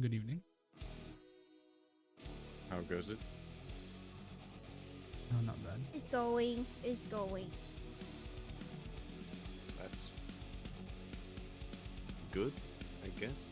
Good evening. How goes it? No, not bad. It's going. It's going. That's good, I guess.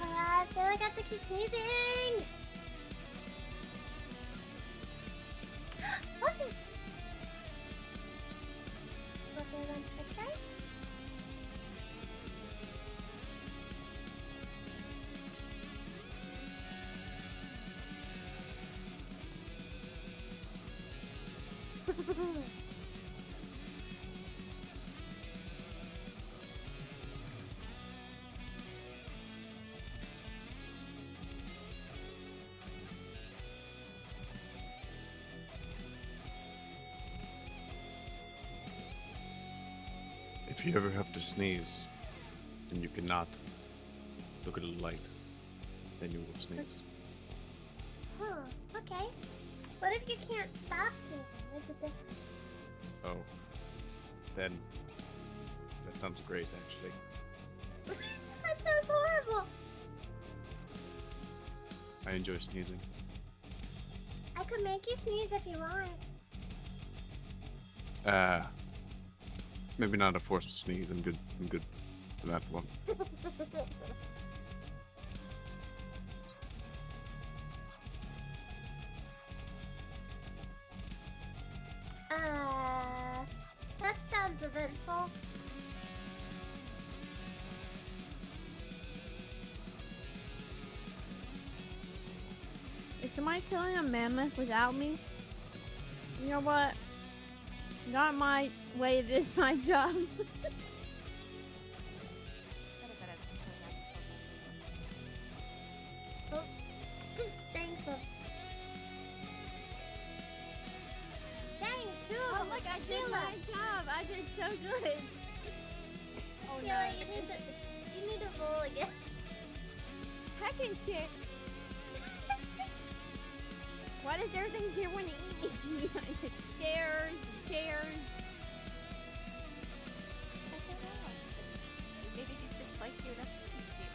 I feel like I have to keep sneezing. Okay. Okay, one sec, guys. If you ever have to sneeze and you cannot look at a light, then you will sneeze. Huh, okay. What if you can't stop sneezing? There's a difference. Oh, then that sounds great, actually. That sounds horrible. I enjoy sneezing. I could make you sneeze if you want. Maybe not a forced sneeze. I'm good. I'm good for that one. That sounds eventful. Is somebody killing a mammoth without me? You know what? Not my way, it is my job. Oh, thanks, love. Dang, two of Oh, them. look, I did Kayla. my job. I did so good. Oh, no. Kayla, you need to roll again. Heck and shit. Why does everything here want to eat? Stairs, chairs. I don't know. Maybe they just like you enough to keep you.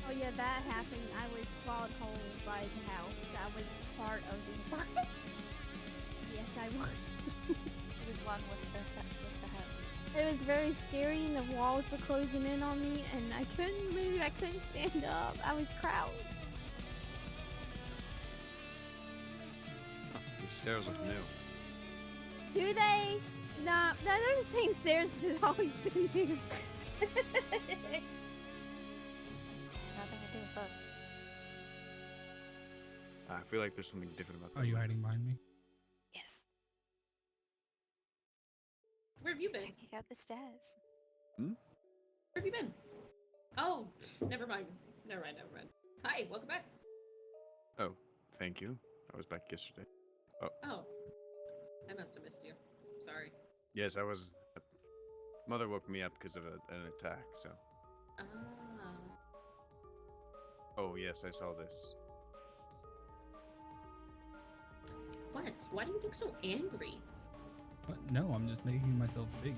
Oh yeah, that happened. I was swallowed whole by the house. I was part of the... What? Yes, I was. It was one with the house. It was very scary and the walls were closing in on me and I couldn't move. I couldn't stand up. I was crouched. These stairs look new. Do they? No, they're the same stairs as always been here. Nothing to do with us. I feel like there's something different about that. Are you hiding behind me? Yes. Where have you Just been? checking out the stairs. Where have you been? Oh, never mind. Never mind. Hi, welcome back. Oh, thank you. I was back yesterday. Oh, I must have missed you. Sorry. Yes, I was. Mother woke me up because of an attack. So. Ah. Oh yes, I saw this. What? Why do you look so angry? What? No, I'm just making myself big.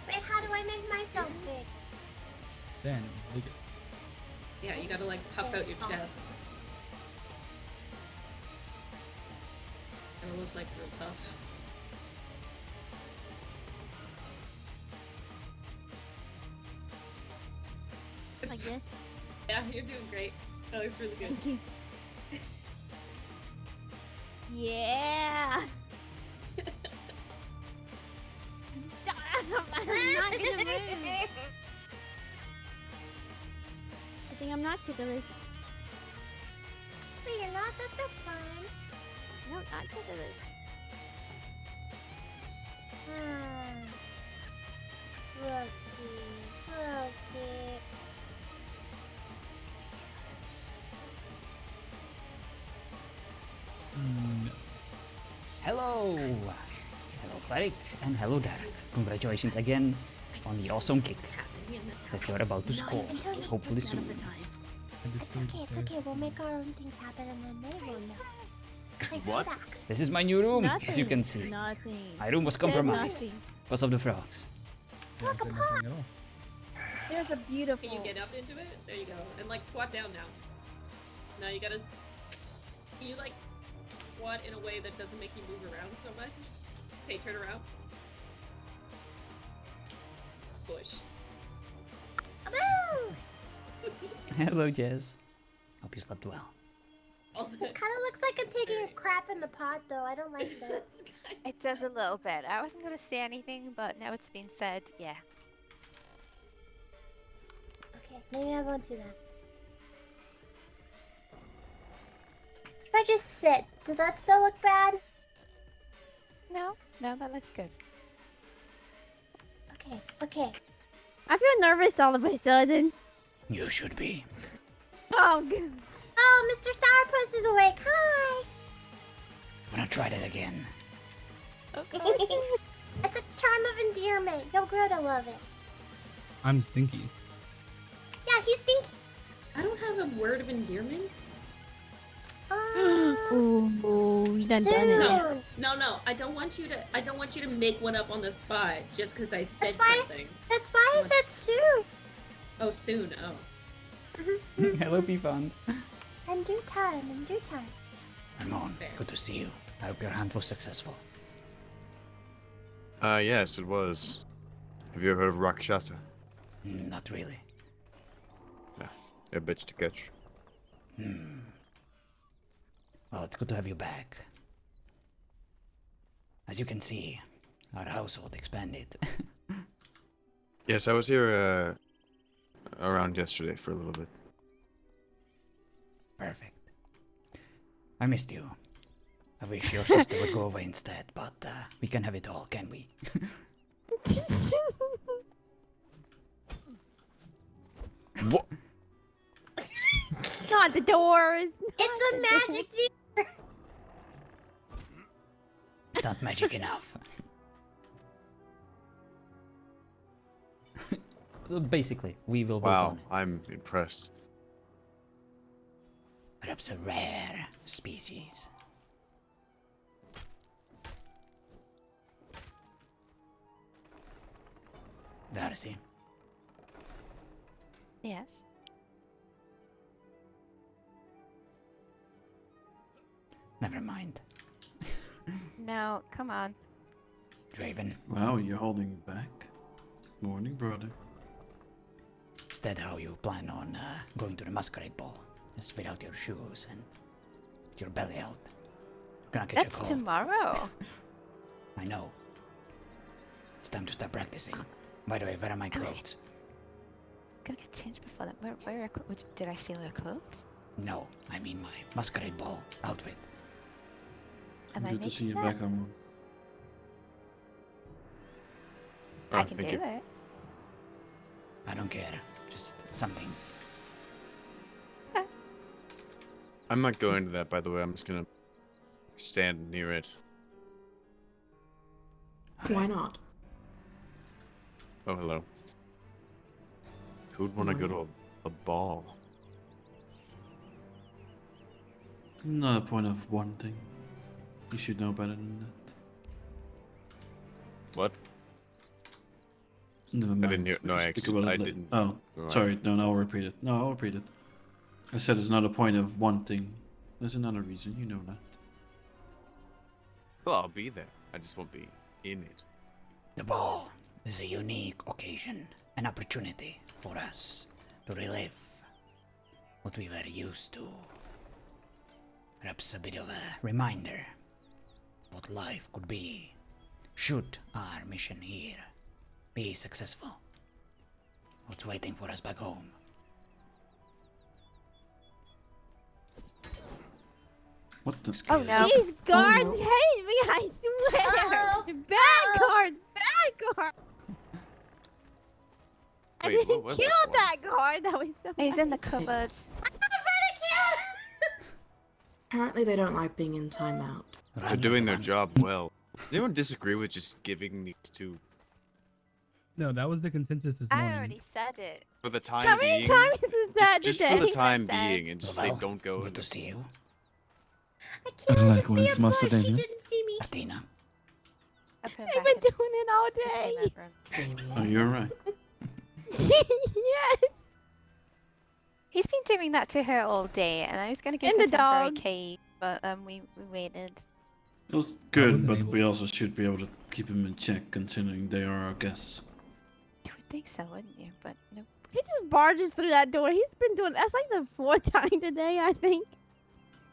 Wait, how do I make myself big? Then bigger. Yeah, you gotta like puff out your chest. It'll look like real tough. Like this. Yeah, you're doing great. That looks really good. Thank you. Yeah. Stop. I'm not gonna move. I think I'm not ticklish. Wait, you're not? That's so fun. No, not ticklish. We'll see. We'll see. Right, and hello Derek. Congratulations again on the awesome kick that you're about to score, hopefully soon. It's okay. We'll make our own things happen and then they will know. Like What? payback. This is my new room, as you can see. Nothing. My room was compromised Nothing. because of the frogs. Yeah, I said nothing at all. There's a beautiful. Can you get up into it? There you go. And like squat down now. Now you gotta. Can you like squat in a way that doesn't make you move around so much? Okay, turn around. Push. Hello Jess. Hope you slept well. All This kind of looks like I'm taking a crap in the pot, though. I don't like that. It does a little bit. I wasn't gonna say anything, but now it's been said, yeah. Okay, maybe I won't do that. If I just sit, does that still look bad? No, that looks good. Okay. I feel nervous all of a sudden. You should be. Oh, good. Oh, Mr. Sourpuss is awake. Hi. I'm gonna try that again. It's a term of endearment. You'll grow to love it. I'm stinky. Yeah, he's thinking. I don't have a word of endearment. Ooh, you done done it. Soon. No. I don't want you to make one up on the spot just because I said something. That's why I said soon. Oh, soon. Oh. Hello P-Fund. In due time. Ramon, good to see you. I hope your hunt was successful. Yes, it was. Have you ever heard of Rakshasa? Not really. Yeah, a bitch to catch. Well, it's good to have you back. As you can see, our household expanded. Yes, I was here around yesterday for a little bit. Perfect. I missed you. I wish your sister would go away instead, but we can have it all, can we? What? Not the doors. It's a magic deer. Not magic enough. Basically, we will work Wow, on it. I'm impressed. Perhaps a rare species. Darcy, Yes. never mind. No, come on. Draven, Wow, you're holding back. Morning, brother. is that how you plan on going to the masquerade ball? Just without your shoes and with your belly out. Gonna catch That's a cold. tomorrow. I know. It's time to start practicing. By the way, where are my clothes? Gotta get changed before that. Where are did I steal your clothes? No, I mean my masquerade ball outfit. Am I Good to see you making back, Ramon. that? Oh, I can thank do you. it. I don't care. Just something. I'm not going to that, by the way. I'm just gonna stand near it. Why not? Oh, hello. Who'd want to go to a ball? Not a point of one thing. You should know better than that. What? Never mind. didn't hear- no, We'll I speak actually- about it I later. didn't. Oh, Right. sorry. No, I'll repeat it. No, I'll repeat it. I said it's not a point of one thing. There's another reason. You know that. Well, I'll be there. I just won't be in it. The ball is a unique occasion, an opportunity for us to relive what we were used to. Perhaps a bit of a reminder what life could be should our mission here be successful. What's waiting for us back home? What the? Oh no. These guards no. hate me, I swear. Uh-oh. Bad guard, bad guard. I Wait, what didn't was kill this one? that guard. That was so. He's in the cupboard. Apparently they don't like being in timeout. They're doing their job well. Does anyone disagree with just giving these two No, that was the consensus this I morning. already said it. for the time How many being? times is that just today? for the time I said- being, and just say Well, don't go. Good to see you. I can't Likewise, just be a Master bush. She Damien. didn't see me. Athena. I put him I've back been in doing it all the day. containment room. Oh, you're right. Yes. He's been doing that to her all day, and I was going to give And her a the temporary dogs. cage, but we waited. It was good, wasn't but able we also should be able to keep him in check, considering they are our guests. You would think so, wouldn't you? But nope. He just barges through that door. He's been doing that's like the fourth time today, I think.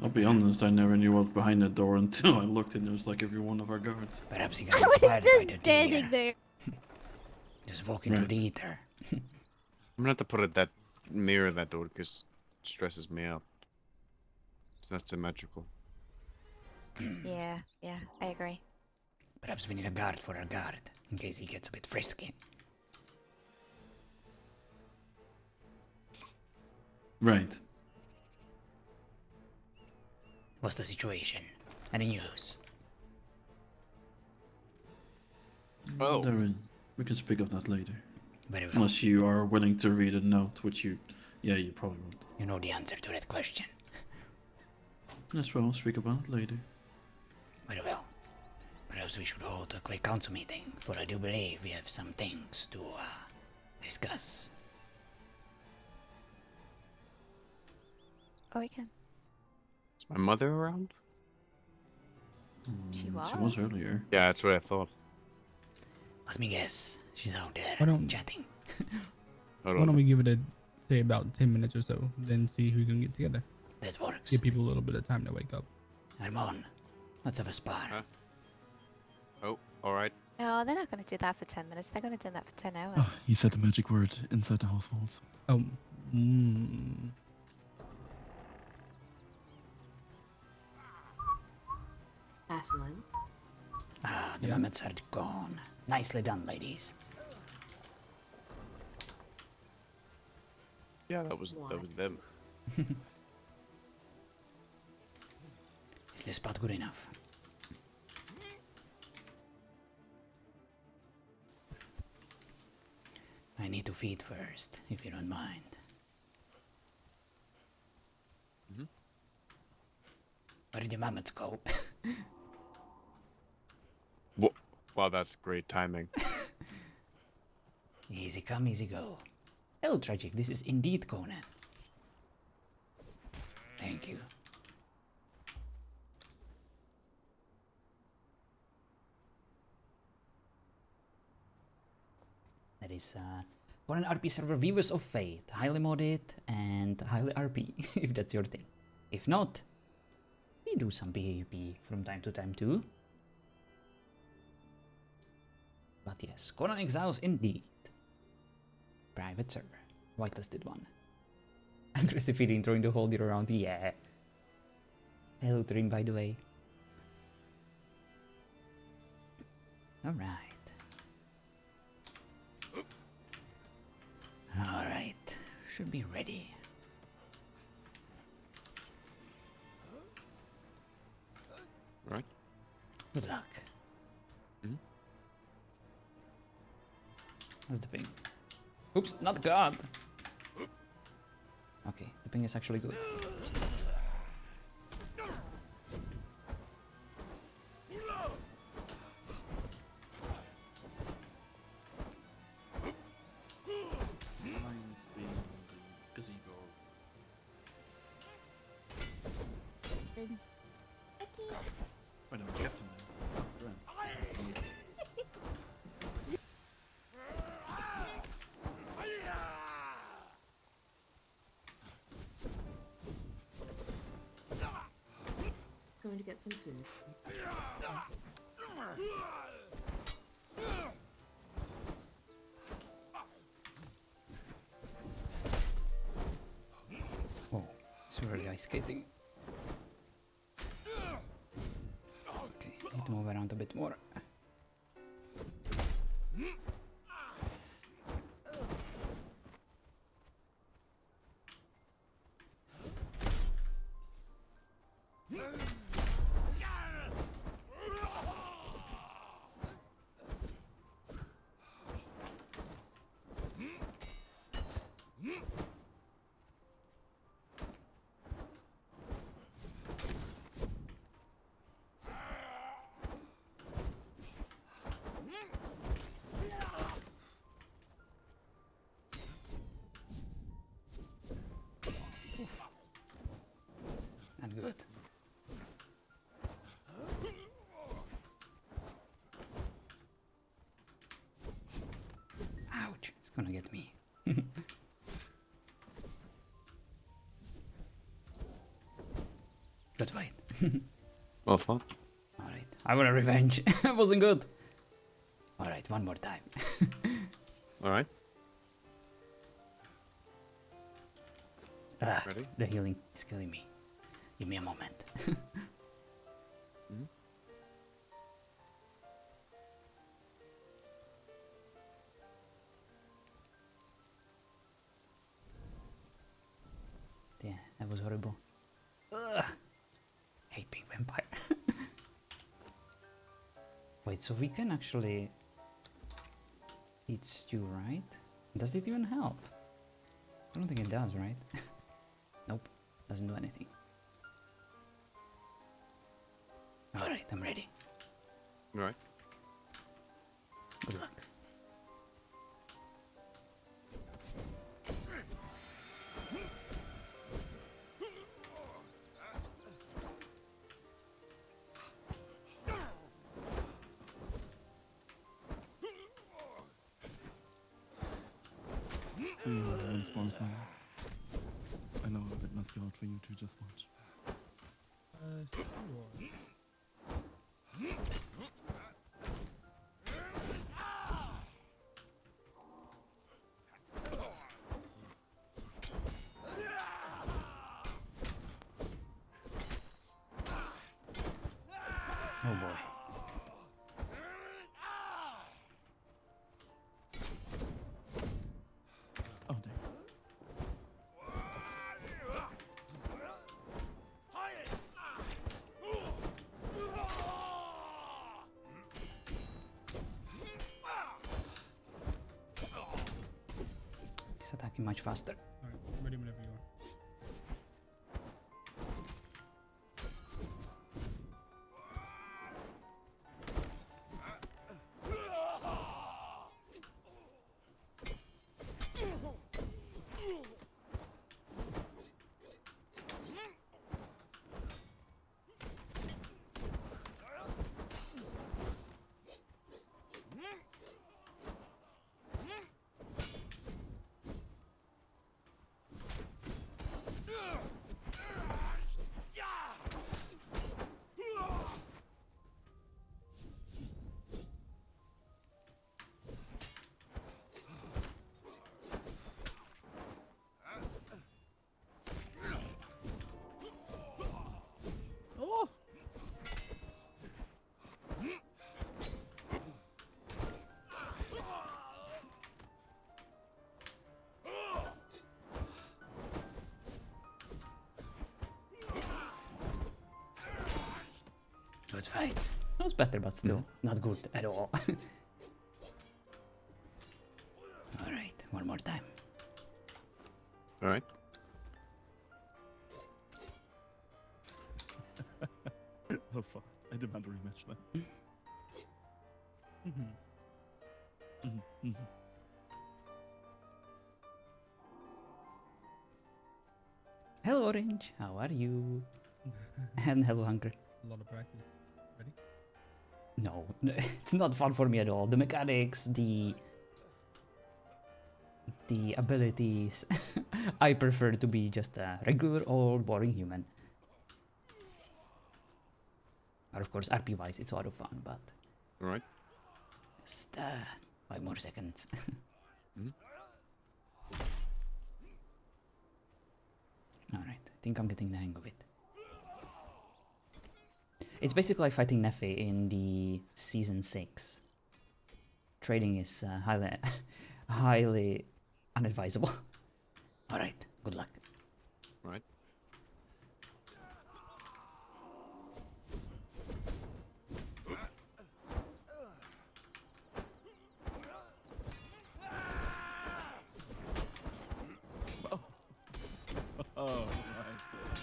I'll be honest, I never knew what was behind that door until I looked and it was like every one of our guards. Perhaps he I got was inspired by just the standing deer. there. Just walking through Right. the ether. I'm gonna have to put it that mirror in that door because it stresses me out. It's not symmetrical. Yeah, I agree. Perhaps we need a guard for our guard, in case he gets a bit frisky. Right. What's the situation? Any news? Oh. We can speak of that later. Very well. Unless you are willing to read a note, which you probably won't. You know the answer to that question. Yes, well, we'll speak about it later. Very well. Perhaps we should hold a quick council meeting, for I do believe we have some things to discuss. Oh, we can. Is my mother around? She She was was? earlier. Yeah, that's what I thought. Let me guess. She's out there Why don't- chatting. Hold Why don't on. we give it say about 10 minutes or so, then see who can get together. That works. Give people a little bit of time to wake up. Ramon, let's have a spar. Huh? Oh, alright. No, they're not going to do that for 10 minutes. They're going to do that for 10 hours. Oh, he said the magic word inside the house walls. Oh, Aslan. Ah, the Yeah. mammoths are gone. Nicely done, ladies. Yeah, that was them. Is this spot good enough? I need to feed first, if you don't mind. Mhm. Where did the mammoths go? Wow, that's great timing. Easy come, easy go. Hell, tragic, this is indeed Conan. Thank you. That is Conan RP server Viewers of Fate, highly modded and highly RP, if that's your thing. If not, we do some PvP from time to time too. But yes, Conan Exiles indeed. Private server. Whitelisted one. Aggressive feeling throwing the whole deer around. Yeah. Hello, Trin, by the way. Alright. Alright. Should be ready. Right? Good luck. Mhm. That's the ping. Oops, not God. Okay, the ping is actually good. Wait, I'm captain now. Grant. Going to get some food. Oh, sorry, ice skating. Okay, need to move around a bit more. good. Ouch, it's gonna get me. Good fight. Well, fun. Alright, I want a revenge. It wasn't good. Alright, one more time. All right. Ah, Ready? the healing is killing me. Give me a moment. Mhm. Yeah, that was horrible. Ugh. Hate being vampire. Wait, so we can actually eat stew, right? Does it even help? I don't think it does, right? Nope, doesn't do anything. Alright, I'm ready. All right. Good luck. One spawn smile. I know it must be hard for you to just watch. Sure. Oh boy. Oh dang. He's attacking much faster. Alright, ready whenever you are. Good fight. That was better, but still not good at all. Alright, one more time. All right. Oh fuck. I demand a rematch then. Mm-hmm. Hello, Orange. How are you? And hello, Hunger. A lot of practice. Ready? No, it's not fun for me at all. The mechanics, the abilities. I prefer to be just a regular old boring human. But of course, RP wise, it's a lot of fun, but All right. just 5 more seconds. Mhm. Alright, I think I'm getting the hang of it. It's basically like fighting Nefe in the season 6. Trading is highly unadvisable. Alright, good luck. All right. Oh my god.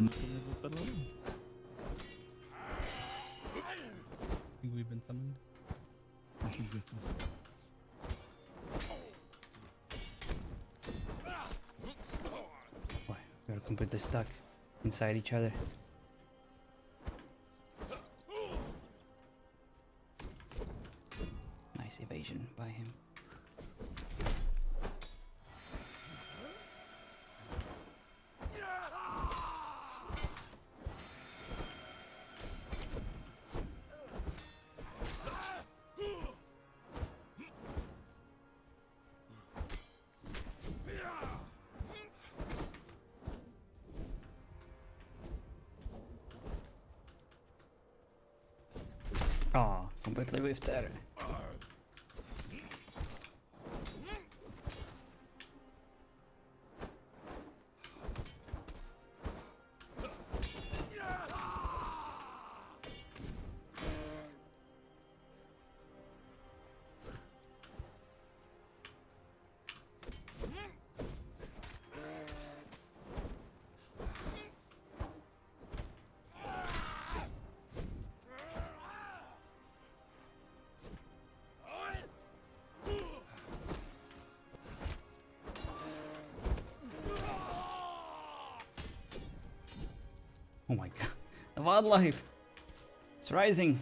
Unless something was better than I think we've been summoned. I think we've been summoned. Boy, we're completely stuck inside each other. Nice evasion by him. Oh, completely whiffed there. Oh my god, the wildlife! It's rising!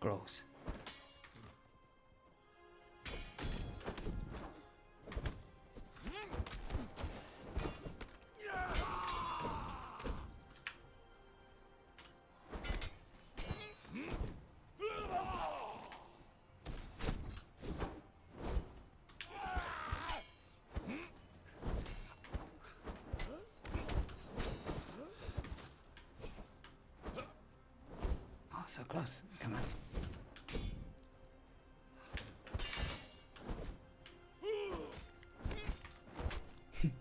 Gross. Oh, so close. Come on.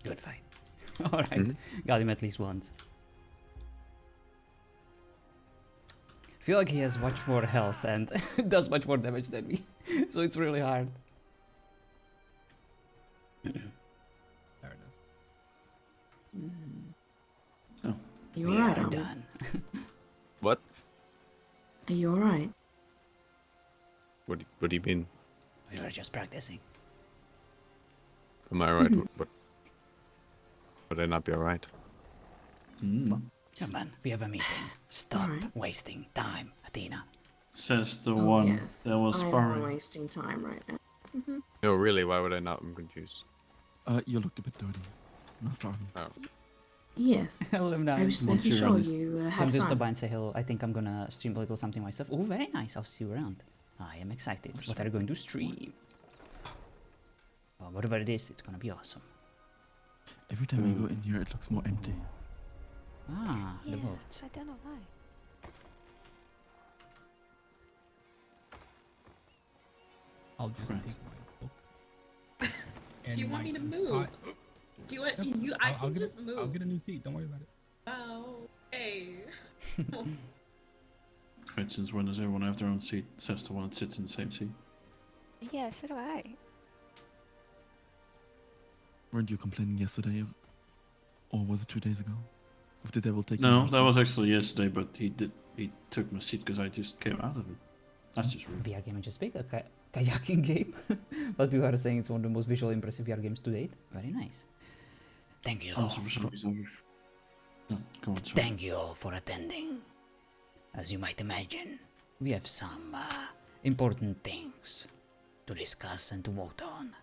Good fight. Alright, got him at least once. Feel like he has much more health and does much more damage than me, so it's really hard. Fair enough. You We alright, are are we? done. What? Are you alright? What do you mean? We were just practicing. Am I right? What? Would I not be alright? Come on, we have a meeting. Stop Alright. wasting time, Athena. Says the Oh, one yes. that was I am sparring. wasting time right now. No, really, why would I not? I'm confused. You looked a bit dirty, Master Army. Oh. Yes. Hello, I Nine. was just Once making you're sure honest. you So I'm had just fun. about to say hello. I think I'm gonna stream a little something myself. Oh, very nice. I'll see you around. I am excited. What are you going to stream? Well, whatever it is, it's gonna be awesome. Every time I go in here, it looks more empty. Ah, the Yeah, boats. I don't know why. I'll just Right. take my book. Do you and want my me to move? pot. Do you want Yep, you? I I'll can get just move. I'll get a new seat. Don't worry about it. Oh, hey. Right, since when does everyone have their own seat? Says the one that sits in the same seat. Yeah, so do I. Weren't you complaining yesterday? Or was it 2 days ago? Of the devil taking No, your that seat? was actually yesterday, but he took my seat because I just came out of it. That's just rude. VR game I just picked a kayaking game, but people are saying it's one of the most visually impressive VR games to date. Very nice. Thank you all. Also, for some reason, no, go on, sorry. Thank you all for attending. As you might imagine, we have some important things to discuss and to vote on.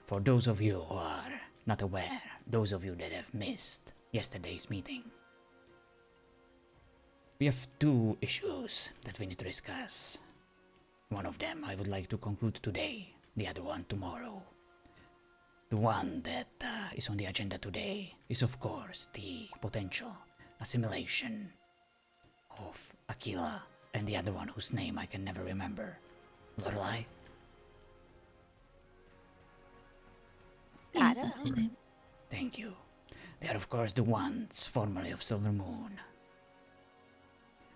For those of you who are not aware, those of you that have missed yesterday's meeting, we have two issues that we need to discuss. One of them I would like to conclude today, the other one tomorrow. The one that is on the agenda today is, of course, the potential assimilation of Aquila and the other one whose name I can never remember. Lorelai? I don't know. Thank you. They are, of course, the ones formerly of Silver Moon.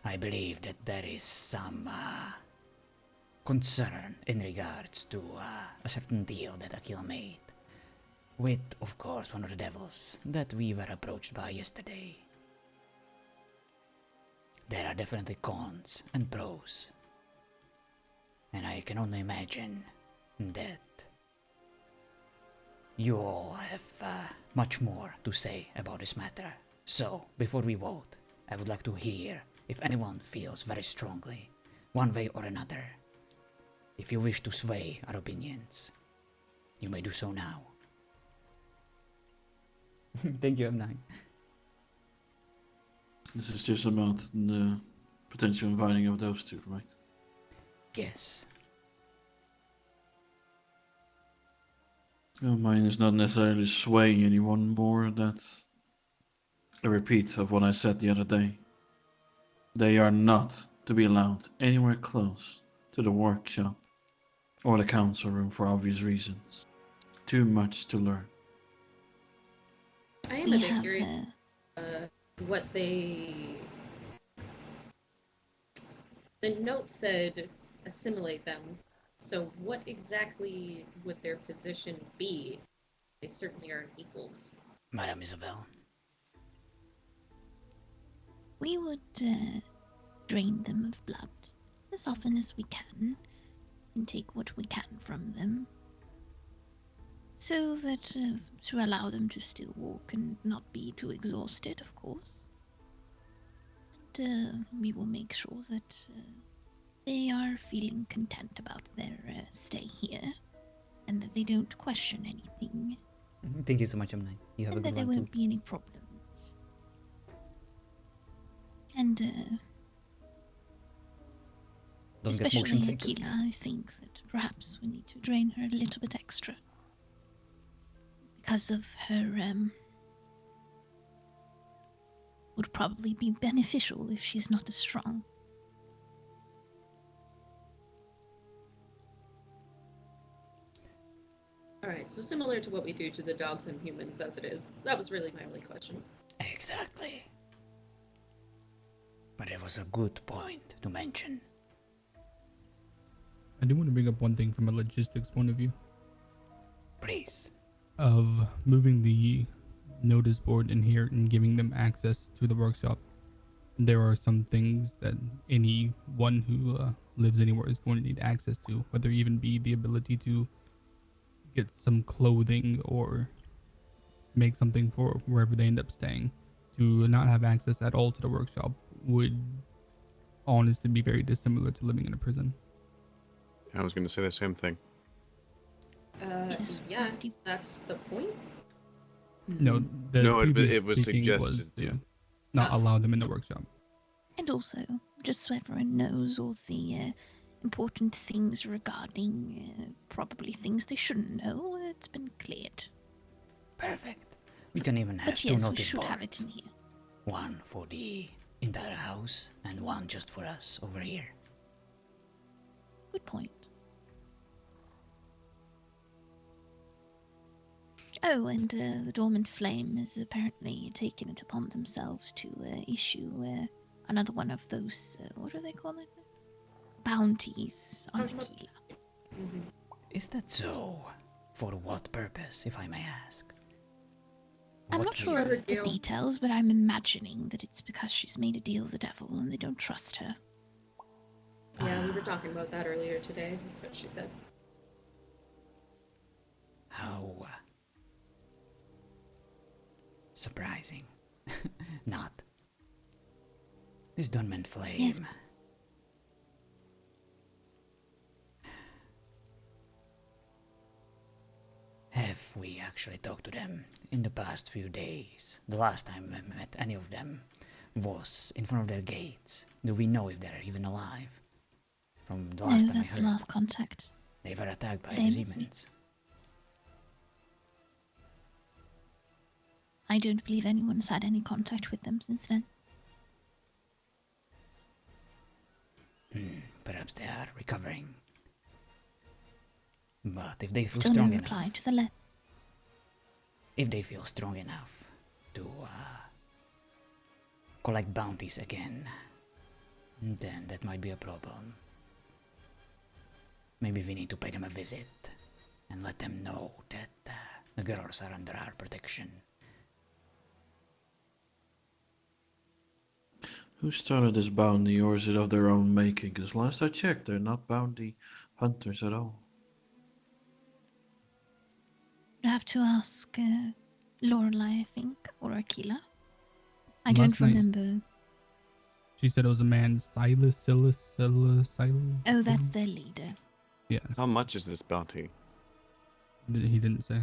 I believe that there is some concern in regards to a certain deal that Akila made with, of course, one of the devils that we were approached by yesterday. There are definitely cons and pros, and I can only imagine that you all have much more to say about this matter. So, before we vote, I would like to hear if anyone feels very strongly, one way or another. If you wish to sway our opinions, you may do so now. Thank you, M9. This is just about the potential inviting of those two, right? Yes. Well, mine is not necessarily swaying anyone more. That's a repeat of what I said the other day. They are not to be allowed anywhere close to the workshop or the council room for obvious reasons. Too much to learn. I am a bit curious what they... The note said assimilate them, so what exactly would their position be? They certainly aren't equals. Madame Isabel. We would drain them of blood as often as we can and take what we can from them so that to allow them to still walk and not be too exhausted, of course. And we will make sure that they are feeling content about their stay here and that they don't question anything. Thank you so much, M9. You have and a that good there one won't too. be any problems. And Don't get motion especially sick. Akila, I think that perhaps we need to drain her a little bit extra. Because of her, would probably be beneficial if she's not as strong. Alright, so similar to what we do to the dogs and humans as it is. That was really my only question. Exactly. But it was a good point to mention. I do want to bring up one thing from a logistics point of view. Please. Of moving the notice board in here and giving them access to the workshop. There are some things that anyone who lives anywhere is going to need access to, whether it even be the ability to get some clothing or make something for wherever they end up staying. To not have access at all to the workshop would honestly be very dissimilar to living in a prison. I was going to say the same thing. Yes. Yeah, that's the point. No, the No, it previous was thinking suggested, to yeah. not allow them in the workshop. And also, just so everyone knows all the important things regarding probably things they shouldn't know, it's been cleared. Perfect. We can even have But two yes, we notice should boards. have it in here. One for the entire house and one just for us over here. Good point. Oh, and the Dormant Flame has apparently taken it upon themselves to issue another one of those, what do they call it? Bounties on Aquila. Is that so? For what purpose, if I may ask? I'm What not sure reason? of the details, but I'm imagining that it's because she's made a deal with the devil and they don't trust her. Yeah, we were talking about that earlier today. That's what she said. How surprising. Not. This Dormant Flame. Yes. Have we actually talked to them in the past few days? The last time I met any of them was in front of their gates. Do we know if they're even alive? From the last No, time I that's heard, the last contact. they were attacked by Same the as me. demons. I don't believe anyone's had any contact with them since then. Perhaps they are recovering. But if they feel Still no strong reply enough, to the letter. if they feel strong enough to collect bounties again, Then that might be a problem. Maybe we need to pay them a visit and let them know that the girls are under our protection. Who started this bounty, or is it of their own making? Because last I checked, they're not bounty hunters at all. You have to ask Lorelai, I think, or Aquila. I Last don't night- remember. She said it was a man, Silas. Oh, that's their leader. Yeah, How much is this bounty? he didn't say.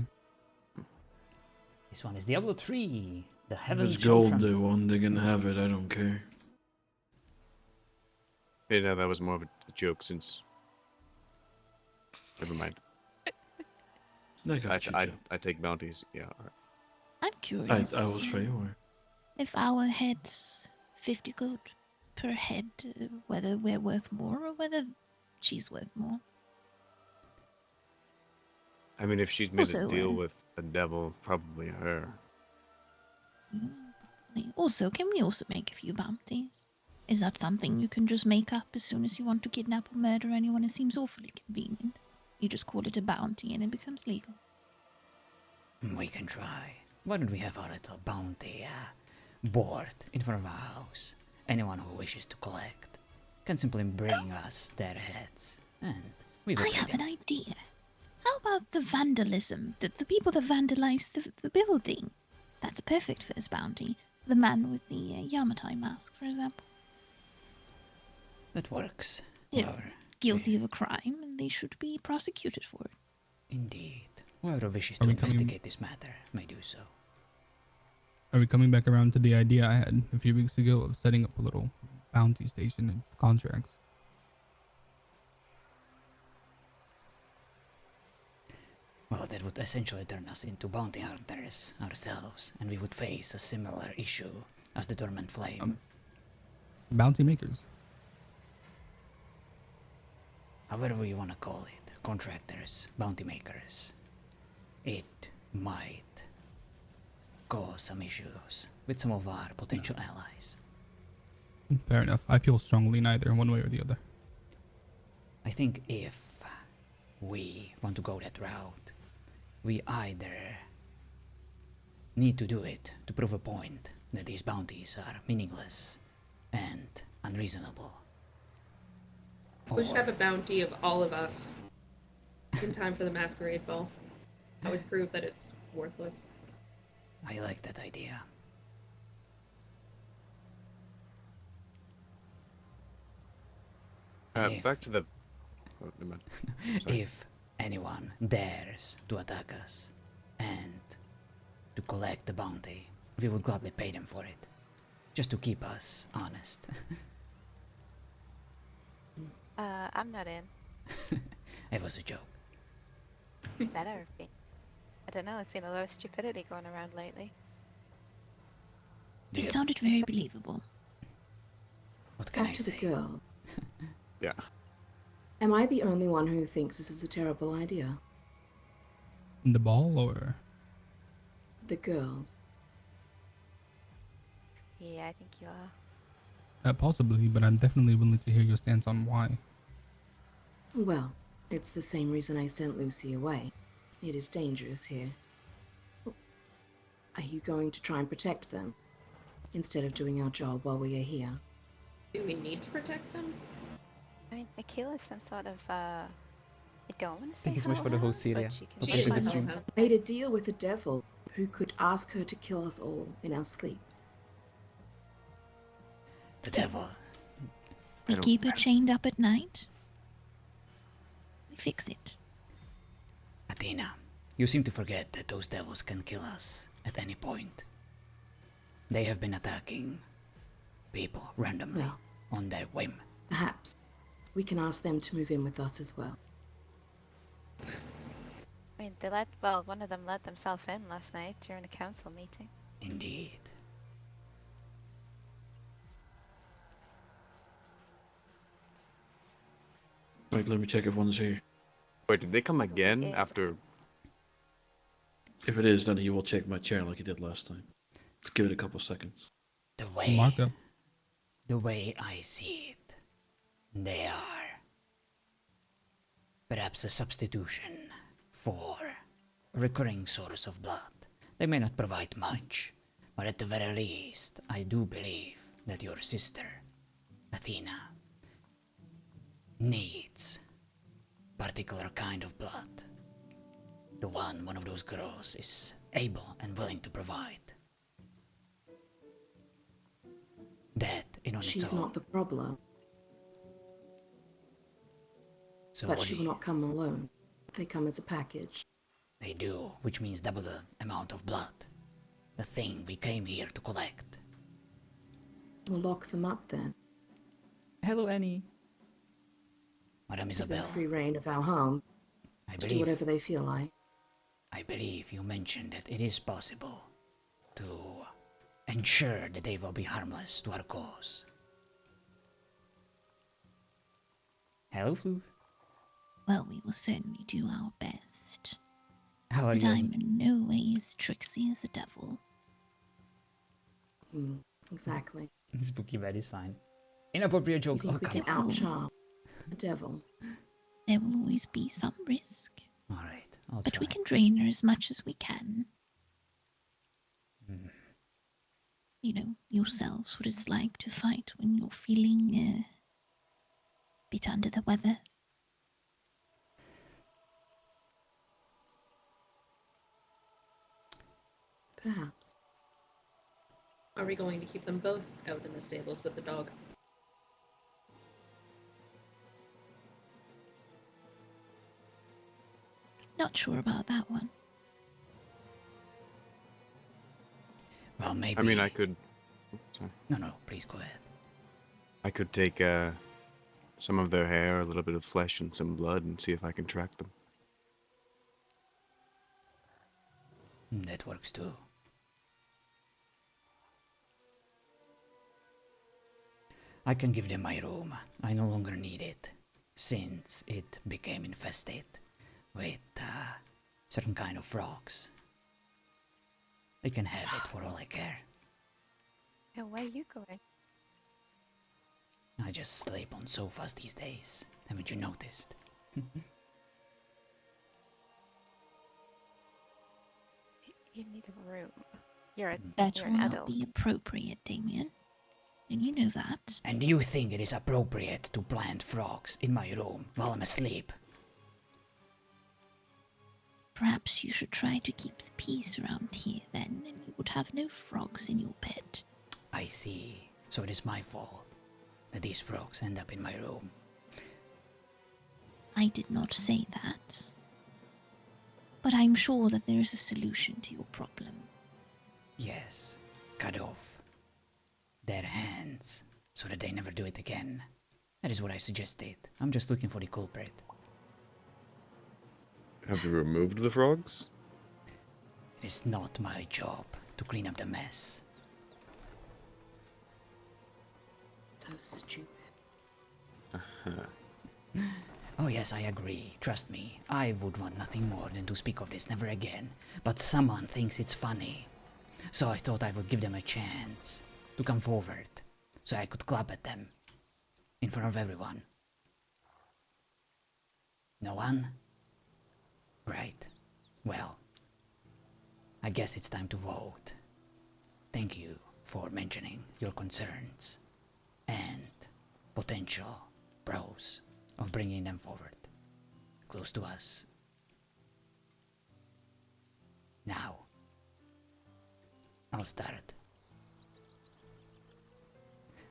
This one is Diablo 3. The If heavens it's shall gold tremble. they want, they can have it, I don't care. Yeah, that was more of a joke since. Never mind. I got you, Joe. I take bounties. Yeah. All right. I'm curious. I was fair. If our head's 50 gold per head, whether we're worth more or whether she's worth more. I mean, if she's made Also, a deal with the devil, probably her. Probably. Also, can we also make a few bounties? Is that something you can just make up as soon as you want to kidnap or murder anyone? It seems awfully convenient. You just call it a bounty and it becomes legal. We can try. Why don't we have our little bounty board in front of our house? Anyone who wishes to collect can simply bring us their heads, and we will I pay have them. an idea. How about the vandalism? The people that vandalized the building? That's perfect for his bounty. The man with the Yamatai mask, for example. That works. They're However, guilty of a crime and they should be prosecuted for it. indeed. Whoever wishes Are to we coming- investigate this matter may do so. Are we coming back around to the idea I had a few weeks ago of setting up a little bounty station and contracts? Well, that would essentially turn us into bounty hunters ourselves, and we would face a similar issue as the Dormant Flame. Bounty makers. However you want to call it, contractors, bounty makers. It might cause some issues with some of our potential allies. Fair enough. I feel strongly neither one way or the other. I think if we want to go that route, we either need to do it to prove a point that these bounties are meaningless and unreasonable. We should have a bounty of all of us in time for the masquerade ball. That would prove that it's worthless. I like that idea. If- Back to the. Oh, never mind. Sorry. If anyone dares to attack us and to collect the bounty, we would gladly pay them for it, just to keep us honest. I'm not in. It was a joke. Better be. I don't know, there's been a lot of stupidity going around lately. It sounded very believable. What can I Back to the say? girl. Yeah. Am I the only one who thinks this is a terrible idea? The ball or The girls. Yeah, I think you are. possibly, but I'm definitely willing to hear your stance on why. Well, it's the same reason I sent Lucy away. It is dangerous here. Are you going to try and protect them? Instead of doing our job while we are here? Do we need to protect them? I mean, Akila's some sort of, I don't want to say Thank you so much for the hellhound, host, Celia. but she can Hope She you is enjoyed a the stream. hellhound. Made a deal with the devil who could ask her to kill us all in our sleep. The devil. We don't- keep her chained up at night. We fix it. Athena, you seem to forget that those devils can kill us at any point. They have been attacking people randomly Well. on their whim. Perhaps we can ask them to move in with us as well. I mean, one of them let themselves in last night during a council meeting. Indeed. Wait, let me check if one's here. Wait, did they come again Yes. after? If it is, then he will check my chair like he did last time. Let's give it a couple seconds. The way Marco. the way I see it, They are perhaps a substitution for a recurring source of blood. They may not provide much, but at the very least, I do believe that your sister, Athena, needs particular kind of blood. The one of those girls is able and willing to provide. That in on its She's own. not the problem. So But what she do will you- not come alone. They come as a package. They do, which means double the amount of blood. The thing we came here to collect. We'll lock them up then. Hello, Annie. Madame Give them Isabel, free reign of our harm. I To do whatever they feel like. believe you mentioned that it is possible to ensure that they will be harmless to our cause. Hello, Floof. Well, we will certainly do our best. How are But you? I'm in no way as tricksy as a devil. Exactly. Spooky bed is fine. Inappropriate You joke. think Oh, we come can on. outcharm a devil? There will always be some risk, Alright, I'll but try. we can drain her as much as we can. You know yourselves what it's like to fight when you're feeling a bit under the weather. Perhaps. Are we going to keep them both out in the stables with the dog? Not sure about that one. Well, maybe. I mean, I could. Sorry. No, please go ahead. I could take some of their hair, a little bit of flesh, and some blood, and see if I can track them. That works too. I can give them my room. I no longer need it, since it became infested with certain kind of frogs. They can have it for all I care. And where are you going? I just sleep on sofas these days. Haven't you noticed? You need a room. You're That you're will an not adult. be appropriate, Damien. And you know that. And you think it is appropriate to plant frogs in my room while I'm asleep? Perhaps you should try to keep the peace around here then, and you would have no frogs in your bed. I see. So it is my fault that these frogs end up in my room. I did not say that. But I'm sure that there is a solution to your problem. Yes, cut off their hands so that they never do it again. That is what I suggested. I'm just looking for the culprit. Have you removed the frogs? It is not my job to clean up the mess. So stupid. Oh yes, I agree. Trust me, I would want nothing more than to speak of this never again. But someone thinks it's funny. So I thought I would give them a chance to come forward, so I could clap at them in front of everyone. No one? Right. Well, I guess it's time to vote. Thank you for mentioning your concerns and potential pros of bringing them forward, close to us. Now, I'll start.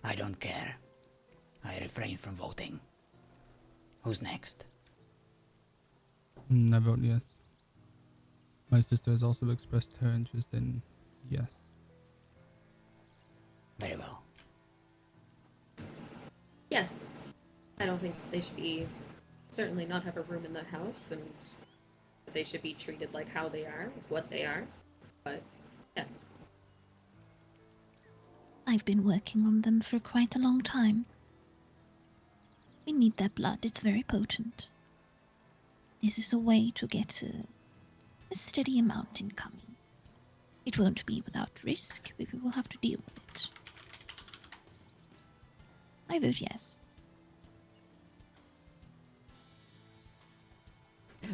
I don't care. I refrain from voting. Who's next? I vote yes. My sister has also expressed her interest in yes. Very well. Yes. I don't think they should be, certainly not have a room in the house, and they should be treated like how they are, what they are. But yes. I've been working on them for quite a long time. We need their blood, it's very potent. This is a way to get a steady amount incoming. It won't be without risk, but we will have to deal with it. I vote yes.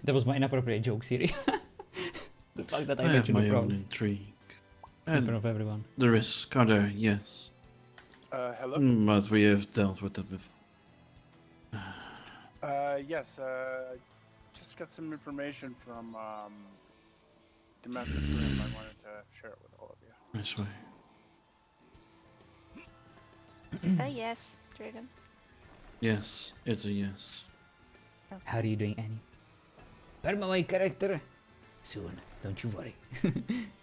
That was my inappropriate joke, Siri. The fact that I I have mentioned my the own frogs intrigue. in front And of everyone. the risk are there, yes. Hello? But we have dealt with that before. Yes, just got some information from, the message room. I wanted to share it with all of you. This way. Is that yes, Dragon? Yes, it's a yes. How are you doing, Annie? Perma my character. Soon, don't you worry.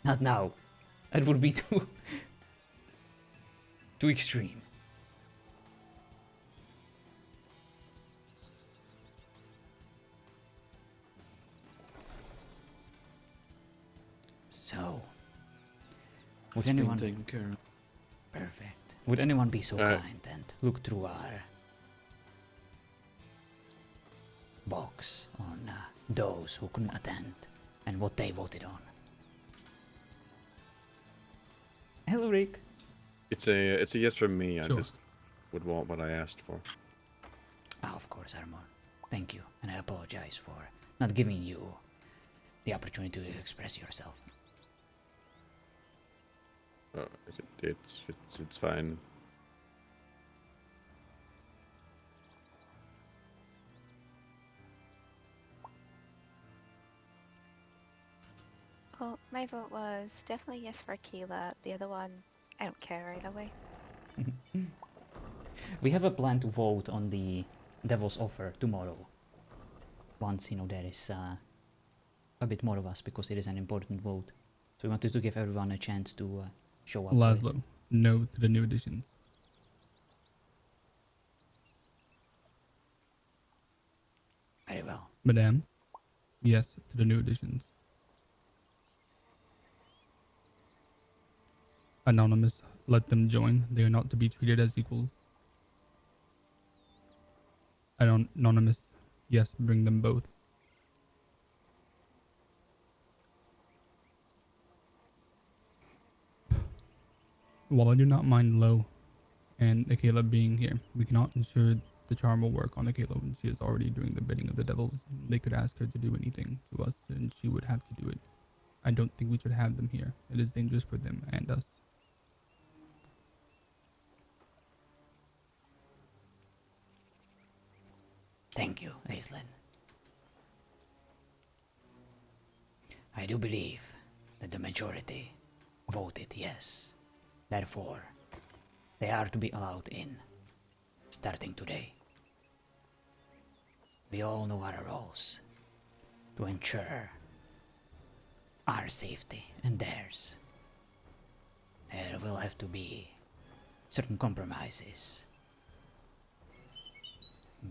Not now. That would be too extreme. So, would It's been anyone taken care of. perfect? Would anyone be so Uh, kind and look through our box on those who couldn't attend and what they voted on? Hello, Rick. It's a yes from me. I Sure. just would want what I asked for. Ah, of course, Armor. Thank you, and I apologize for not giving you the opportunity to express yourself. It's fine. Well, my vote was definitely yes for Keela. The other one, I don't care either way. We have a plan to vote on the Devil's Offer tomorrow. Once, there is a bit more of us, because it is an important vote. So we wanted to give everyone a chance to show up. to it. Laszlo, no to the new additions. Very well. Madame, yes to the new additions. Anonymous, let them join. They are not to be treated as equals. Anonymous, yes, bring them both. While I do not mind Lo and Akela being here, we cannot ensure the charm will work on Akela when she is already doing the bidding of the devils. They could ask her to do anything to us and she would have to do it. I don't think we should have them here. It is dangerous for them and us. Thank you, Aislinn. I do believe that the majority voted yes. Therefore, they are to be allowed in, starting today. We all know our roles to ensure our safety and theirs. There will have to be certain compromises,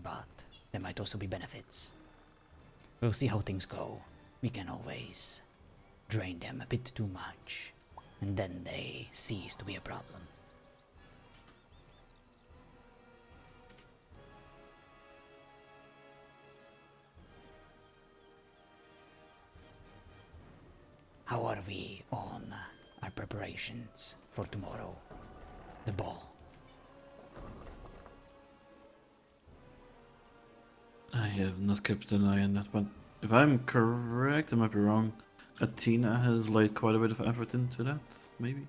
but there might also be benefits. We'll see how things go. We can always drain them a bit too much, and then they cease to be a problem. How are we on our preparations for tomorrow? The ball. I have not kept an eye on that, but if I'm correct, I might be wrong. Athena has laid quite a bit of effort into that, maybe?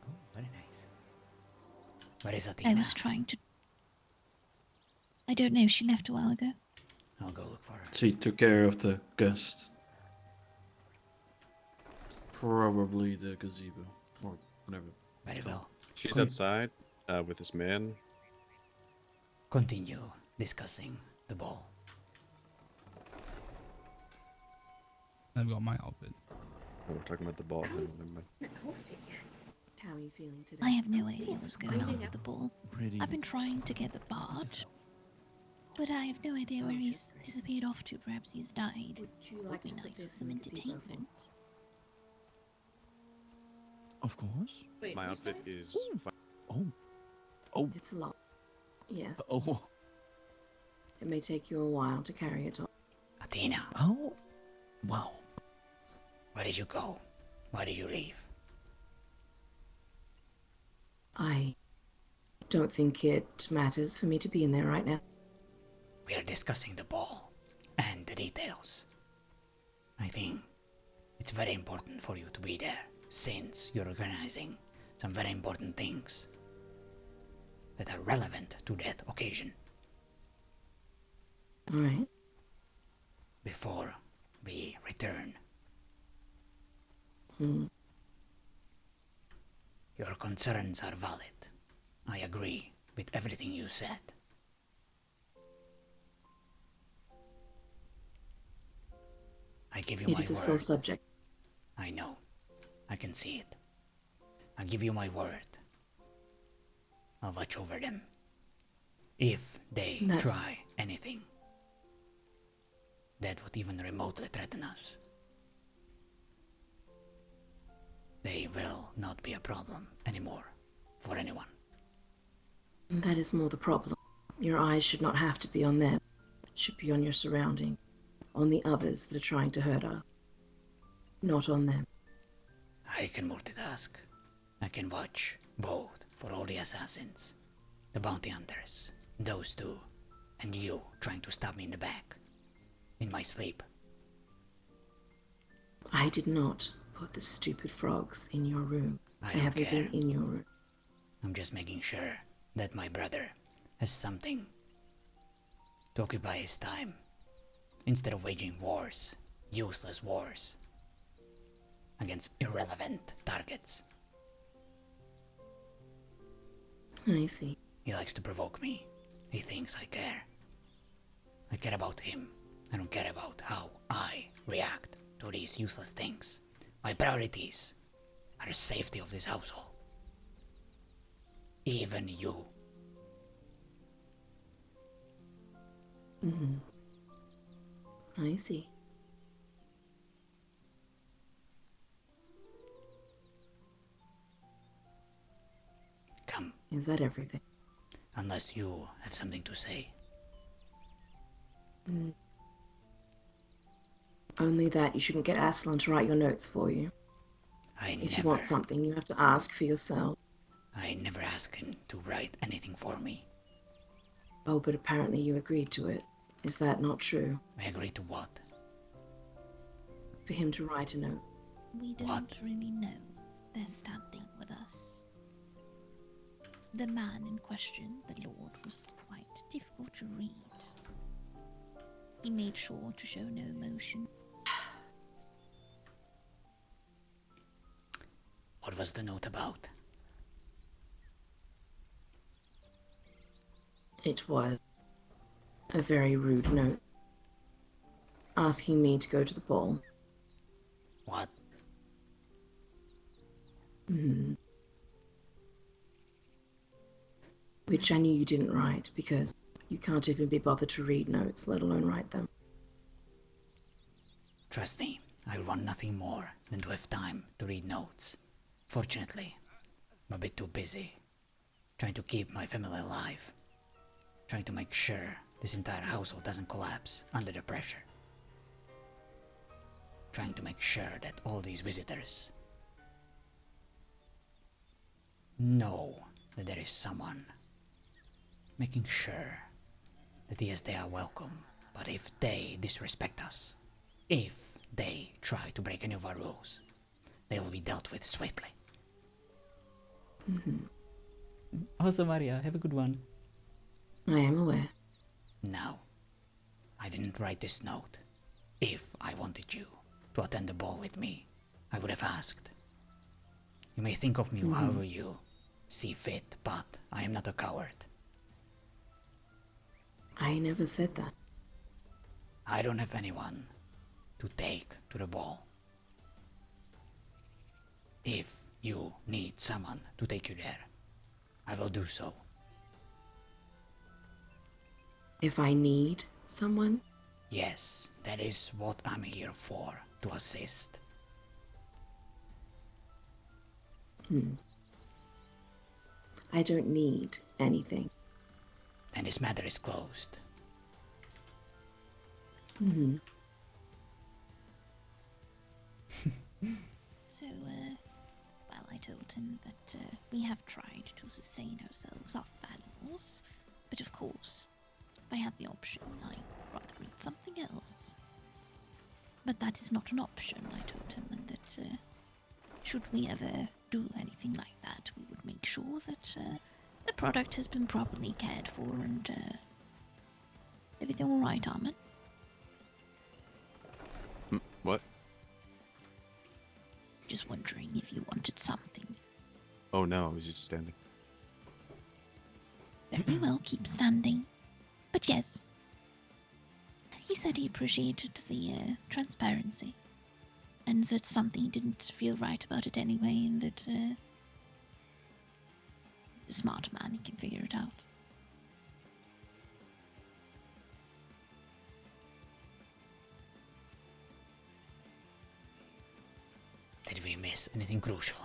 Oh, very nice. Where is Athena? I was trying to. I don't know, she left a while ago. I'll go look for her. She took care of the guest. Probably the gazebo, or whatever. Very well. She's outside with this man. Continue discussing the ball. I've got my outfit. Oh, we're talking about the ball. Never mind. How are you feeling today? I have no idea what's going on with the ball. Pretty. I've been trying to get the bard, but I have no idea where he's disappeared off to. Perhaps he's died. Would you Would like be to put nice for this some in the gazebo entertainment. Of course. Wait, My who's outfit that? is. Oh. Oh. It's a lot. Yes, Oh. it may take you a while to carry it on. Athena, Oh. Wow. where did you go? Why did you leave? I don't think it matters for me to be in there right now. We are discussing the ball. the details. I think it's very important for you to be there, since you're organizing some very important things that are relevant to that occasion. Alright. Before we return. Your concerns are valid. I agree with everything you said. I give you my It is a word. sore subject. I know. I can see it. I give you my word. I'll watch over them. If they try anything that would even remotely threaten us, they will not be a problem anymore for anyone. That is more the problem. Your eyes should not have to be on them. It should be on your surrounding, on the others that are trying to hurt us. Not on them. I can multitask. I can watch both for all the assassins, the bounty hunters, those two, and you trying to stab me in the back, in my sleep. I did not put the stupid frogs in your room. I They don't haven't care. been in your room. I'm just making sure that my brother has something to occupy his time, instead of waging wars, useless wars, against irrelevant targets. I see. He likes to provoke me. He thinks I care. I care about him. I don't care about how I react to these useless things. My priorities are the safety of this household. Even you. I see. Come, Is that everything? unless you have something to say. Only that you shouldn't get Aslan to write your notes for you. If you want something, you have to ask for yourself. I never asked him to write anything for me. Oh, but apparently you agreed to it. Is that not true? I agree to what? For him to write a note. We don't really know. They're standing with us. The man in question, the Lord, was quite difficult to read. He made sure to show no emotion. What was the note about? It was a very rude note. Asking me to go to the ball. What? Which I knew you didn't write because you can't even be bothered to read notes, let alone write them. Trust me, I want nothing more than to have time to read notes. Fortunately, I'm a bit too busy trying to keep my family alive, trying to make sure this entire household doesn't collapse under the pressure, trying to make sure that all these visitors know that there is someone, making sure that yes, they are welcome, but if they disrespect us, if they try to break any of our rules, they will be dealt with swiftly. Also, Maria, have a good one. I am aware. Now, I didn't write this note. If I wanted you to attend the ball with me, I would have asked. You may think of me however you see fit, but I am not a coward. I never said that. I don't have anyone to take to the ball. If you need someone to take you there, I will do so. If I need someone, Yes, that is what I'm here for, to assist. I don't need anything. Then this matter is closed. So, well, I told him that we have tried to sustain ourselves off battles, but of course, if I had the option, I'd rather read something else. But that is not an option, I told him, and that should we ever do anything like that, we would make sure that the product has been properly cared for and everything all right, Armin? What? Just wondering if you wanted something. Oh no, I was just standing. Very well, keep standing. But yes, he said he appreciated the transparency, and that something didn't feel right about it anyway, and that he's a smart man, he can figure it out. Did we miss anything crucial?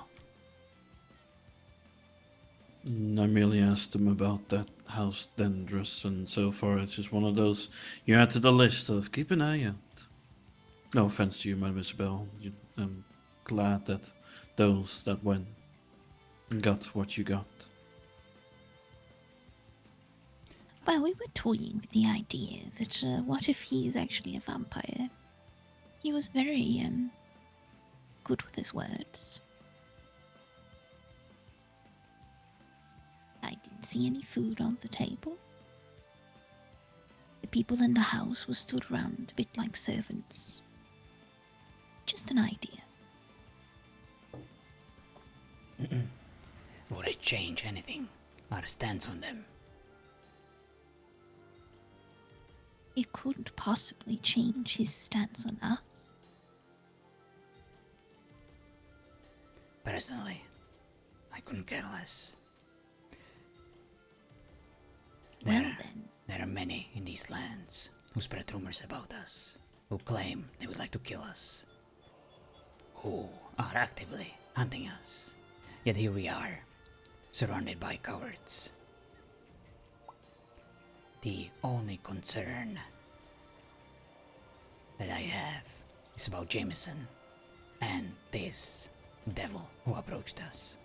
I merely asked him about that house dangerous, and so far it's just one of those you add to the list of keep an eye out. No offense to you, Madam Isabel. I'm glad that those that went got what you got. Well, we were toying with the idea that what if he's actually a vampire? He was very good with his words. I didn't see any food on the table. The people in the house were stood around a bit like servants. Just an idea. Would it change anything? Our stance on them? It couldn't possibly change his stance on us. Personally, I couldn't care less. Well then. There are many in these lands who spread rumors about us, who claim they would like to kill us, who are actively hunting us. Yet here we are, surrounded by cowards. The only concern that I have is about Jameson and this devil who approached us.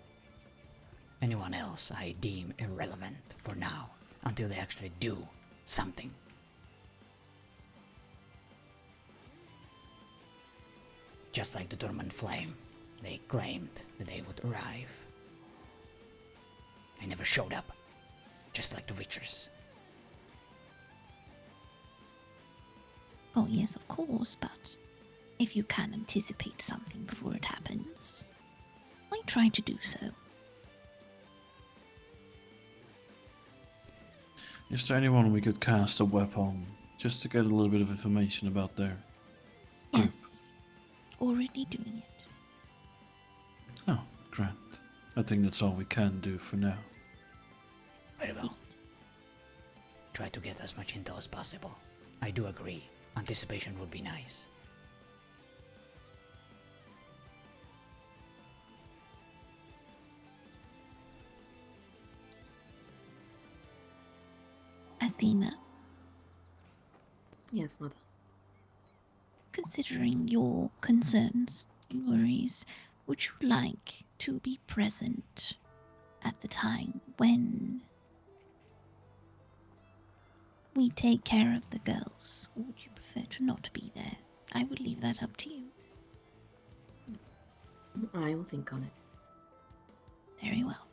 Anyone else I deem irrelevant for now, until they actually do something. Just like the dormant flame, they claimed that they would arrive. They never showed up, just like the Witchers. Oh yes, of course, but if you can anticipate something before it happens, why try to do so? Is there anyone we could cast a web on, just to get a little bit of information about their group? Yes, already doing it. Oh, grand. I think that's all we can do for now. Very well. Try to get as much intel as possible. I do agree. Anticipation would be nice. Athena, Yes, Mother. considering your concerns and worries, would you like to be present at the time when we take care of the girls, or would you prefer to not be there? I would leave that up to you. I will think on it. Very well.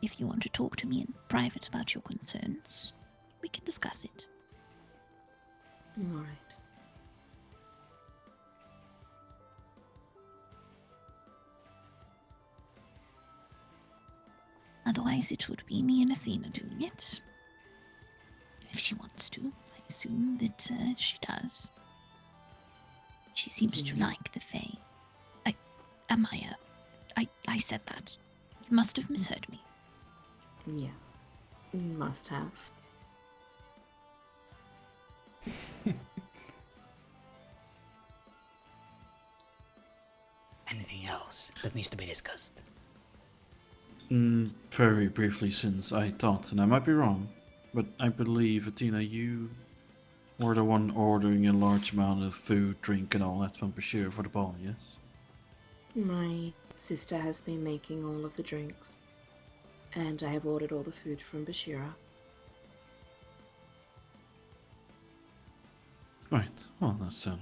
If you want to talk to me in private about your concerns, we can discuss it. All right. Otherwise, it would be me and Athena doing it. If she wants to. I assume that she does. She seems to like the Fae. Amaya, I said that. You must have misheard me. Yes. Must have. Anything else that needs to be discussed? Very briefly, since I thought, and I might be wrong, but I believe, Athena, you were the one ordering a large amount of food, drink, and all that from Bashir for the ball, yes? My sister has been making all of the drinks, and I have ordered all the food from Bashira. Right, well, that's settled.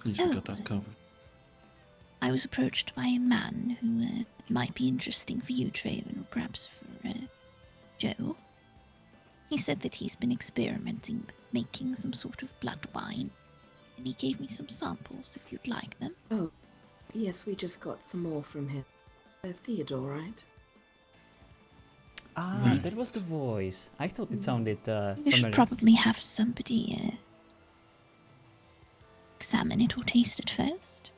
At least we got that covered. I was approached by a man who might be interesting for you, Traven, or perhaps for Joe. He said that he's been experimenting with making some sort of blood wine, and he gave me some samples if you'd like them. Oh, yes, we just got some more from him. Theodore, right? Ah, Right. that was the voice. I thought it sounded You should familiar. probably have somebody examine it or taste it first.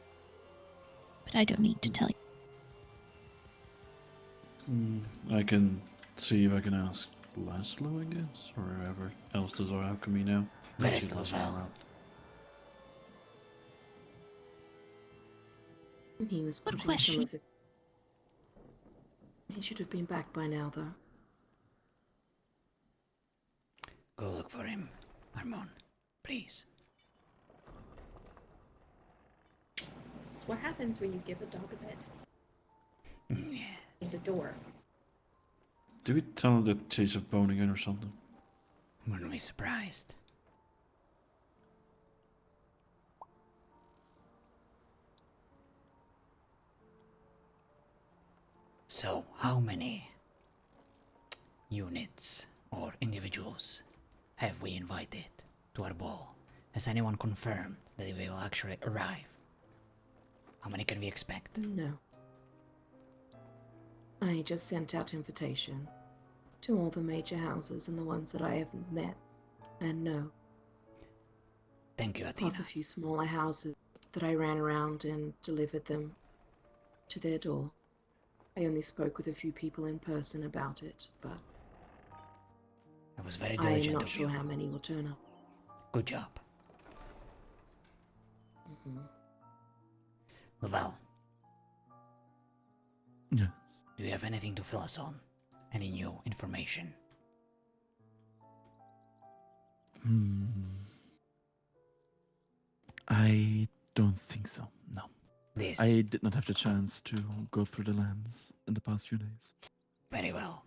But I don't need to tell you. I can see if I can ask Laszlo, I guess, or whoever else does our alchemy now. Where Let's is see Laszlo Laszlo? around. He was Good putting some question. of this. He should have been back by now, though. Go look for him, Armon, please. This is what happens when you give a dog a bed. Yeah. The door. Did we tell him the taste of bone again or something? Weren't we surprised? So, how many units or individuals have we invited to our ball? Has anyone confirmed that they will actually arrive? How many can we expect? No. I just sent out invitation to all the major houses and the ones that I haven't met. And no, Thank you, Athena. plus a few smaller houses that I ran around and delivered them to their door. I only spoke with a few people in person about it, but It was very I am diligent not of sure you. how many will turn up. Good job. Laval, Yes. do you have anything to fill us on? Any new information? I don't think so, no. This. I did not have the chance to go through the lands in the past few days. Very well.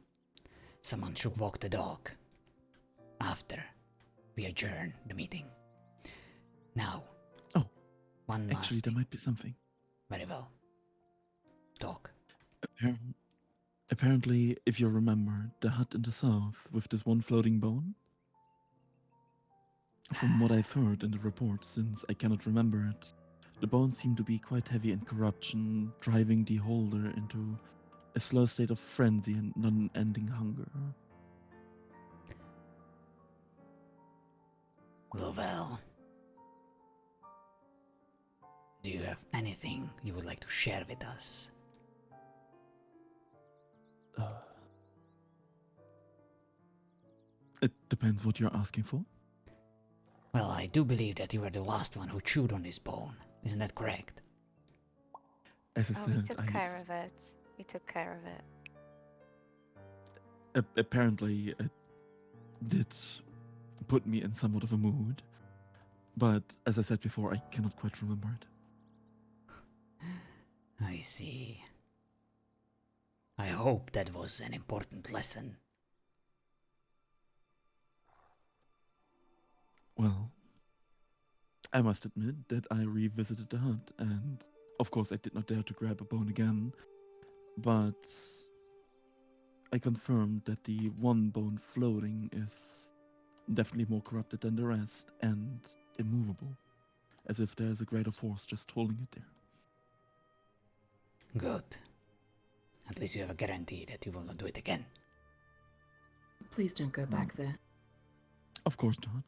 Someone should walk the dog after we adjourn the meeting. Now. Oh, one last actually, there thing. might be something. Very well. Talk. Apparently, if you remember, the hut in the south with this one floating bone? From what I've heard in the reports, since I cannot remember it, the bones seem to be quite heavy in corruption, driving the holder into a slow state of frenzy and non-ending hunger. Lovell. Do you have anything you would like to share with us? It depends what you're asking for. Well, I do believe that you were the last one who chewed on this bone. Isn't that correct? As I Oh, said, we took care of it. We took care of it. Apparently it did put me in somewhat of a mood, but as I said before, I cannot quite remember it. I see. I hope that was an important lesson. Well, I must admit that I revisited the hut, and of course I did not dare to grab a bone again, but I confirmed that the one bone floating is definitely more corrupted than the rest and immovable, as if there's a greater force just holding it there. Good. At least you have a guarantee that you will not do it again. Please don't go back there. Of course not.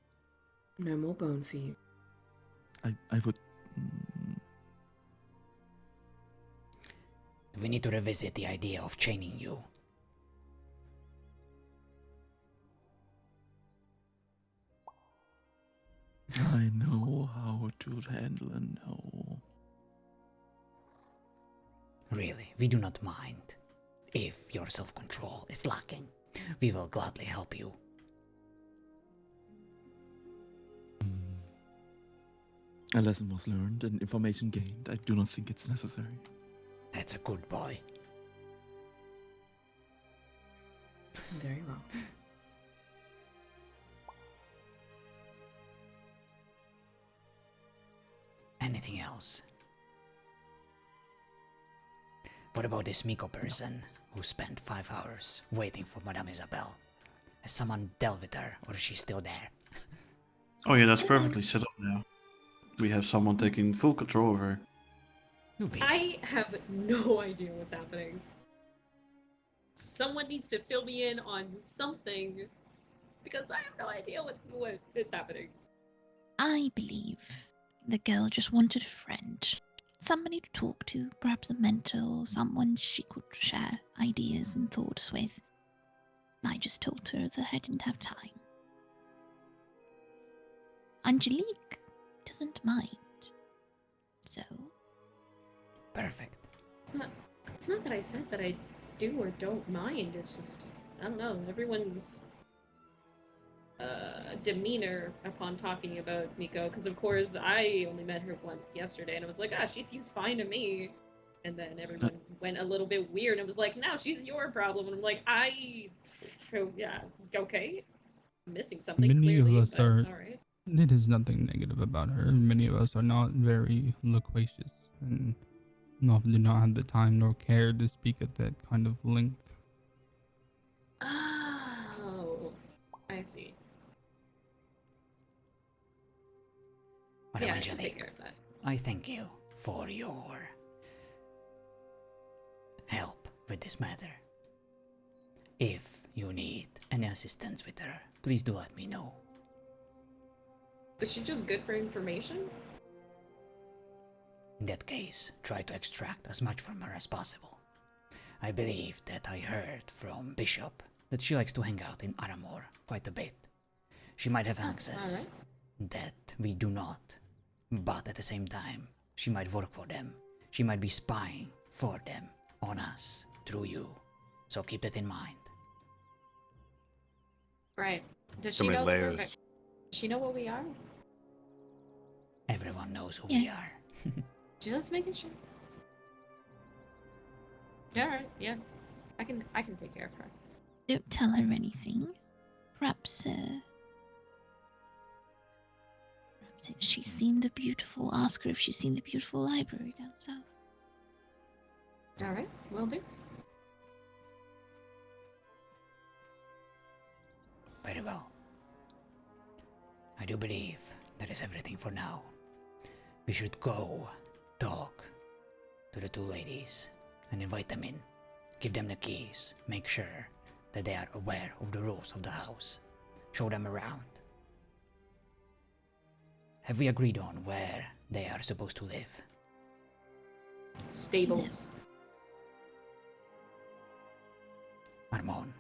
No more bone for you. I would... We need to revisit the idea of chaining you. I know how to handle a no. Really, we do not mind. If your self-control is lacking, we will gladly help you. A lesson was learned and information gained. I do not think it's necessary. That's a good boy. Very well. anything else? What about this Miko person who spent 5 hours waiting for Madame Isabel? Has someone dealt with her, or is she still there? Oh yeah, that's perfectly set up now. We have someone taking full control of her. I have no idea what's happening. Someone needs to fill me in on something, because I have no idea what is happening. I believe the girl just wanted a friend. Somebody to talk to, perhaps a mentor, someone she could share ideas and thoughts with. I just told her that I didn't have time. Angelique doesn't mind. So... Perfect. It's not that I said that I do or don't mind, it's just, I don't know, everyone's demeanor upon talking about Miko, because of course I only met her once yesterday, and I was like, she seems fine to me. And then everyone went a little bit weird and was like, now she's your problem. And I'm like, yeah, okay. I'm missing something Many clearly, of us but are. alright. It is nothing negative about her. Many of us are not very loquacious and often do not have the time nor care to speak at that kind of length. Oh, I see. Madame Yeah, I can take Angelique, care of that. I thank you for your help with this matter. If you need any assistance with her, please do let me know. Was she just good for information? In that case, try to extract as much from her as possible. I believe that I heard from Bishop that she likes to hang out in Aramor quite a bit. She might have access that we do not, but at the same time, she might work for them. She might be spying for them, on us, through you. So keep that in mind. Right. Does So she many know? layers. Does she know what we are? Everyone knows who we are. Just making sure. Alright, yeah. I can take care of her. Don't tell her anything. Perhaps if she's seen the beautiful, ask her if she's seen the beautiful library down south. Alright, will do. Very well. I do believe that is everything for now. We should go talk to the two ladies and invite them in. Give them the keys. Make sure that they are aware of the rules of the house. Show them around. Have we agreed on where they are supposed to live? Stables. Armon,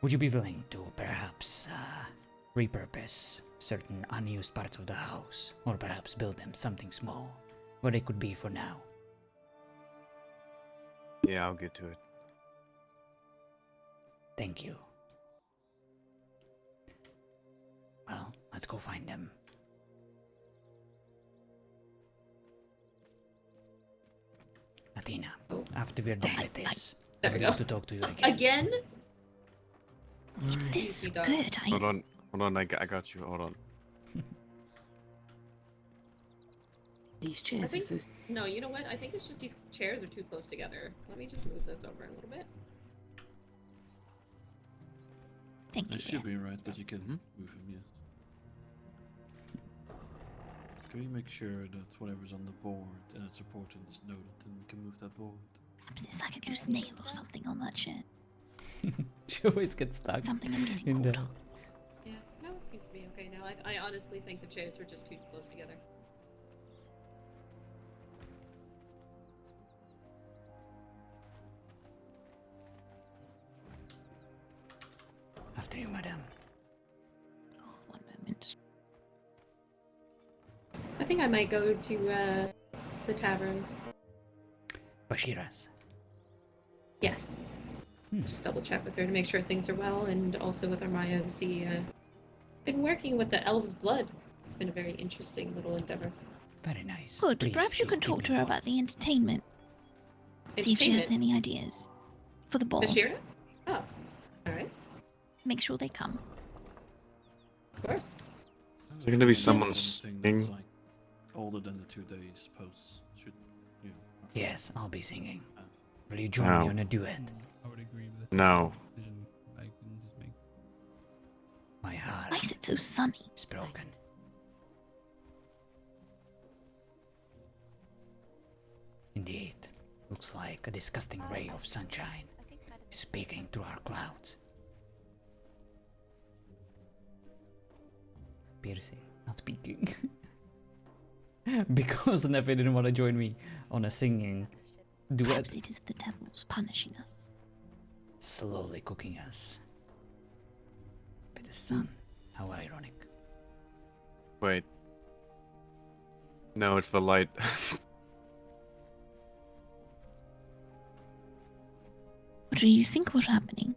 would you be willing to perhaps repurpose certain unused parts of the house, or perhaps build them something small where they could be for now? Yeah, I'll get to it. Thank you. Well, let's go find them. Athena, after we're done with this, I would like to talk to you again. Again? Is this Dog. good? Hold on, I got you. Hold on. These I chairs are think, so... no, you know what? I think it's just these chairs are too close together. Let me just move this over a little bit. Thank you. That should be right, but you can move him, yes. Can we make sure that whatever's on the board and its supported is noted, and we can move that board? Perhaps there's like a loose nail or something on that chair. She always gets stuck. Something I'm getting in caught there. on. Yeah, no, it seems to be okay now. I honestly think the chairs were just too close together. After you, madam. Oh, one moment. I think I might go to the tavern. Bashira's. Yes. Just double check with her to make sure things are well, and also with Armaya to see. Been working with the elves' blood. It's been a very interesting little endeavor. Very nice. Good. Please Perhaps you do can keep talk me to her informed. about the entertainment. See if she has Entertainment? any ideas for the ball. Bashira? Oh, alright. Make sure they come. Of course. Is there gonna be Yeah, someone anything singing? that's like older than the 2 days posts should, you know, Yes, I'll be singing. have. Will you join me No. on a duet? I would agree with No. the decision I can just make. My heart Why is it so sunny? is broken. Indeed, looks like a disgusting ray of sunshine is speaking through our clouds. Piercing, not speaking. Because Nefe didn't want to join me on a singing duet. Perhaps it is the devils punishing us. Slowly cooking us with the sun. How ironic. Wait. No, it's the light. What do you think was happening?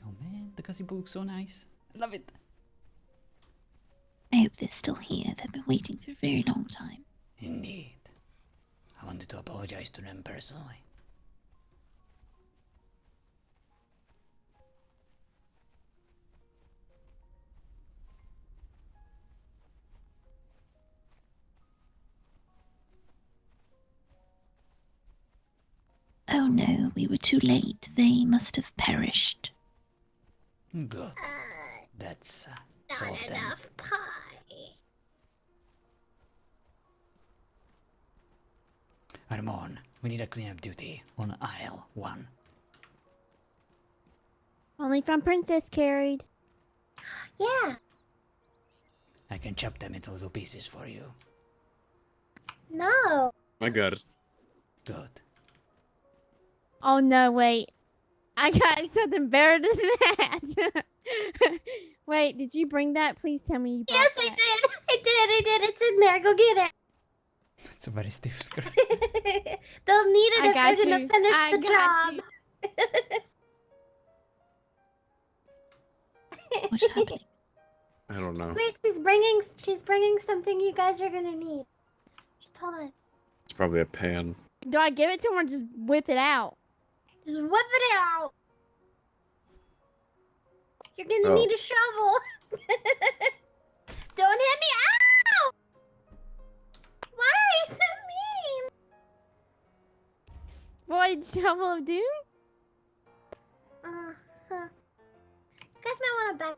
Oh man, the gazebo looks so nice. I love it. I hope they're still here. They've been waiting for a very long time. Indeed. I wanted to apologize to them personally. Oh no, we were too late. They must have perished. Good. That's solved then. Enough pie. Armon, we need a cleanup duty on aisle 1. Only from Princess carried. Yeah. I can chop them into little pieces for you. No. I got it. Good. Oh no, wait. I got something better than that. Wait, did you bring that? Please tell me you brought Yes, that. I did. It's in there. Go get it. It's a very stiff skirt. They'll need it I if got they're gonna you. finish I the got job. you. What's happening? I don't know. Sweet, she's bringing something you guys are gonna need. Just hold on. It's probably a pan. Do I give it to him or just whip it out? Just whip it out. You're gonna Oh. need a shovel. Don't hit me. Ow! Why are you so mean? Void Shovel of Doom? Uh-huh. You guys might want to back.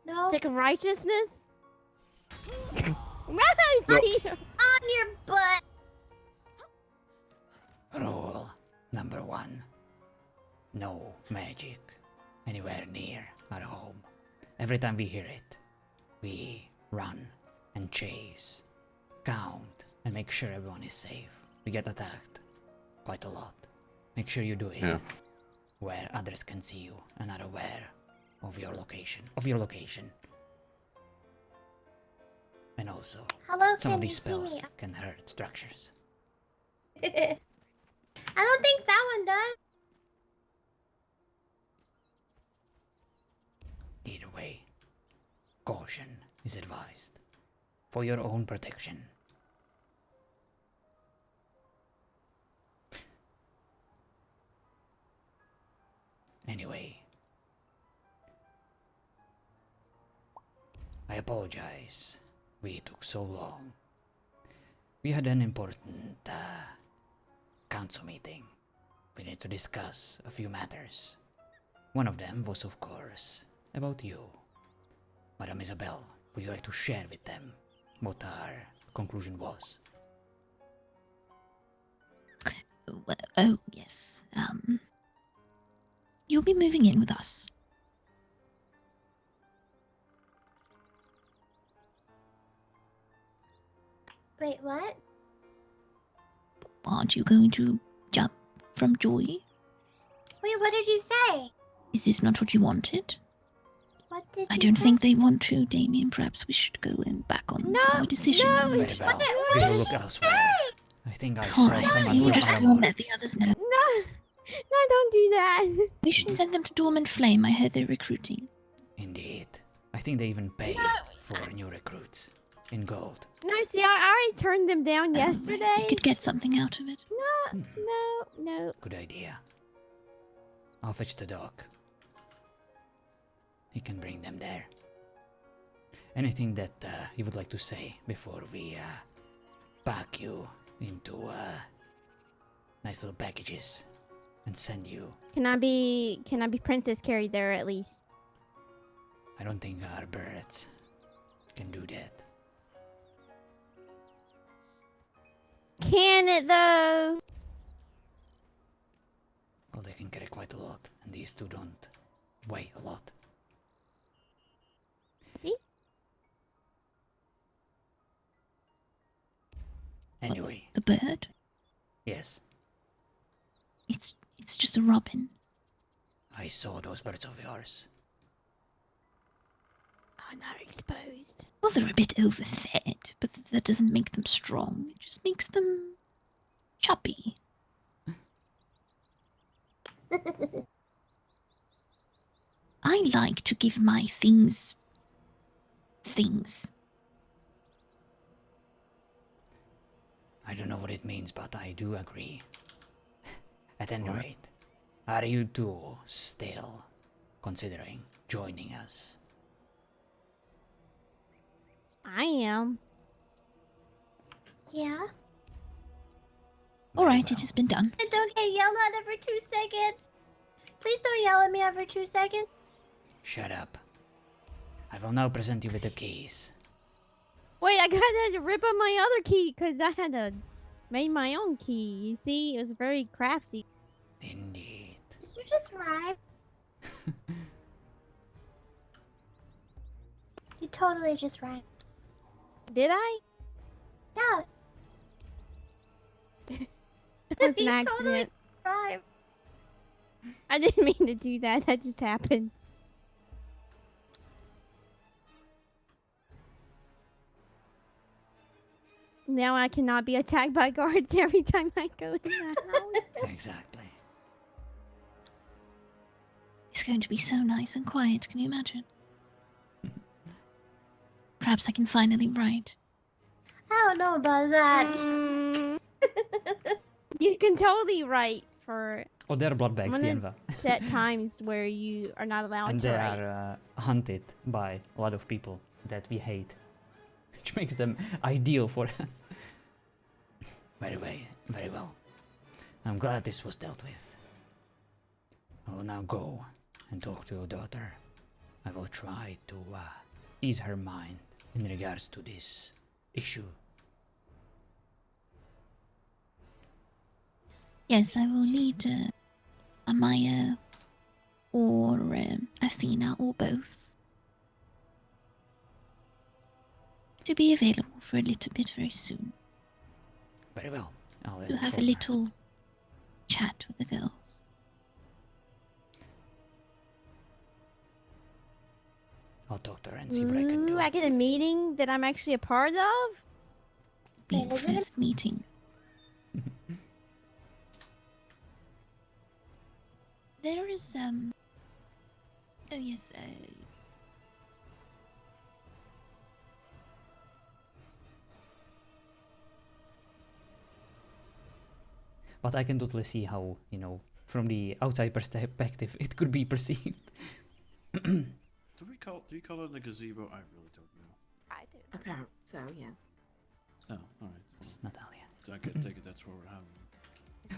No. Stick of Righteousness? Wow, No. gee. On your butt. Rule number 1. No magic anywhere near our home. Every time we hear it, we run and chase, count, and make sure everyone is safe. We get attacked quite a lot. Make sure you do it where others can see you and are aware of your location. And also, Hello, some can of you these see me? spells can hurt structures. I don't think that one does. Either way, caution is advised for your own protection. Anyway, I apologize. We took so long. We had an important council meeting. We need to discuss a few matters. One of them was, of course, about you. Madame Isabel, would you like to share with them what our conclusion was? Oh, yes. You'll be moving in with us. Wait, what? Aren't you going to jump from joy? Wait, what did you say? Is this not what you wanted? What did I you don't say? think they want to, Damien. Perhaps we should go and back on our decision. Very well. We will look elsewhere. I think I saw Alright, someone you from just go and Armor. let the others know. No, don't do that. We should send them to Dormant Flame. I heard they're recruiting. Indeed. I think they even pay for new recruits in gold. No, see, I already turned them down yesterday. You could get something out of it. No. Good idea. I'll fetch the dog. He can bring them there. Anything that you would like to say before we pack you into nice little packages and send you? Can I be princess carried there at least? I don't think our birds can do that. Can it though? Well, they can carry quite a lot, and these two don't weigh a lot. See? Anyway. The bird? Yes, It's just a robin. I saw those birds of yours. Oh, no, exposed. Well, they're a bit overfed, but that doesn't make them strong. It just makes them chubby. I like to give my things things. I don't know what it means, but I do agree. At any rate, are you two still considering joining us? I am. Yeah. Alright, it has been done. And don't get yelled at every 2 seconds. Please don't yell at me every 2 seconds. Shut up. I will now present you with the keys. Wait, I gotta rip up my other key because I had to make my own key. You see, it was very crafty. Indeed. Did you just rhyme? You totally just rhymed. Did I? Yeah. That was an You accident. totally rhymed. I didn't mean to do that. That just happened. Now I cannot be attacked by guards every time I go in the house. Exactly. It's going to be so nice and quiet, can you imagine? Perhaps I can finally write. I don't know about that. You can totally write for Oh, they're blood bags, one the of Enva. set times where you are not allowed And to they write. are hunted by a lot of people that we hate. Which makes them ideal for us. Very well. I'm glad this was dealt with. I will now go and talk to your daughter. I will try to ease her mind in regards to this issue. Yes, I will need Amaya or Athena or both to be available for a little bit very soon. Very well. I'll To have a inform her. little chat with the girls. I'll talk to her and see what I can do. Ooh, I get a meeting that I'm actually a part of? Be your first meeting. There is oh yes, But I can totally see how, you know, from the outside perspective, it could be perceived. Do you call it a gazebo? I really don't know. I do. Apparently so, yes. Oh, alright. It's Natalia. So I can take it that's what we're having.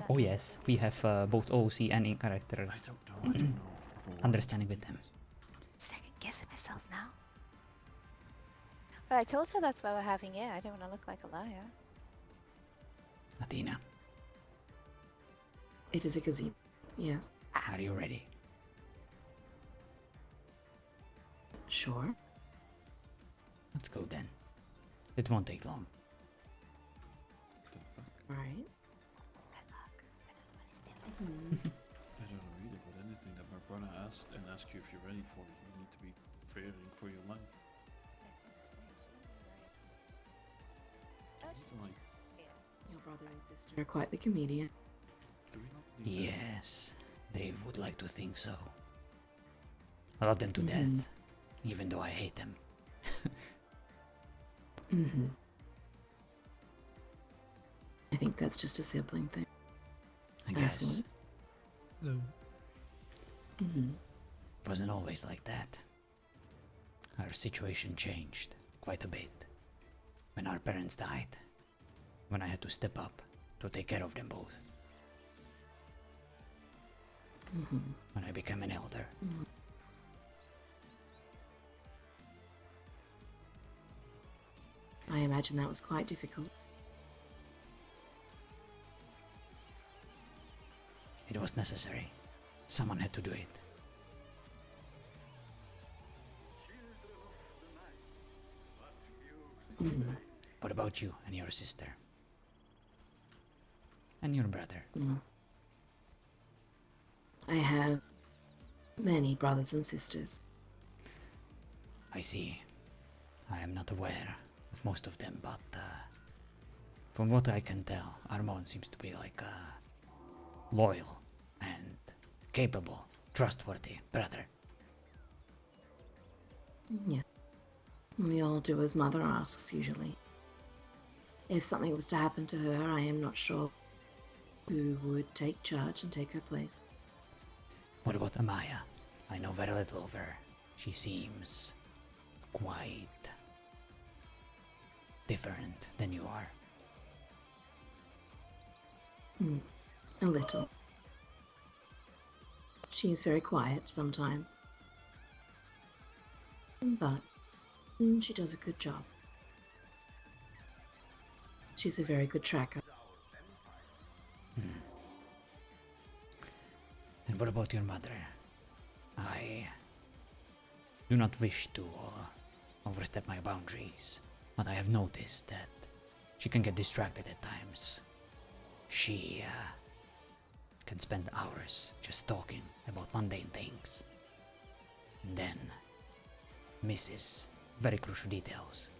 Oh yes, we have both OC and in character I don't know. understanding with them. Second guessing myself now. But I told her that's why we're having it. I don't want to look like a liar. Athena, It is a gazebo, yes. are you ready? Sure. Let's go then. It won't take long. All right. Good luck. I don't know what he's doing. I don't know either, but anything that my brother asked and ask you if you're ready for it, you need to be fearing for your life. Like, Your brother and sister are quite the comedian. do we not need that? Yes, they would like to think so. I love them to death, even though I hate them. Mm-hmm. I think that's just a sibling thing. I guess. Excellent. Hello. Mm-hmm. It wasn't always like that. Our situation changed quite a bit. When our parents died, when I had to step up to take care of them both. Mm-hmm. When I became an elder. Mm-hmm. I imagine that was quite difficult. It was necessary. Someone had to do it. Mm. What about you and your sister? And your brother? Mm. I have many brothers and sisters. I see. I am not aware of most of them, but from what I can tell, Armon seems to be like a loyal and capable, trustworthy brother. Yeah. We all do as Mother asks, usually. If something was to happen to her, I am not sure who would take charge and take her place. What about Amaya? I know very little of her. She seems quite different than you are. A little. She's very quiet sometimes. But she does a good job. She's a very good tracker. And what about your mother? I do not wish to overstep my boundaries, but I have noticed that she can get distracted at times. She can spend hours just talking about mundane things, and then misses very crucial details.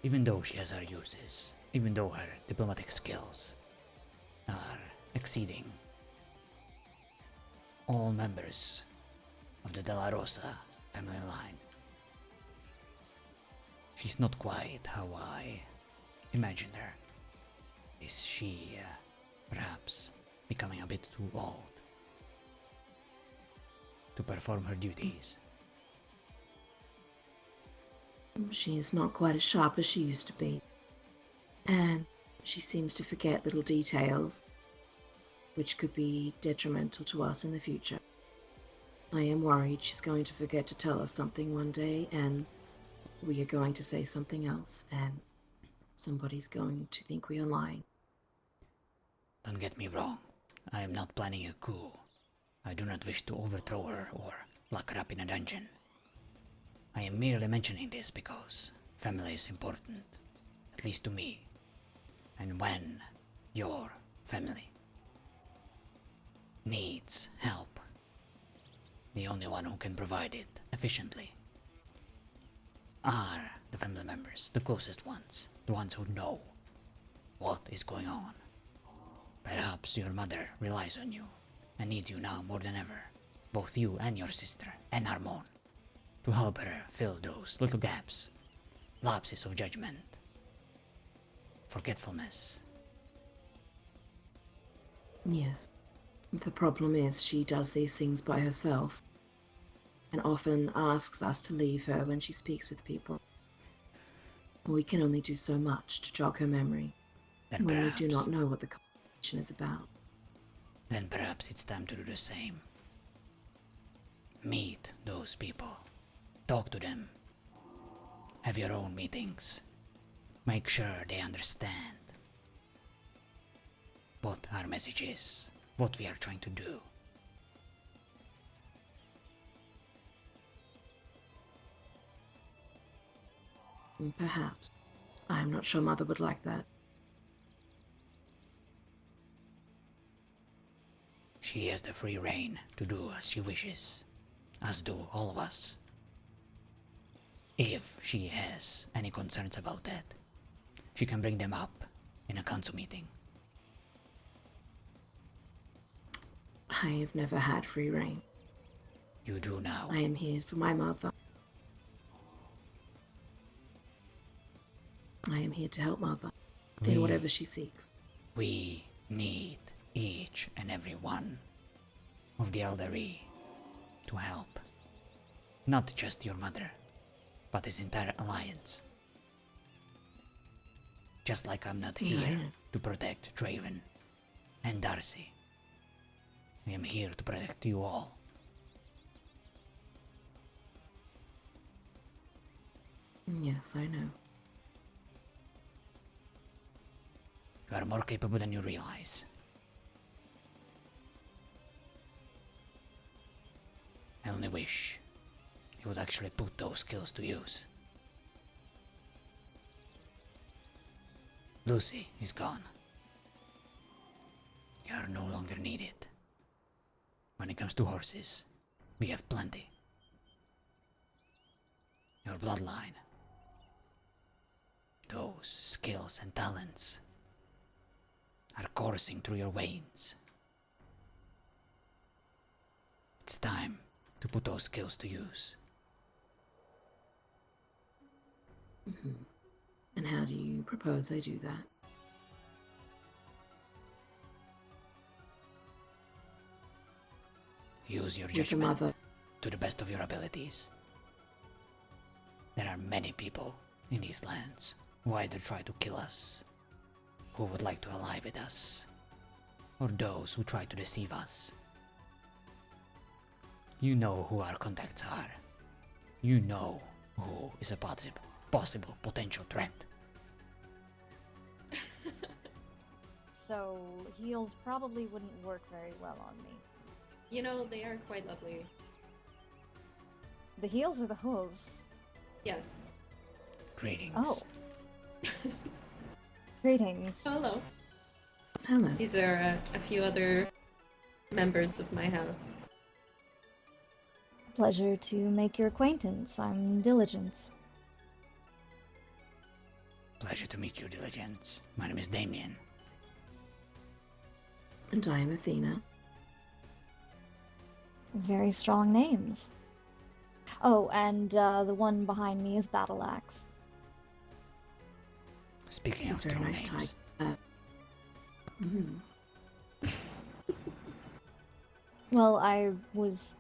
Even though she has her uses, even though her diplomatic skills are exceeding all members of the De La Rosa family line, she's not quite how I imagined her. Is she perhaps becoming a bit too old to perform her duties? She is not quite as sharp as she used to be. And she seems to forget little details, which could be detrimental to us in the future. I am worried she's going to forget to tell us something one day, and we are going to say something else, and somebody's going to think we are lying. Don't get me wrong, I am not planning a coup. I do not wish to overthrow her or lock her up in a dungeon. I am merely mentioning this because family is important, at least to me. And when your family needs help, the only one who can provide it efficiently are the family members, the closest ones, the ones who know what is going on. Perhaps your mother relies on you and needs you now more than ever, both you and your sister and Harmon, to help her fill those little gaps, lapses of judgment, forgetfulness. Yes. The problem is she does these things by herself, and often asks us to leave her when she speaks with people. We can only do so much to jog her memory Then when perhaps, we do not know what the conversation is about. Then perhaps it's time to do the same. Meet those people. Talk to them. Have your own meetings. Make sure they understand what our message is, what we are trying to do. Perhaps. I am not sure Mother would like that. She has the free rein to do as she wishes, as do all of us. If she has any concerns about that, she can bring them up in a council meeting. I have never had free reign. You do now. I am here for my mother. I am here to help Mother in whatever she seeks. We need each and every one of the elderly to help. Not just your mother, but this entire alliance. Just like I'm not here to protect Draven and Darcy. I am here to protect you all. Yes, I know. You are more capable than you realize. I only wish you would actually put those skills to use. Lucy is gone. You are no longer needed. When it comes to horses, we have plenty. Your bloodline, those skills and talents are coursing through your veins. It's time to put those skills to use. And how do you propose I do that? Use your With the judgment mother. to the best of your abilities. There are many people in these lands who either try to kill us, who would like to ally with us, or those who try to deceive us. You know who our contacts are. You know who is a possible potential threat. So, heals probably wouldn't work very well on me. You know, they are quite lovely. The heels or the hooves? Yes. Greetings. Oh. Greetings. Hello. Hello. These are a few other members of my house. Pleasure to make your acquaintance. I'm Diligence. Pleasure to meet you, Diligence. My name is Damien. And I am Athena. Very strong names. Oh, and the one behind me is Battle Axe. Speaking It's a of very strong nice names, type. Well, I was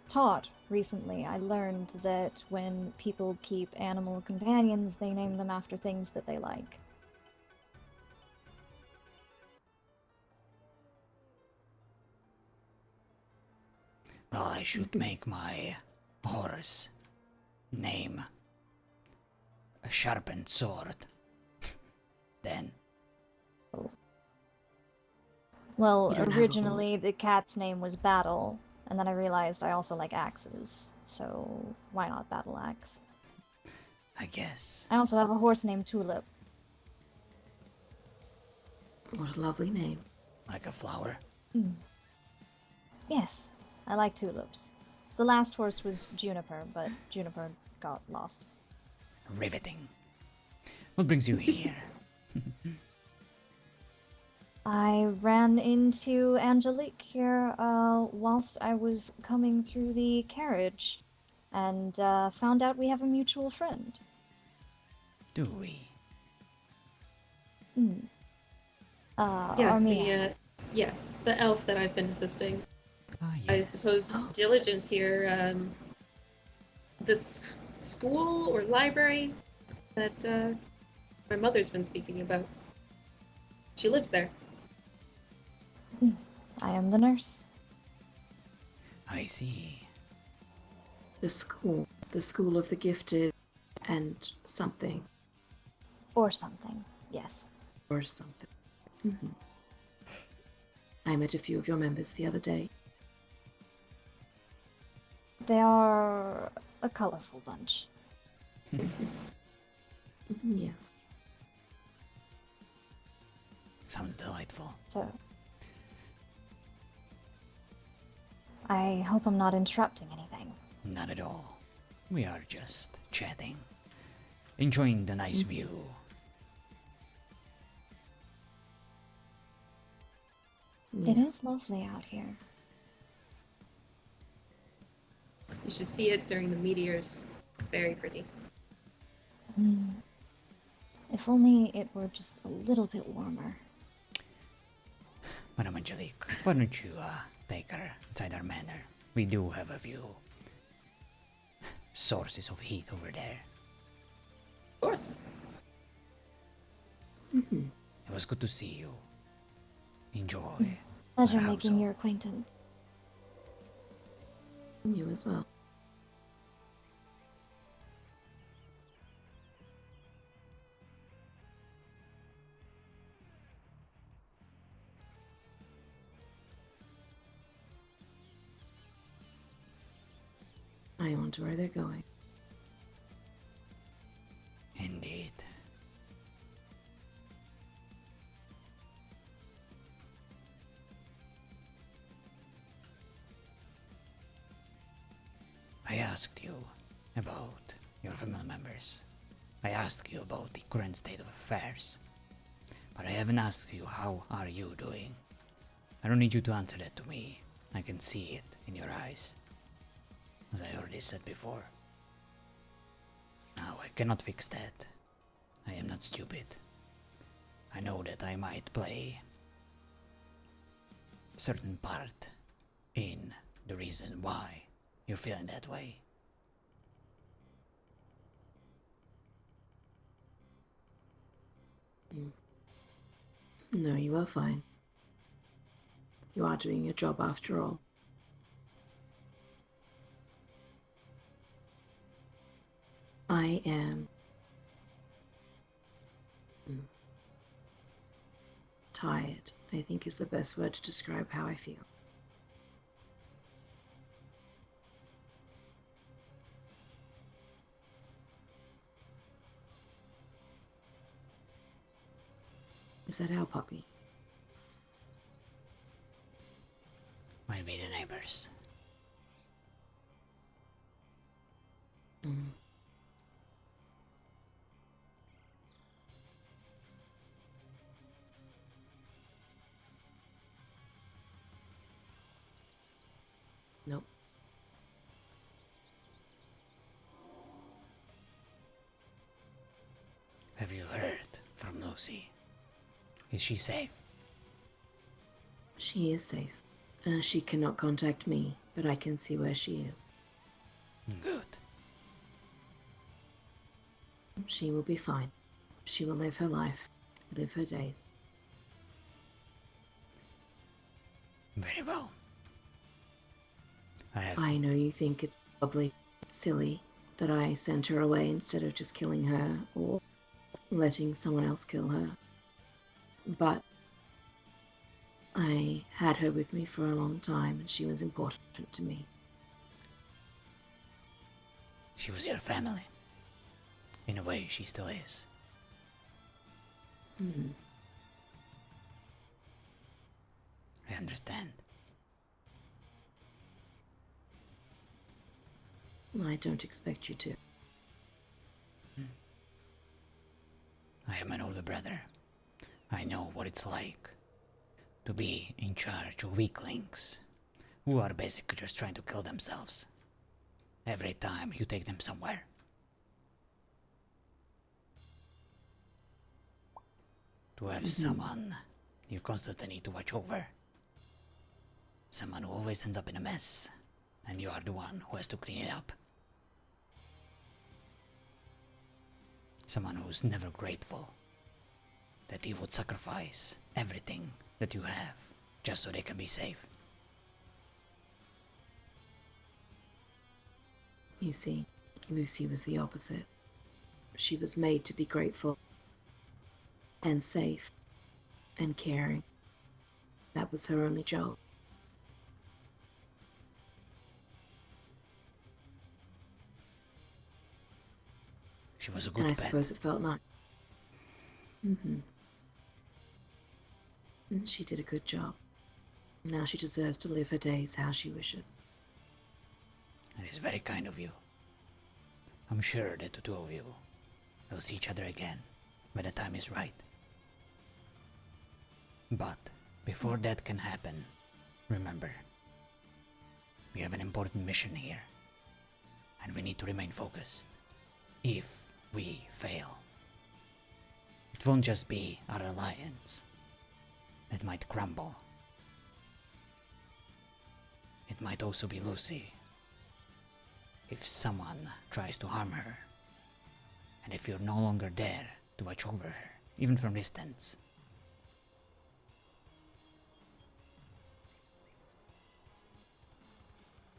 taught recently. I learned that when people keep animal companions, they name them after things that they like. well, I should make my horse name a sharpened sword. Then Well, You don't have a originally the cat's name was Battle, and then I realized I also like axes, so why not Battle Axe? I guess. I also have a horse named Tulip. What a lovely name. Like a flower. Yes, I like tulips. The last horse was Juniper, but Juniper got lost. Riveting. What brings you here? I ran into Angelique here whilst I was coming through the carriage, and found out we have a mutual friend. Do we? Yes, Armia. yes, the elf that I've been assisting. Ah, I yes. suppose Diligence here, this school or library that my mother's been speaking about. She lives there. I am the nurse. I see. The school of the gifted, and something, Or something, yes. or something. I met a few of your members the other day. They are a colorful bunch. Yes. Sounds delightful. So, I hope I'm not interrupting anything. Not at all. We are just chatting, enjoying the nice view. It is lovely out here. You should see it during the meteors. It's very pretty. If only it were just a little bit warmer. Madam Angelique, why don't you take her inside our manor? We do have a few sources of heat over there. Of course. It was good to see you. Enjoy. Pleasure our making household. your acquaintance. You as well. I wonder where they're going. Indeed. I asked you about your family members. I asked you about the current state of affairs. But I haven't asked you how are you doing. I don't need you to answer that to me. I can see it in your eyes. As I already said before. Now I cannot fix that. I am not stupid. I know that I might play a certain part in the reason why you're feeling that way. No, you are fine. You are doing your job after all. I am tired, I think is the best word to describe how I feel. Is that our puppy? Might be the neighbors. Nope. Have you heard from Lucy? Is she safe? She is safe. She cannot contact me, but I can see where she is. Good. She will be fine. She will live her life, live her days. Very well. I know you think it's probably silly that I sent her away instead of just killing her or letting someone else kill her. But I had her with me for a long time and she was important to me. She was your family. In a way, she still is. I understand. I don't expect you to. I am an older brother. I know what it's like to be in charge of weaklings who are basically just trying to kill themselves every time you take them somewhere. To have someone you constantly need to watch over. Someone who always ends up in a mess, and you are the one who has to clean it up. Someone who's never grateful that he would sacrifice everything that you have just so they can be safe. You see, Lucy was the opposite. She was made to be grateful and safe and caring. That was her only job. She was a good And I pet. suppose it felt nice. And she did a good job. Now she deserves to live her days how she wishes. It is very kind of you. I'm sure that the two of you will see each other again when the time is right. But before that can happen, remember, we have an important mission here, and we need to remain focused. If we fail, it won't just be our alliance that might crumble. It might also be Lucy. If someone tries to harm her, and if you're no longer there to watch over her, even from distance.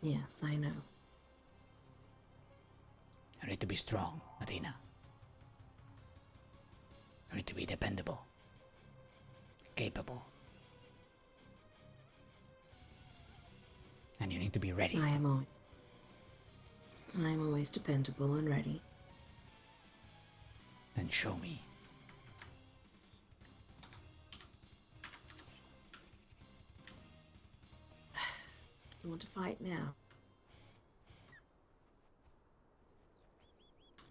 Yes, I know. You need to be strong, Athena. You need to be dependable, capable. And you need to be ready. I'm always dependable and ready. Then show me. You want to fight now?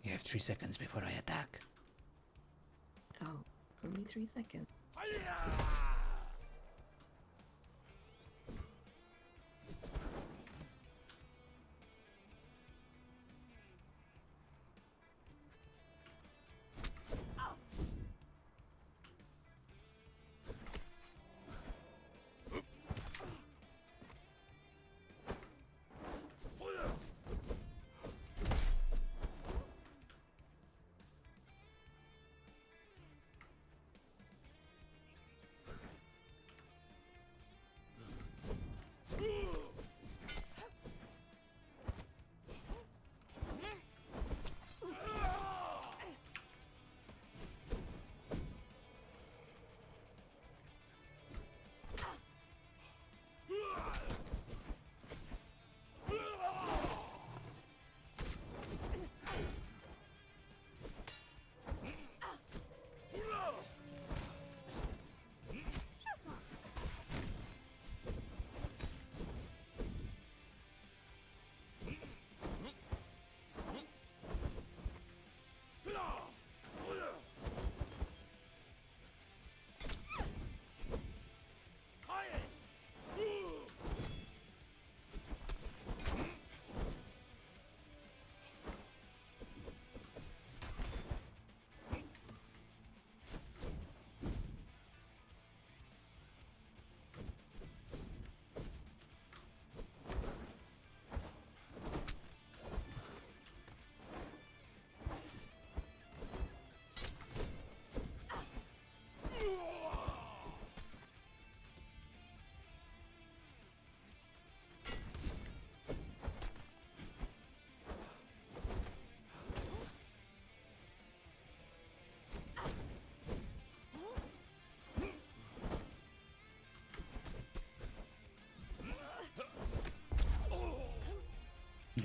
You have 3 seconds before I attack. Oh, only 3 seconds.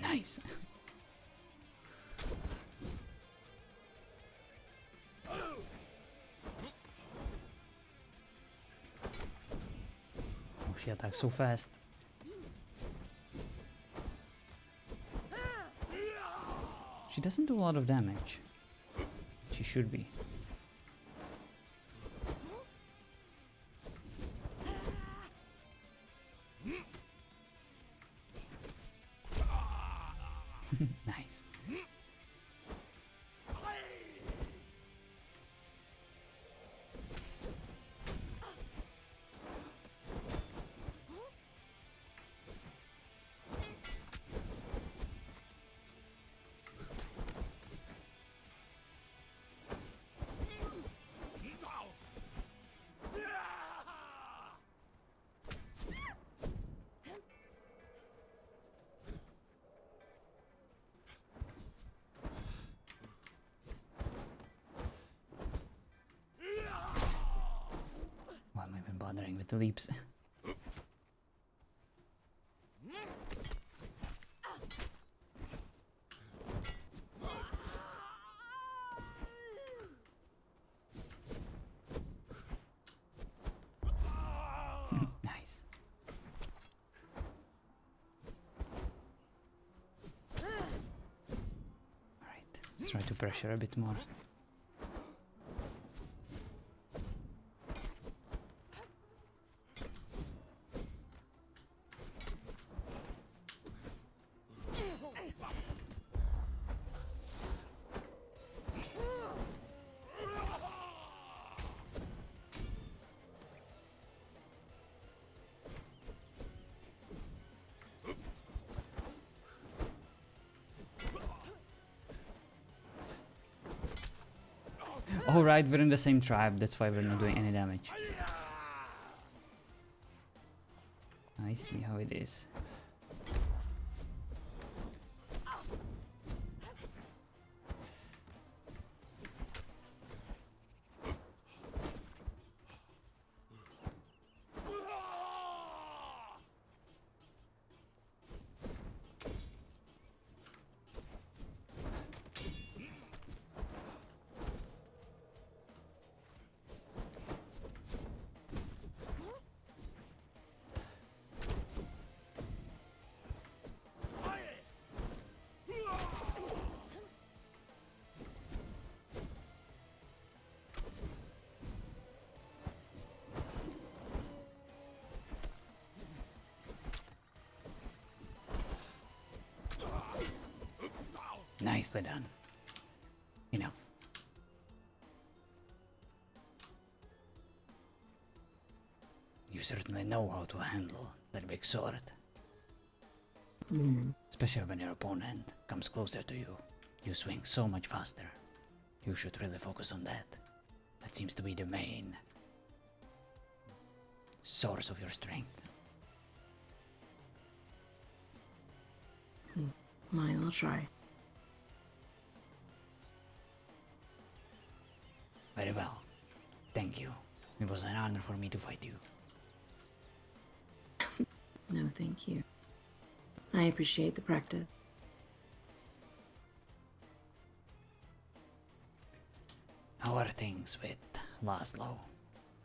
Nice. Oh, she attacks so fast. She doesn't do a lot of damage. She should be. Nice. Why am I even bothering with the leaps? Nice. Try to pressure a bit more. Oh right, we're in the same tribe, that's why we're not doing any damage. I see how it is. Nicely done. Enough. You certainly know how to handle that big sword. Especially when your opponent comes closer to you. You swing so much faster. You should really focus on that. That seems to be the main source of your strength. I will try. Very well. Thank you. It was an honor for me to fight you. No, thank you. I appreciate the practice. How are things with Laszlo?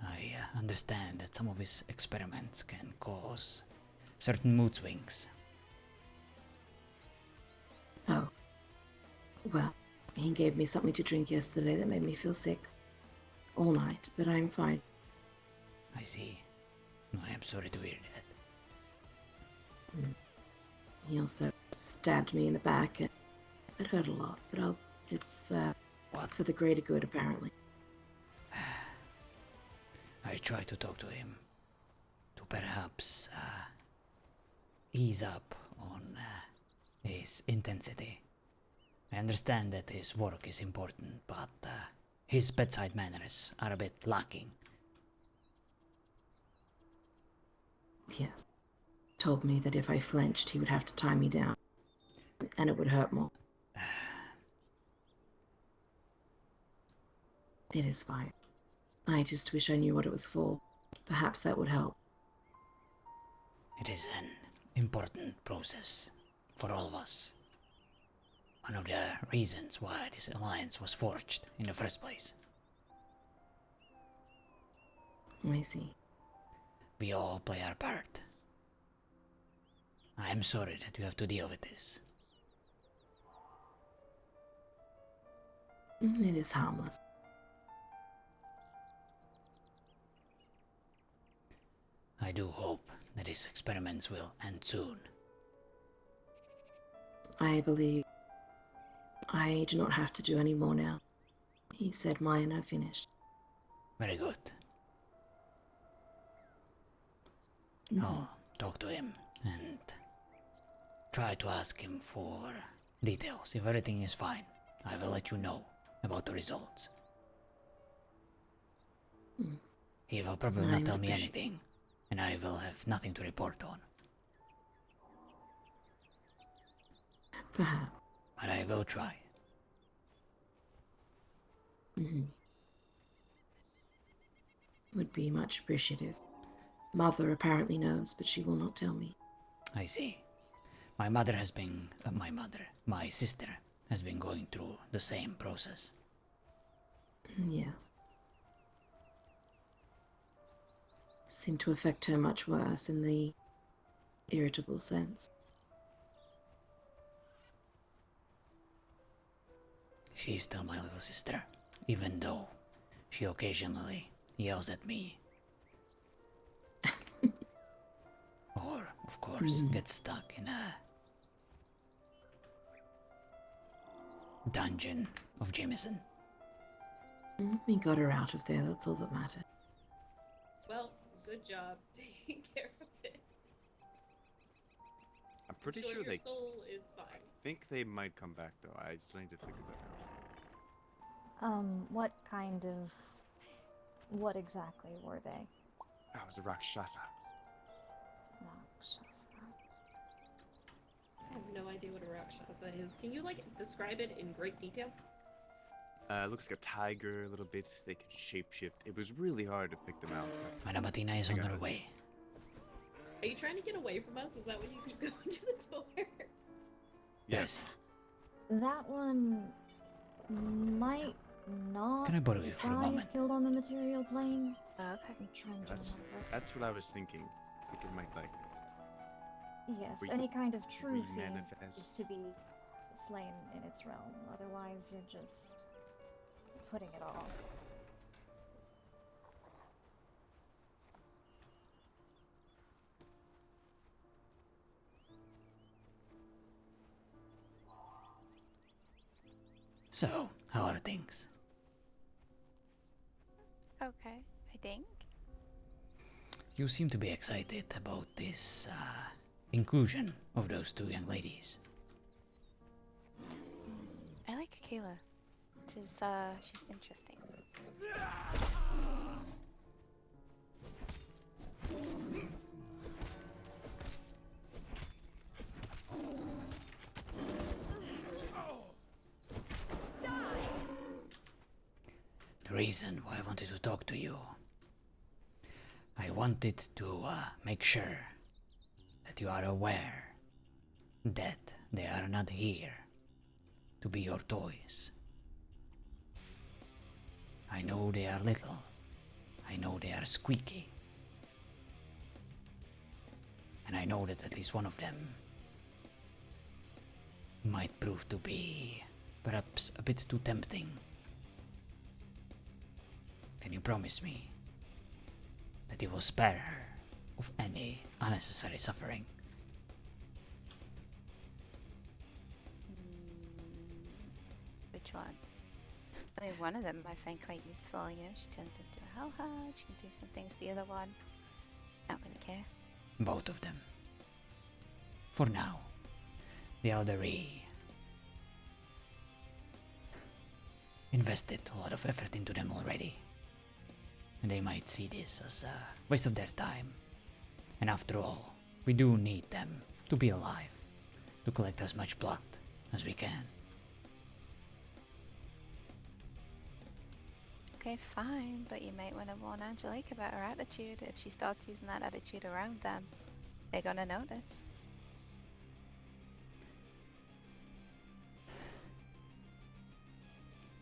I understand that some of his experiments can cause certain mood swings. Oh. Well, he gave me something to drink yesterday that made me feel sick. All night, but I'm fine. I see. I am sorry to hear that. He also stabbed me in the back. It hurt a lot, but it's for the greater good, apparently. I tried to talk to him to perhaps ease up on his intensity. I understand that his work is important, but his bedside manners are a bit lacking. Yes. Told me that if I flinched, he would have to tie me down. And it would hurt more. It is fine. I just wish I knew what it was for. Perhaps that would help. It is an important process for all of us. One of the reasons why this alliance was forged in the first place. I see. We all play our part. I am sorry that you have to deal with this. It is harmless. I do hope that his experiments will end soon. I believe I do not have to do any more now. He said mine are finished. Very good. I'll talk to him and try to ask him for details. If everything is fine, I will let you know about the results. He will probably not tell me anything, and I will have nothing to report on. Perhaps. But I will try. Would be much appreciative. Mother apparently knows, but she will not tell me. I see. My sister has been going through the same process. Yes. Seemed to affect her much worse in the irritable sense. She's still my little sister, even though she occasionally yells at me. Or, of course, gets stuck in a dungeon of Jameson. We got her out of there, that's all that matters. Well, good job taking care of it. I'm pretty sure sure your they. soul is fine. I think they might come back though. I just need to figure that out. What exactly were they? That was a Rakshasa. I have no idea what a Rakshasa is. Can you, like, describe it in great detail? Looks like a tiger a little bit. They can shapeshift. It was really hard to pick them out. Madame Athena is on her way. Are you trying to get away from us? Is that why you keep going to the door? Yes. That one might not Can I borrow you for a die moment? if killed on the material plane. Okay. I'm trying to remember. That's what I was thinking. I think it might like. Yes, Re- any kind of true fiend is remanifest. to be slain in its realm. Otherwise, you're just putting it off. So, how are things? Okay, I think. You seem to be excited about this inclusion of those two young ladies. I like Akela. She's interesting. The reason why I wanted to talk to you, I wanted to make sure that you are aware that they are not here to be your toys. I know they are little. I know they are squeaky. And I know that at least one of them might prove to be perhaps a bit too tempting. Can you promise me that you will spare her of any unnecessary suffering? Which one? I mean, one of them I find quite useful, you know, she turns into a hellhound, she can do some things. The other one, I don't really care. Both of them. For now, the Elderly invested a lot of effort into them already. And they might see this as a waste of their time. And after all, we do need them to be alive, to collect as much blood as we can. Okay, fine, but you might want to warn Angelique about her attitude. If she starts using that attitude around them, they're gonna notice.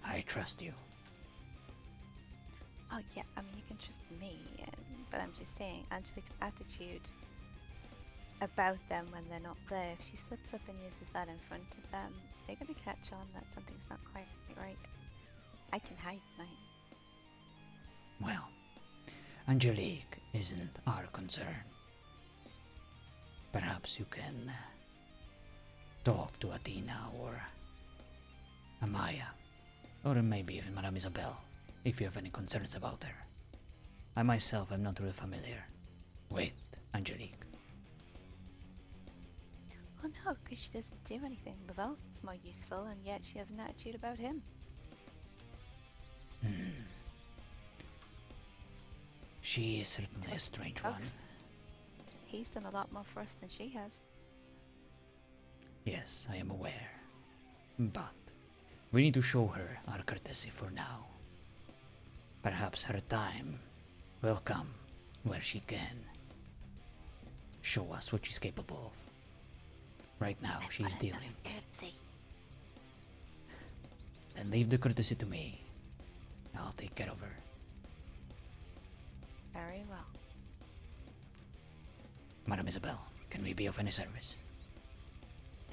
I trust you. Oh yeah, I mean, you can trust me, but I'm just saying, Angelique's attitude about them when they're not there, if she slips up and uses that in front of them, they're gonna catch on that something's not quite right. I can hide mine. Well, Angelique isn't our concern. Perhaps you can talk to Athena or Amaya, or maybe even Madame Isabel, if you have any concerns about her. I myself am not really familiar with Angelique. Well, no, because she doesn't do anything. Lavelle's more useful, and yet she has an attitude about him. She is certainly a strange one. He's done a lot more for us than she has. Yes, I am aware. But we need to show her our courtesy for now. Perhaps her time will come where she can show us what she's capable of. Right now, she's dealing. Then leave the courtesy to me. I'll take care of her. Very well. Madame Isabel, can we be of any service?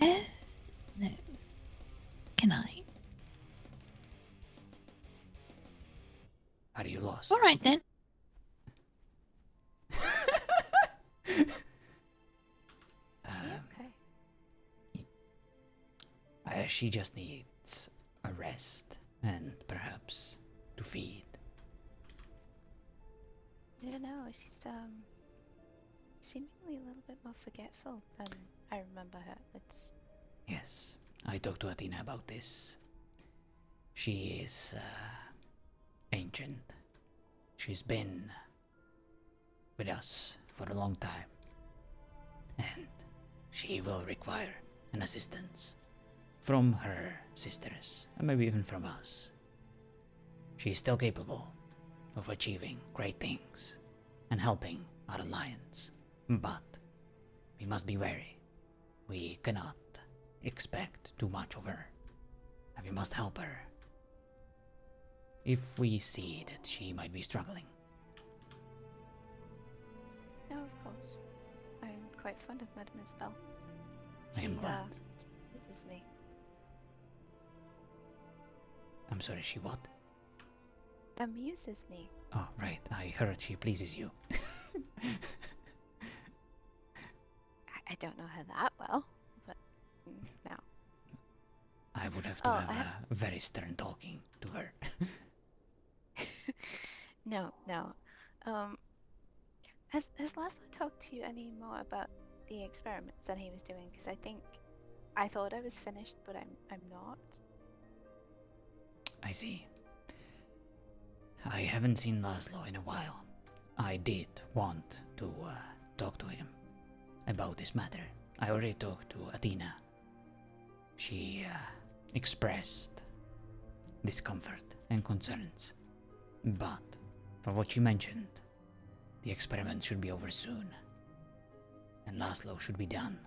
No. Can I? lost. All right then. She just needs a rest and perhaps to feed. I don't know, she's seemingly a little bit more forgetful than I remember her. It's Yes, I talked to Athena about this. She is ancient. She's been with us for a long time. And she will require an assistance from her sisters, and maybe even from us. She is still capable of achieving great things and helping our alliance. But we must be wary. We cannot expect too much of her. And we must help her if we see that she might be struggling. no, of course. I'm quite fond of Madame Isabel. I am She, glad. This me. I'm sorry, she what? Amuses me. Oh, right, I heard she pleases you. I don't know her that well, but no. I would have to have a very stern talking to her. No. Has Laszlo talked to you any more about the experiments that he was doing? Because I thought I was finished, but I'm not. I see. I haven't seen Laszlo in a while. I did want to talk to him about this matter. I already talked to Athena. She expressed discomfort and concerns. But, for what she mentioned, the experiment should be over soon. And Laszlo should be done.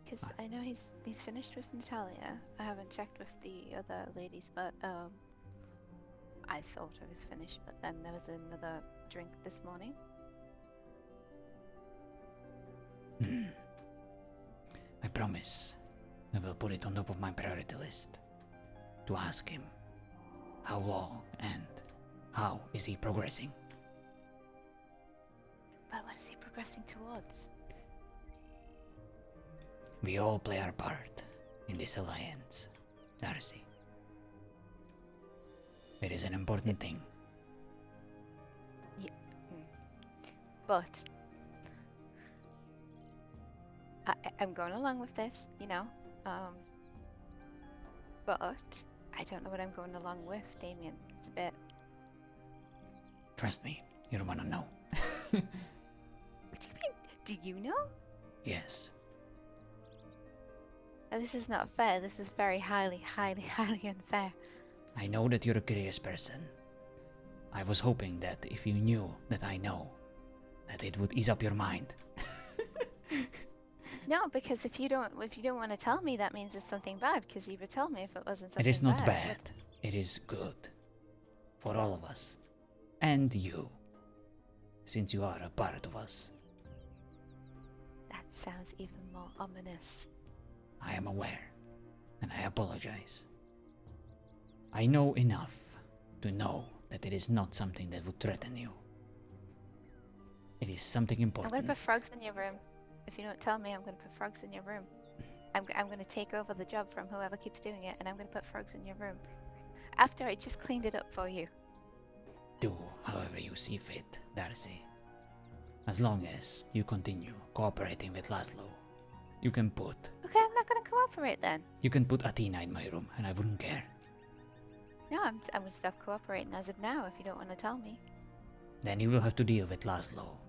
Because I know he's finished with Natalia. I haven't checked with the other ladies, but I thought I was finished, but then there was another drink this morning. I promise I will put it on top of my priority list to ask him how long and how is he progressing. But what is he progressing towards? We all play our part in this alliance, Darcy. It is an important thing. But I'm going along with this, you know. But I don't know what I'm going along with, Damien. It's a bit. Trust me, you don't want to know. What do you mean? Do you know? Yes. This is not fair. This is very highly unfair. I know that you're a curious person. I was hoping that if you knew that I know, that it would ease up your mind. No, because if you don't want to tell me, that means it's something bad. Because you would tell me if it wasn't something bad. It is not bad. It is good. For all of us. And you. Since you are a part of us. That sounds even more ominous. I am aware. And I apologize. I know enough to know that it is not something that would threaten you. It is something important. I'm gonna put frogs in your room. If you don't tell me, I'm gonna put frogs in your room. I'm gonna take over the job from whoever keeps doing it, and I'm gonna put frogs in your room. After I just cleaned it up for you. Do however you see fit, Darcy. As long as you continue cooperating with Laszlo, you can put... Okay, I'm not gonna cooperate then. You can put Athena in my room, and I wouldn't care. No, I'm gonna stop cooperating as of now if you don't want to tell me. Then you will have to deal with Laszlo.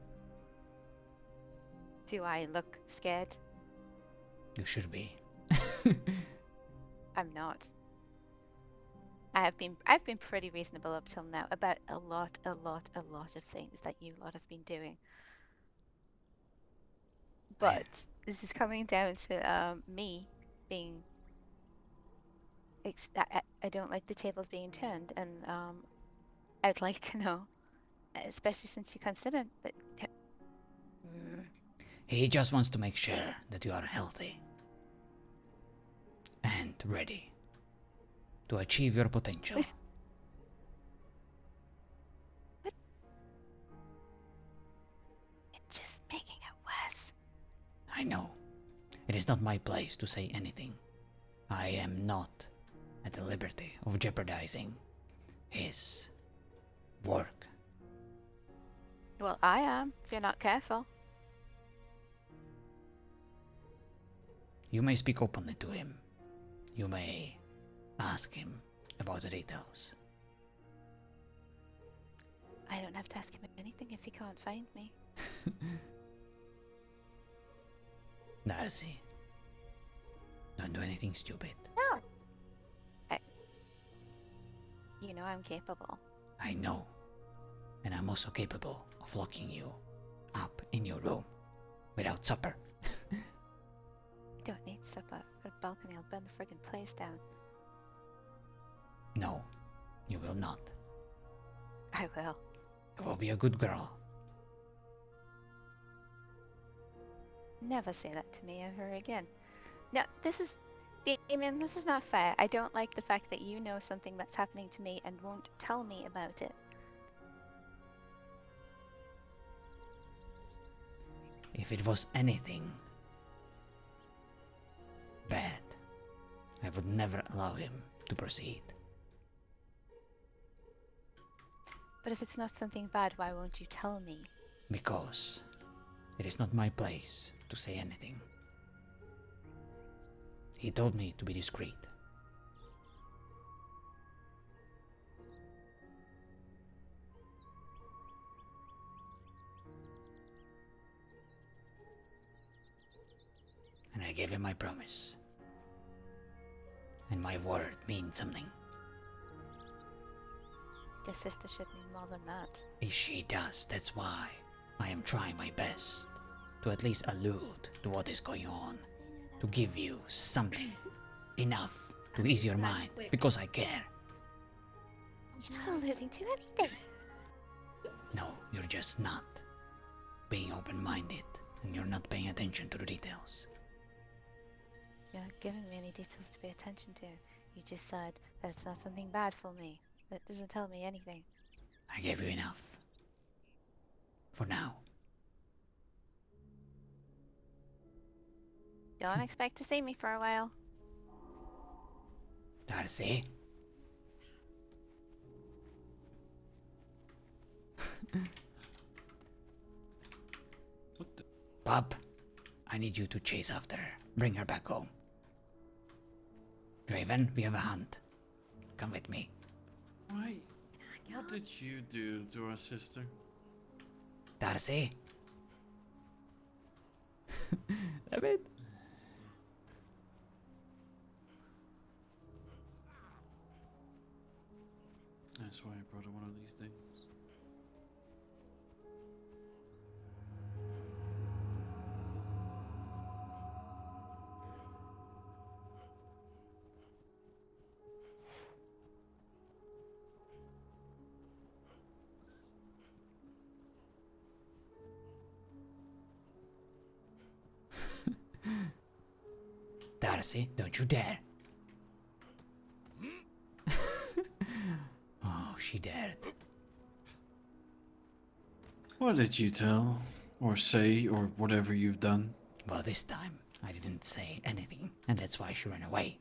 Do I look scared? You should be. I'm not. I've been pretty reasonable up till now about a lot of things that you lot have been doing. But this is coming down to me being. I don't like the tables being turned, and I'd like to know, especially since you consider that. He just wants to make sure that you are healthy and ready to achieve your potential. I know. It is not my place to say anything. I am not at the liberty of jeopardizing his work. Well, I am, if you're not careful. You may speak openly to him. You may ask him about the details. I don't have to ask him anything if he can't find me. Darcy, don't do anything stupid. No! You know I'm capable. I know. And I'm also capable of locking you up in your room without supper. You don't need supper. I've got a balcony, I'll burn the friggin' place down. No, you will not. I will. You will be a good girl. Never say that to me ever again. No, Damien, this is not fair. I don't like the fact that you know something that's happening to me and won't tell me about it. If it was anything bad, I would never allow him to proceed. But if it's not something bad, why won't you tell me? Because it is not my place to say anything. He told me to be discreet. And I gave him my promise. And my word means something. Your sister should mean more than that. She does, that's why I am trying my best to at least allude to what is going on. To give you something. Enough to ease your mind, because I care. You're not alluding to anything. No, you're just not being open-minded, and you're not paying attention to the details. You're not giving me any details to pay attention to. You just said that it's not something bad for me. That doesn't tell me anything. I gave you enough. For now. Don't expect to see me for a while. Darcy? What the? Bob, I need you to chase after her. Bring her back home. Draven, we have a hunt. Come with me. Why? What did you do to our sister? Darcy? Damn it. I swear I brought her one of these days. Darcy, don't you dare. Oh, she dared. What did you tell? Or say, or whatever you've done? Well, this time, I didn't say anything, and that's why she ran away.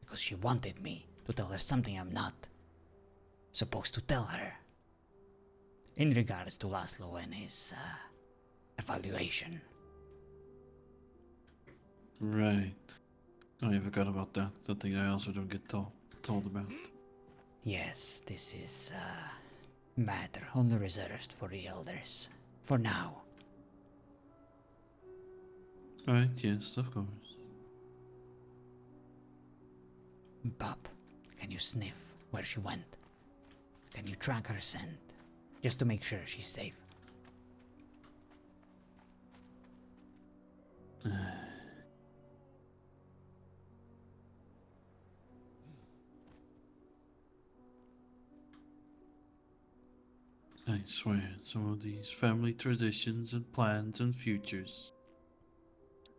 Because she wanted me to tell her something I'm not supposed to tell her. In regards to Laszlo and his, evaluation. Right. Oh, I forgot about that. Something I also don't get told about. Yes, this is a matter only reserved for the elders. For now. Right, yes, of course. Bob, can you sniff where she went? Can you track her scent? Just to make sure she's safe. I swear, some of these family traditions and plans and futures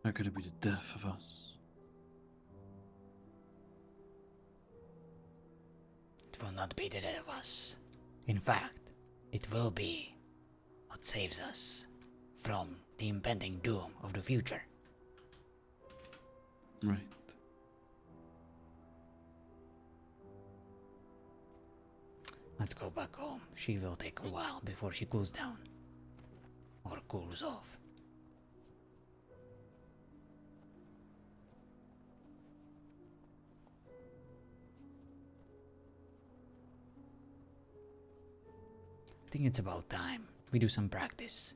are gonna be the death of us. It will not be the death of us. In fact, it will be what saves us from the impending doom of the future. Right. Let's go back home. She will take a while before she cools down. Or cools off. I think it's about time we do some practice.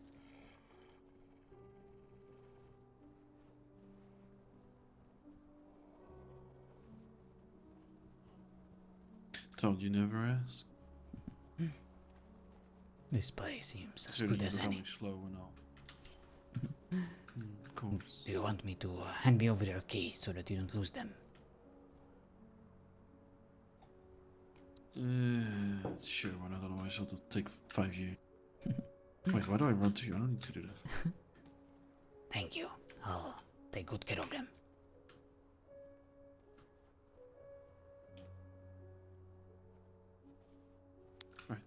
Told you never ask. This place seems as Considering good as you're any. becoming slow and all. Of course. Do you want me to hand me over your keys so that you don't lose them? Sure, why not? Otherwise it'll take 5 years. Wait, why do I run to you? I don't need to do that. Thank you. I'll take good care of them. Right.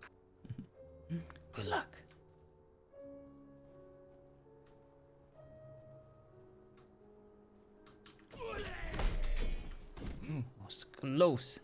Good luck. Was close.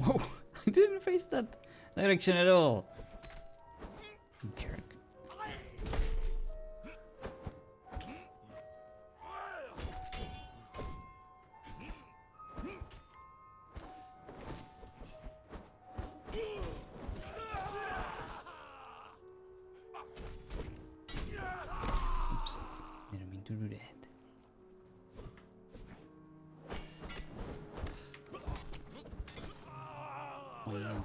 Whoa, I didn't face that direction at all. Jerk. Oops, didn't mean to do that. Wow.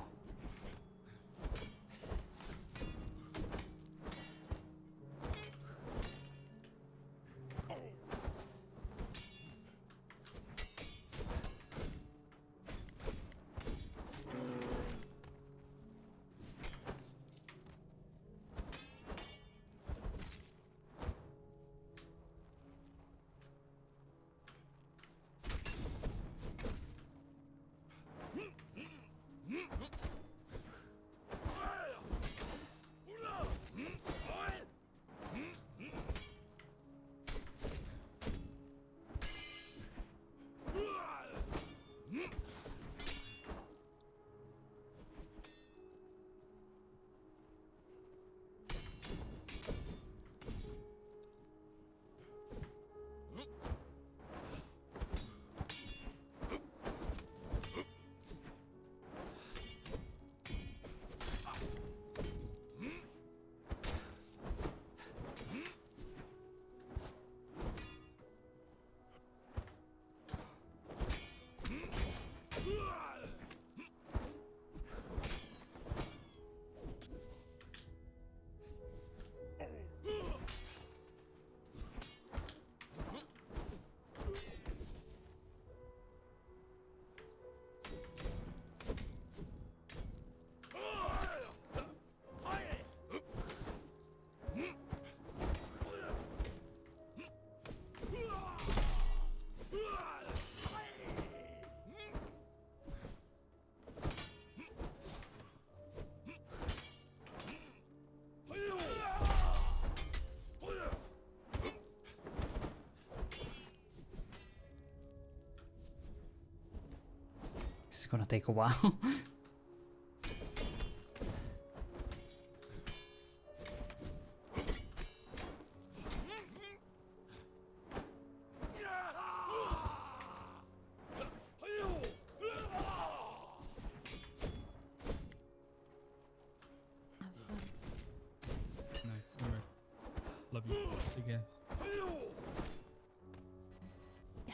It's gonna take a while. Big ass. Yeah.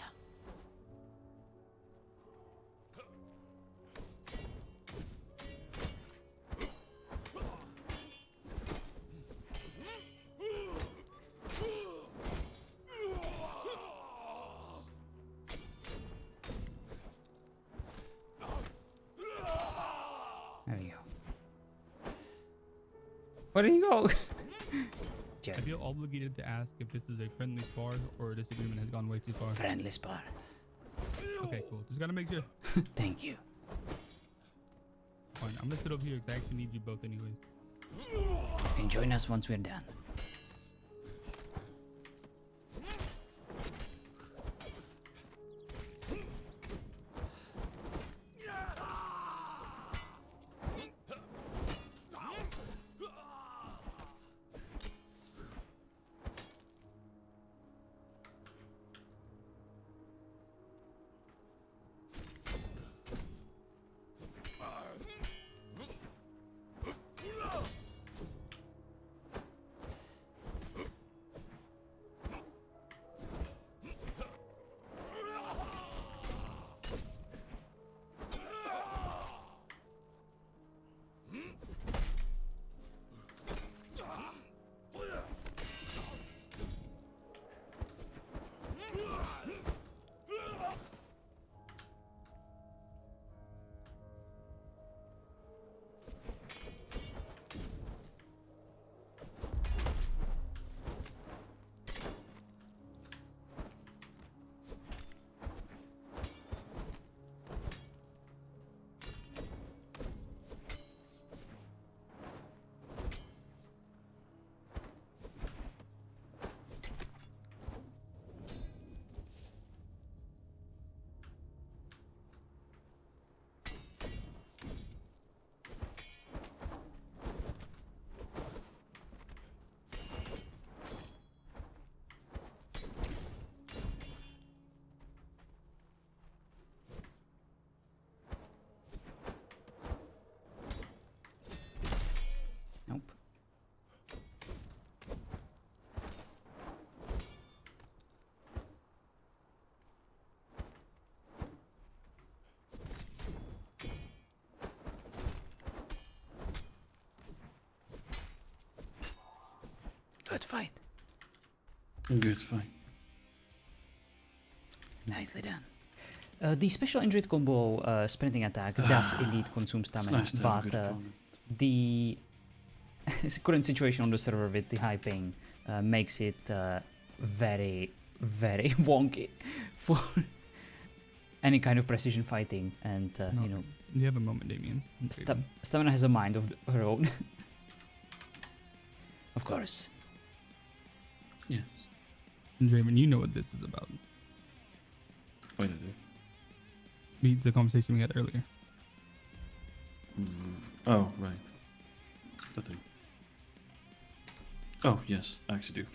There we go. Where do you go? I feel obligated to ask if this is a friendly spar or this agreement has gone way too far. Friendly spar. Okay, cool. Just gotta make sure. Thank you. Fine, I'm gonna sit over here because I actually need you both anyways. You can join us once we're done. Nope. Good fight. Good fight. Nicely done. The special injured combo sprinting attack does indeed consume stamina, Nice to have a good but opponent. the current situation on the server with the high ping makes it very, very wonky for any kind of precision fighting, and No, you know, you have a moment, Damien. stamina has a mind of her own. Of course. Yes. Draven, you know what this is about. Wait a minute. The conversation we had earlier. Oh, right. That thing. Oh, yes, I actually do.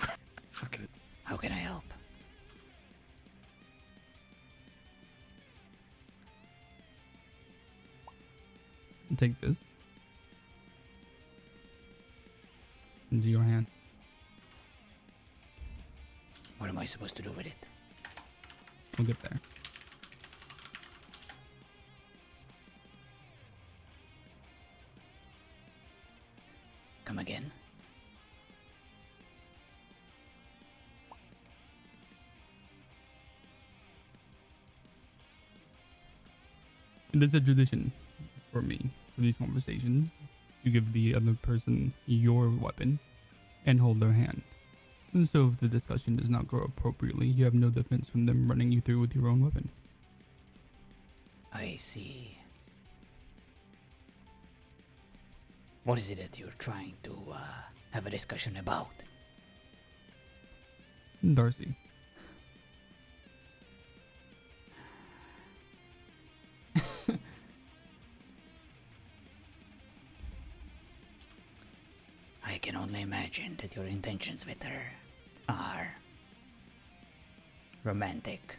Fuck it. How can I help? Take this into your hand. What am I supposed to do with it? We'll get there. Come again? It is a tradition for me for these conversations to give the other person your weapon and hold their hand. And so if the discussion does not go appropriately, you have no defense from them running you through with your own weapon. I see. What is it that you're trying to have a discussion about? Darcy. I can only imagine that your intentions with her are romantic.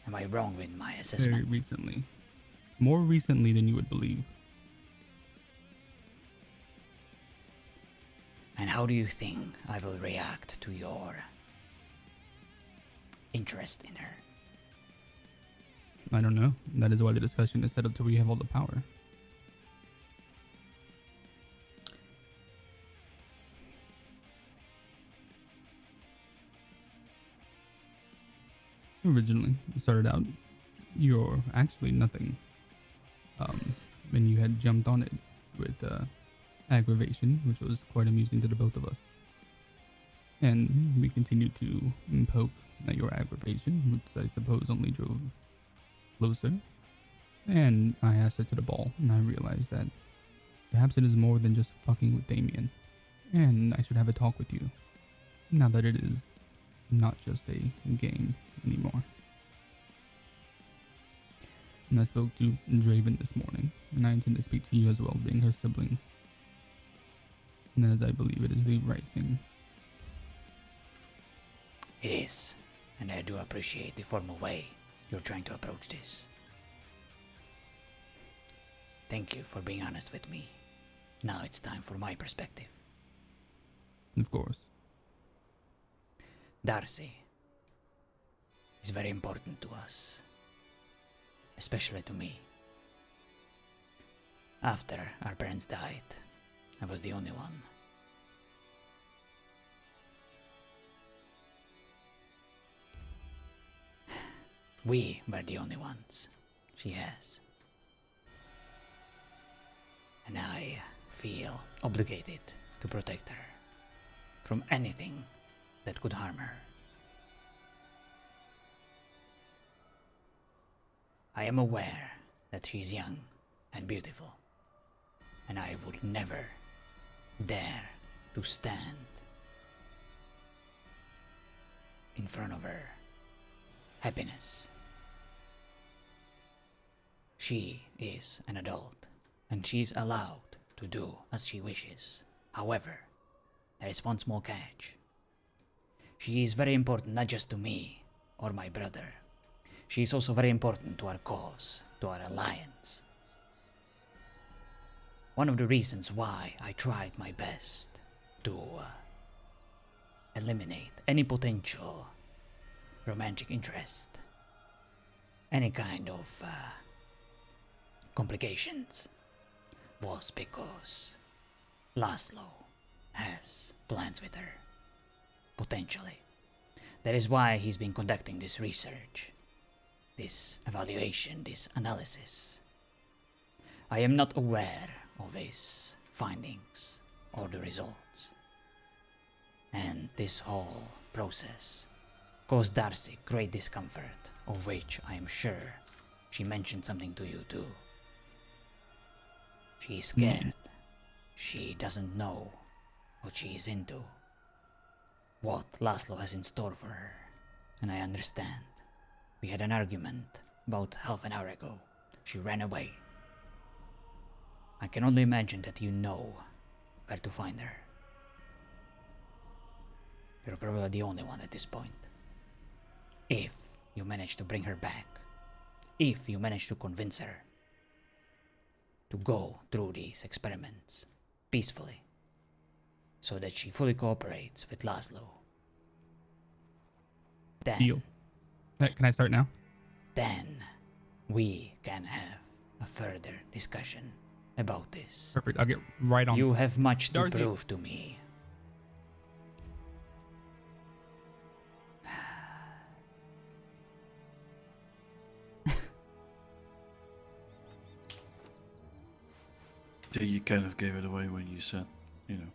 Am I wrong with my Very assessment? recently. More recently than you would believe. And how do you think I will react to your interest in her? I don't know. That is why the discussion is set up till we have all the power. Originally, it started out, you're actually nothing. And you had jumped on it with aggravation, which was quite amusing to the both of us. And we continued to poke at your aggravation, which I suppose only drove closer. And I asked her to the ball, and I realized that perhaps it is more than just fucking with Damien. And I should have a talk with you, now that it is not just a game anymore. And I spoke to Draven this morning, and I intend to speak to you as well, being her siblings. And as I believe it is the right thing. It is, and I do appreciate the formal way you're trying to approach this. Thank you for being honest with me. Now it's time for my perspective. Of course. Darcy is very important to us, especially to me. After our parents died, I was the only one. We were the only ones she has. And I feel obligated to protect her from anything that could harm her. I am aware that she is young and beautiful, and I would never dare to stand in front of her happiness. She is an adult, and she is allowed to do as she wishes. However, there is one small catch. She is very important not just to me or my brother. She is also very important to our cause, to our alliance. One of the reasons why I tried my best to eliminate any potential romantic interest, any kind of complications, was because Laszlo has plans with her, potentially. That is why he's been conducting this research, this evaluation, this analysis. I am not aware of his findings or the results. And this whole process caused Darcy great discomfort, of which I am sure she mentioned something to you too. She is scared. She doesn't know what she is into, what Laszlo has in store for her, and I understand. We had an argument about half an hour ago. She ran away. I can only imagine that you know where to find her. You're probably the only one at this point. If you manage to bring her back, if you manage to convince her to go through these experiments peacefully, so that she fully cooperates with Laszlo, then... Deal. Can I start now? Then we can have a further discussion about this. Perfect. I'll get right on. You have much to Darcy. prove to me. Yeah, you kind of gave it away when you said, you know,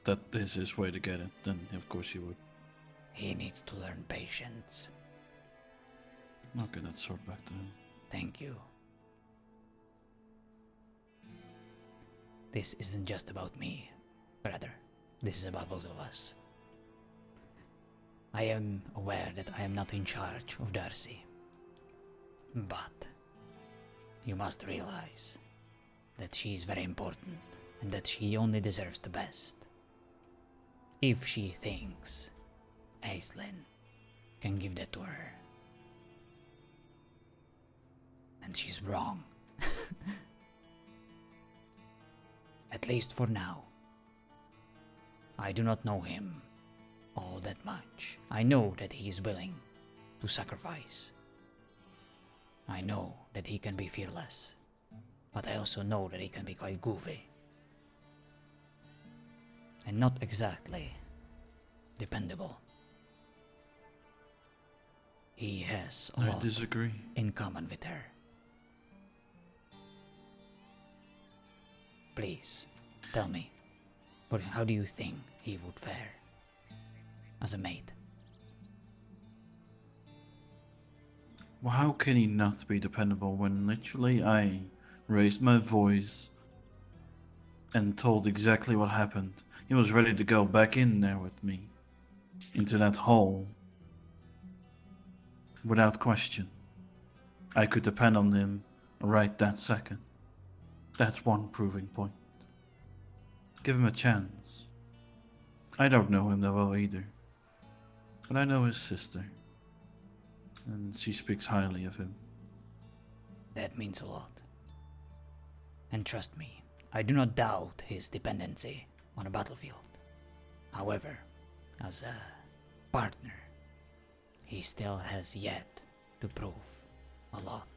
that this is way to get it. Then of course you would. He needs to learn patience. I'll get that sword back to him. Thank you. This isn't just about me, brother. This is about both of us. I am aware that I am not in charge of Darcy. But you must realize that she is very important and that she only deserves the best. If she thinks Aislinn can give that to her, and she's wrong. At least for now, I do not know him all that much. I know that he is willing to sacrifice. I know that he can be fearless, but I also know that he can be quite goofy. And not exactly dependable. He has a I lot disagree. in common with her. Please, tell me, how do you think he would fare as a mate? Well, how can he not be dependable when literally I raised my voice and told exactly what happened? He was ready to go back in there with me, into that hole, without question. I could depend on him right that second. That's one proving point. Give him a chance. I don't know him that well either, but I know his sister, and she speaks highly of him. That means a lot. And trust me, I do not doubt his dependency on a battlefield. However, as a partner, he still has yet to prove a lot.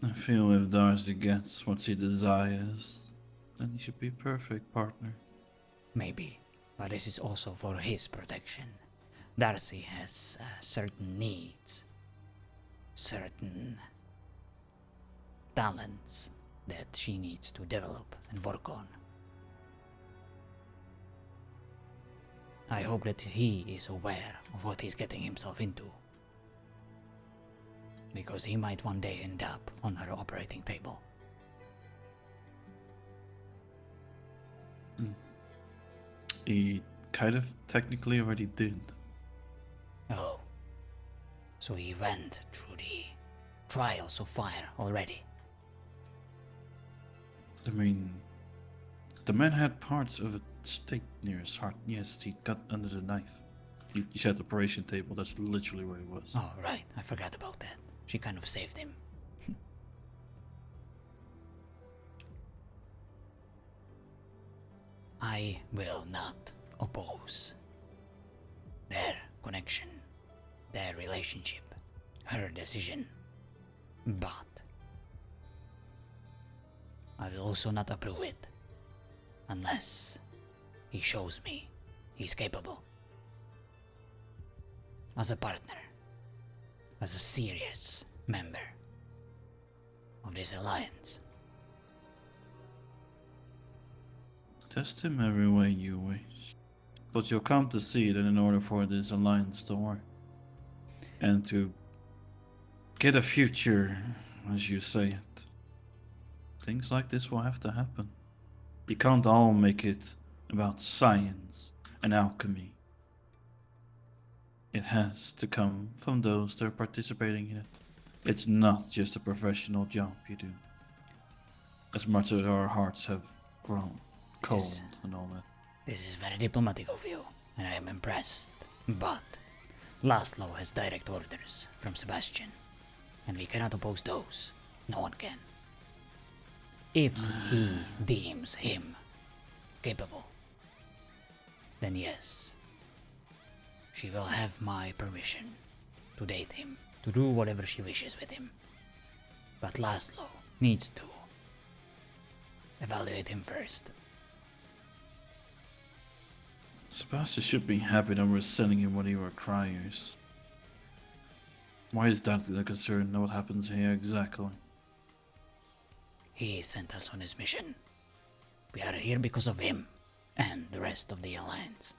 I feel if Darcy gets what she desires, then he should be a perfect partner. Maybe, but this is also for his protection. Darcy has certain needs, certain talents that she needs to develop and work on. I hope that he is aware of what he's getting himself into, because he might one day end up on her operating table. He kind of technically already did. Oh, so he went through the trials of fire already. I mean, the man had parts of a stake near his heart. Yes, he got under the knife. You said operation table, that's literally where he was. Oh, right, I forgot about that. She kind of saved him. I will not oppose their connection, their relationship, her decision. But I will also not approve it unless he shows me he's capable. As a partner, as a serious member of this alliance. Test him every way you wish. But you'll come to see that in order for this alliance to work, and to get a future, as you say it, things like this will have to happen. You can't all make it about science and alchemy. It has to come from those that are participating in it. It's not just a professional job you do. As much as our hearts have grown cold and all that. This is very diplomatic of you, and I am impressed. But Laszlo has direct orders from Sebastian, and we cannot oppose those. No one can. If he deems him capable, then yes, she will have my permission to date him, to do whatever she wishes with him. But Laszlo needs to evaluate him first. Sebastian should be happy that we're sending him when he were criers. Why is that a concern? Know what happens here exactly? He sent us on his mission. We are here because of him and the rest of the Alliance.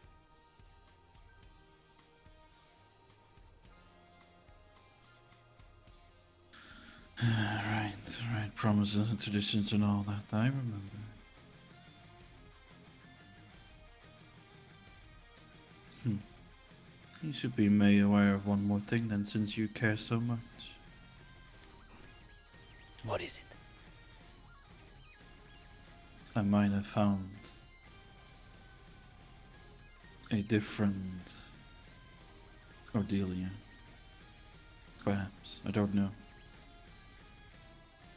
Right. Promises and traditions and all that. I remember. You should be made aware of one more thing then, since you care so much. What is it? I might have found a different Cordelia. Perhaps. I don't know.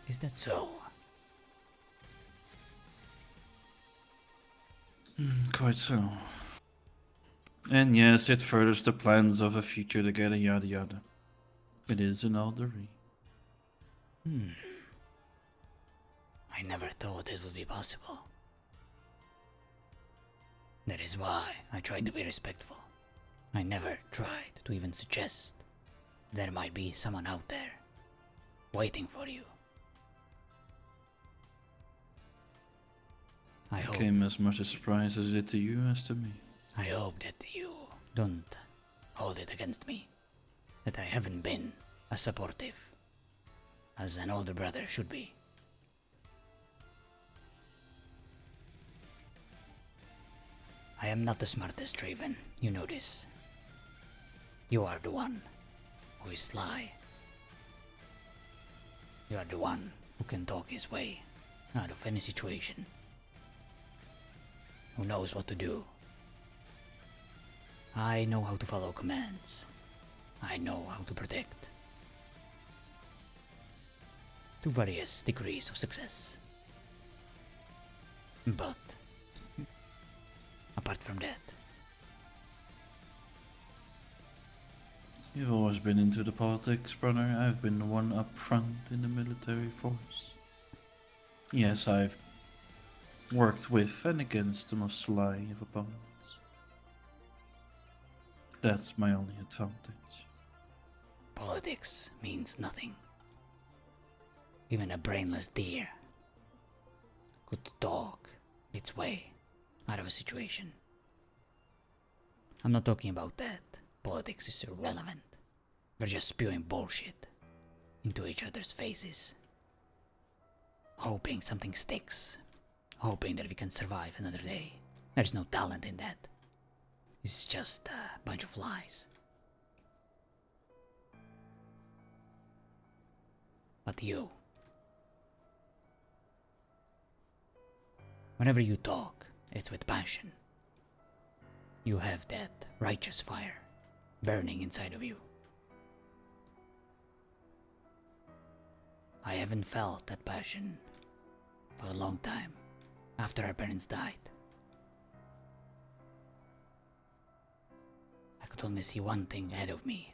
Is that so? Quite so. And yes, it furthers the plans of a future together, yada yada. It is an elderly. I never thought it would be possible. That is why I tried to be respectful. I never tried to even suggest there might be someone out there waiting for you. I hope Came as much a surprise as it did to you as to me. I hope that you don't hold it against me that I haven't been as supportive as an older brother should be. I am not the smartest, Raven, you know this. You are the one who is sly. You are the one who can talk his way out of any situation. Who knows what to do. I know how to follow commands. I know how to protect. To various degrees of success. But apart from that, You've always been into the politics, brother. I've been the one up front in the military force. Yes, I've worked with and against the most sly of opponents. That's my only advantage. politics means nothing. Even a brainless deer could talk its way out of a situation. I'm not talking about that. Politics is irrelevant. We're just spewing bullshit into each other's faces. Hoping something sticks. Hoping that we can survive another day. There's no talent in that. It's just a bunch of lies. But you, whenever you talk, it's with passion. You have that righteous fire burning inside of you. I haven't felt that passion for a long time after our parents died. I could only see one thing ahead of me.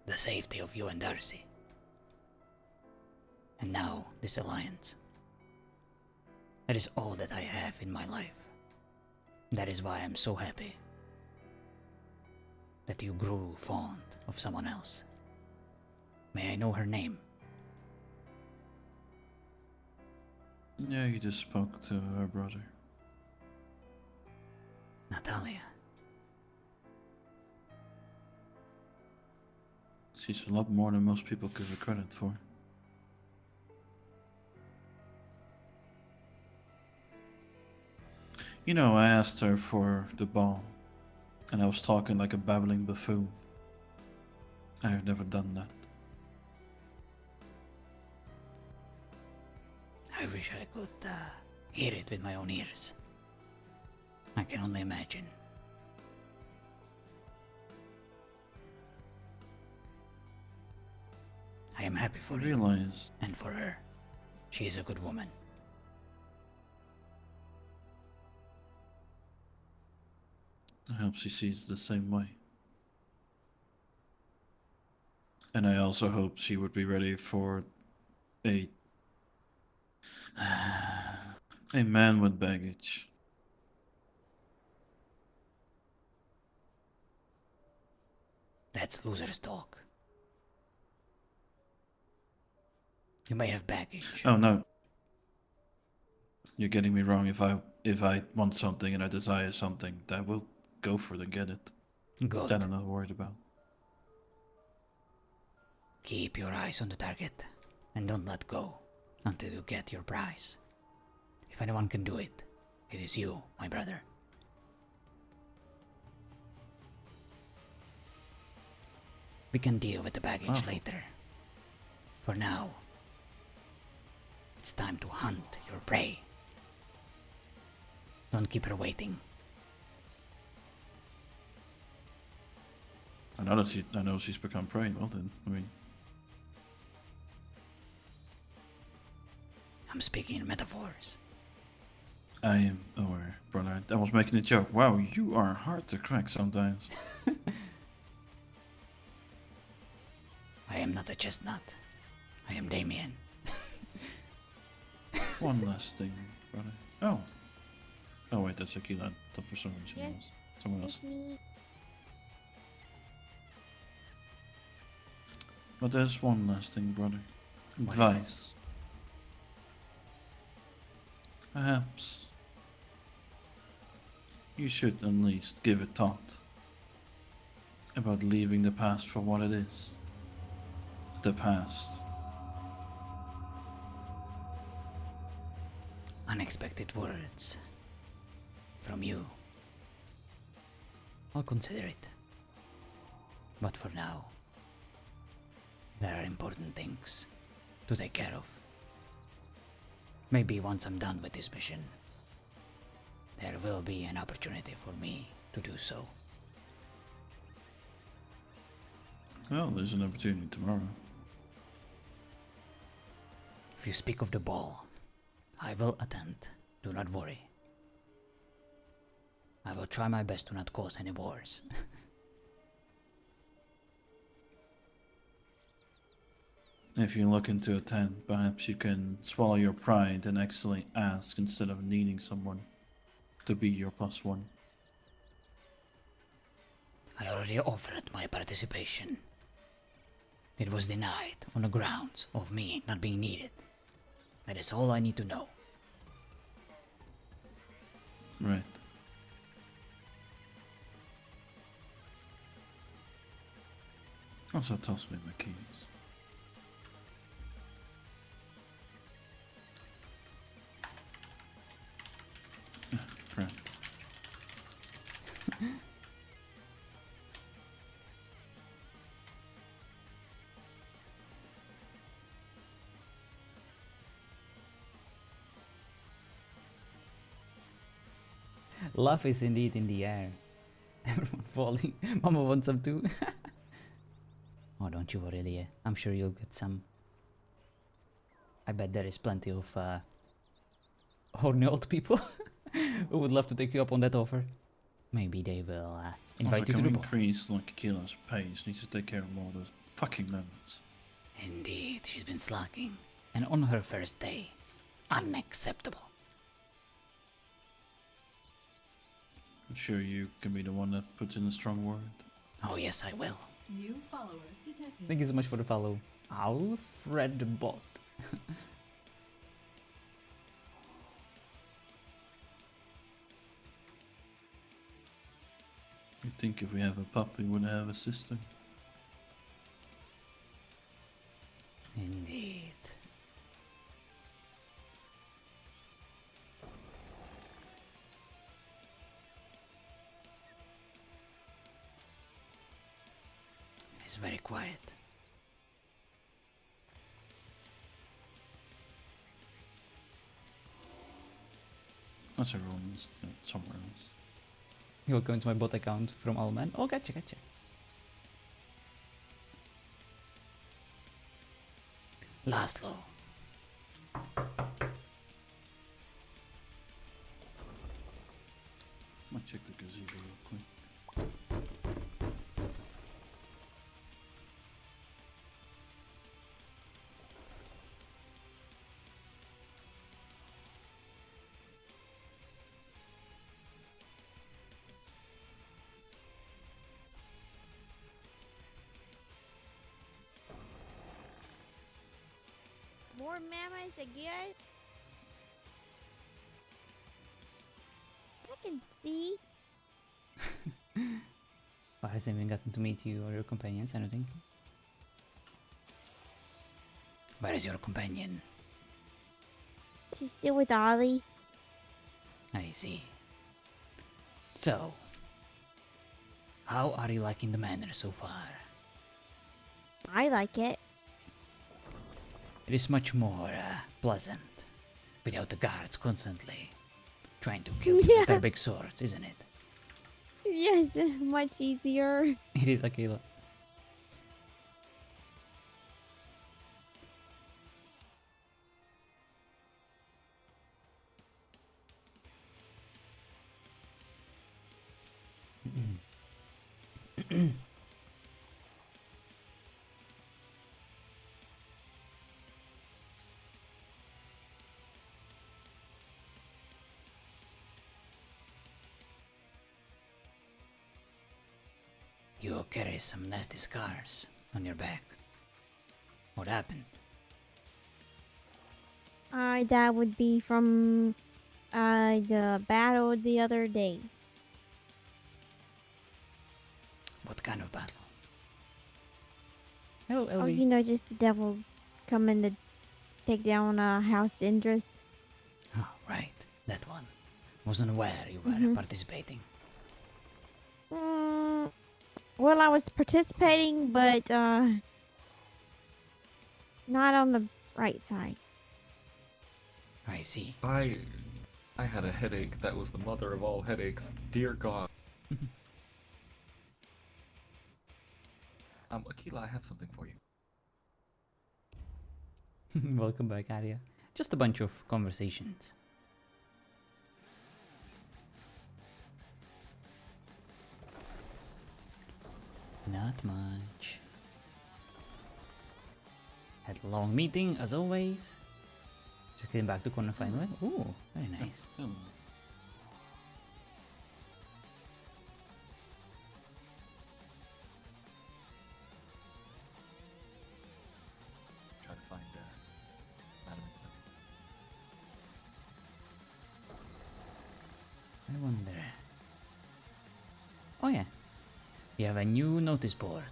The safety of you and Darcy. And now, this alliance. That is all that I have in my life. That is why I'm so happy that you grew fond of someone else. May I know her name? Yeah, you just spoke to her brother. Natalia. She's a lot more than most people give her credit for. You know, I asked her for the ball, and I was talking like a babbling buffoon. I have never done that. I wish I could hear it with my own ears. I can only imagine. I am happy for you Realize and for her. She is a good woman. I hope she sees it the same way. And I also hope she would be ready for a man with baggage. That's loser's talk. You may have baggage. Oh no. You're getting me wrong. If I want something and I desire something, I will go for it and get it. Good. That I'm not worried about. Keep your eyes on the target and don't let go until you get your prize. If anyone can do it, it is you, my brother. We can deal with the baggage later. For now, it's time to hunt your prey. Don't keep her waiting. I know she's become prey. Well then, I mean, I'm speaking in metaphors. I am aware, brother. I was making a joke. Wow, you are hard to crack sometimes. I am not a chestnut. I am Damien. One last thing, brother. Oh. Oh wait, that's Aquila. Thought for some reason it was someone else. It's me. But there's one last thing, brother. What is it? Advice. Perhaps you should at least give a thought about leaving the past for what it is. The past. Unexpected words from you. I'll consider it. But for now, there are important things to take care of. Maybe once I'm done with this mission, there will be an opportunity for me to do so. Well, there's an opportunity tomorrow. If you speak of the ball, I will attend. Do not worry. I will try my best to not cause any wars. If you're looking to attend, perhaps you can swallow your pride and actually ask instead of needing someone to be your +1. I already offered my participation. It was denied on the grounds of me not being needed. That is all I need to know. Right. Also toss me my keys. Crap. Love is indeed in the air. Everyone falling. Mama wants some too. Oh, don't you worry, Leah. I'm sure you'll get some. I bet there is plenty of horny old people who would love to take you up on that offer. Maybe they will invite you to the ball. Increase like Akila's pace. Needs to take care of more of those fucking lemons. Indeed, she's been slacking. And on her first day. Unacceptable. I'm sure you can be the one that puts in a strong word. Oh yes, I will. New follower detected. Thank you so much for the follow. Alfred the Bot. You think if we have a pup, we would have a sister? Indeed. It's very quiet. That's a room somewhere else. You'll go into my bot account from Alman. Oh, gotcha. Laszlo. Might check the gazebo real quick. More mammoths again? Fucking Steve. Oh, hasn't even gotten to meet you or your companions, I don't think. Where is your companion? She's still with Ollie. I see. So, how are you liking the manor so far? I like it. It is much more pleasant without the guards constantly trying to kill you with their big swords, isn't it? Yes, much easier. It is, Akila. You carry some nasty scars on your back. What happened? That would be from the battle the other day. What kind of battle? Hello, Oh, Ellie. you know, just the devil coming to take down House Dendrus. Oh, right. That one. Wasn't aware you were Mhm. participating. Well, I was participating, but not on the right side. I see. I had a headache that was the mother of all headaches. Dear God. Akila, I have something for you. Welcome back, Arya. Just a bunch of conversations. Not much. Had a long meeting, as always. Just getting back to corner finally. Ooh, very nice. Try to find Madam Isabel. I wonder. Oh yeah. We have a new notice board.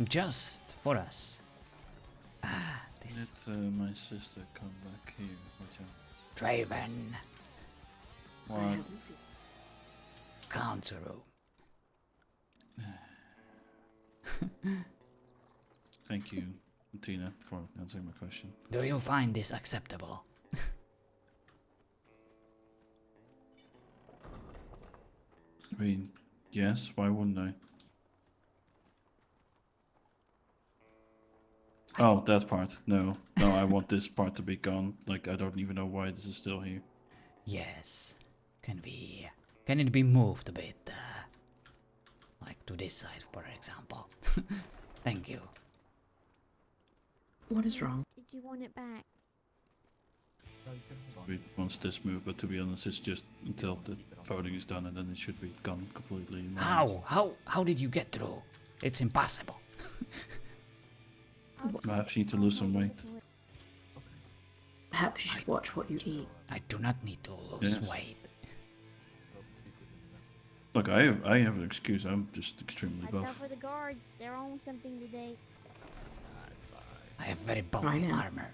Just for us. Ah, this. Let my sister come back here. Watch out. Draven. What? Council. Thank you, Tina, for answering my question. Do you find this acceptable? I mean, yes, why wouldn't I? Oh, that part. No, I want this part to be gone. Like, I don't even know why this is still here. Yes. Can it be moved a bit? Like to this side, for example. Thank you. What is wrong? Did you want it back? We wants this move, but to be honest, it's just until the voting is done, and then it should be gone completely. in my hands. How did you get through? It's impossible. Perhaps you need to lose some weight. Perhaps you should watch what you eat. I do not need to lose Yes. weight. Look, I have an excuse. I'm just extremely Watch out buff. for the guards. They're on something today. I have very I bulky know. armor.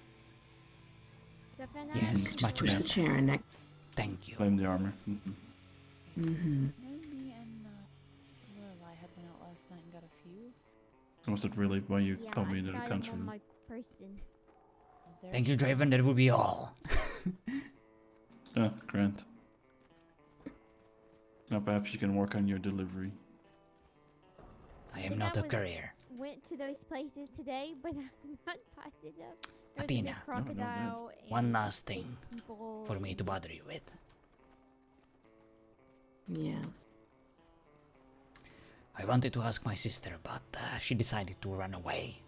Is that fair Yes, Just much push the better. chair in next. Thank you. Blame the armor. Mm-hmm. Me and Lorelai had been out last night and got a few. Was that really why you Yeah, told me I into the got him council on room? my person. Thank you, Draven. That will be all. Ah, Grant. Now perhaps you can work on your delivery. I am not a courier. Went to those places today, but I'm not positive. There was a Athena. big crocodile One and last thing people for me to bother you with. Yes. I wanted to ask my sister, but she decided to run away.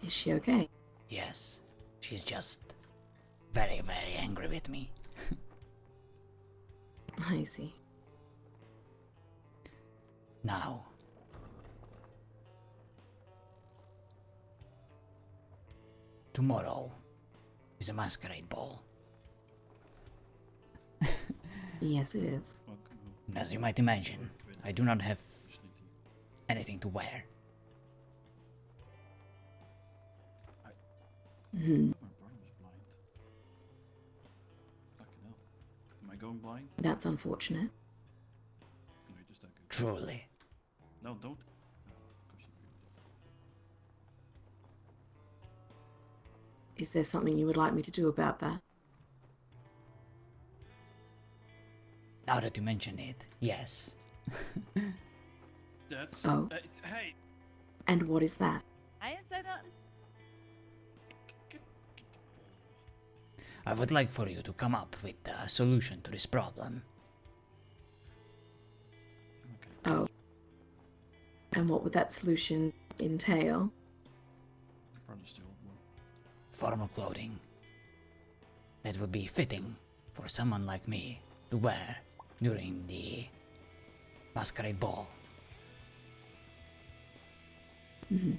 Is she okay? Yes, she's just very, very angry with me. I see. Now, tomorrow is a masquerade ball. Yes, it is. And as you might imagine, I do not have anything to wear. Mhm. My brother was blind. Fucking hell. Am I going blind? That's unfortunate. No, you're just that good. Truly. No, don't. No, of course you do. Is there something you would like me to do about that? Now that you mention it, yes. That's. Oh. Hey! And what is that? I didn't say nothing. I would like for you to come up with a solution to this problem. And what would that solution entail? Probably still one. Formal clothing that would be fitting for someone like me to wear during the masquerade ball. Mm-hmm. Do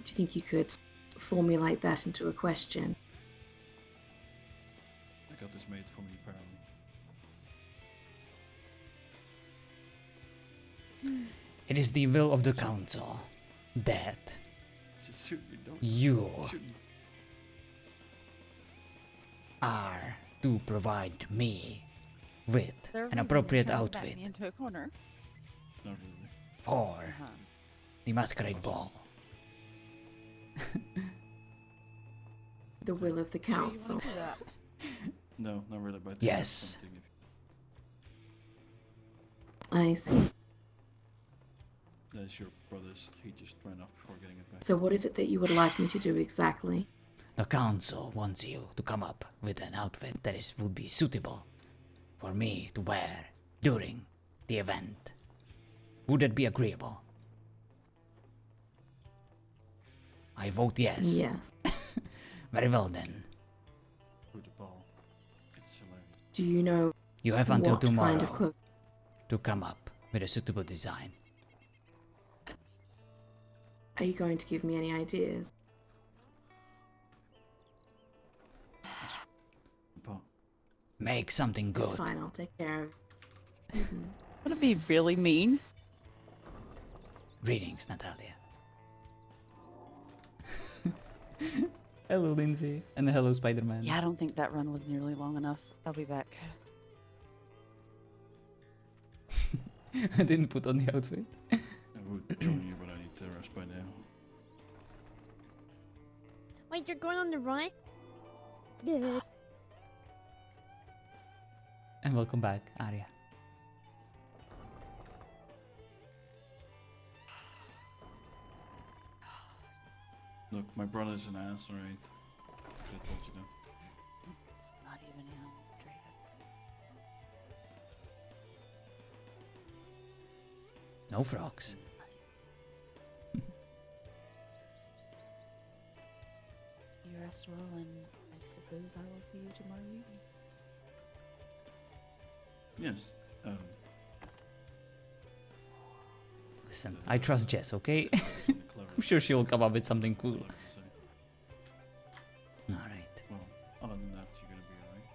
you think you could formulate that into a question? I got this made for me, apparently. It is the will of the council that you are to provide me with an appropriate outfit Into a corner. Not really. for the masquerade ball. The will of the council. No, not really, but Yes. something if I see. that's your brother's. He just ran off before getting it back. So what is it that you would like me to do exactly? The council wants you to come up with an outfit that would be suitable for me to wear during the event. Would that be agreeable? I vote yes. Yes. Very well then. With the ball. It's hilarious. Do you know You have until what tomorrow kind of cloak? to come up with a suitable design. Are you going to give me any ideas? But Make something good. It's fine, I'll take care of it. Mhm. Would it be really mean? Greetings, Natalia. Hello, Lindsay. And hello, Spider-Man. Yeah, I don't think that run was nearly long enough. I'll be back. I didn't put on the outfit. I would join you, but I need to rest by now. Wait, you're going on the run? Good. And welcome back, Arya. Look, my brother's an ass, alright? I told you that. It's not even him, Draven. No frogs. You rest well, and I suppose I will see you tomorrow evening. Yes. Listen, I trust Jess, okay? I'm sure she'll come up with something cool. Alright. Well, other than that, you're gonna be alright.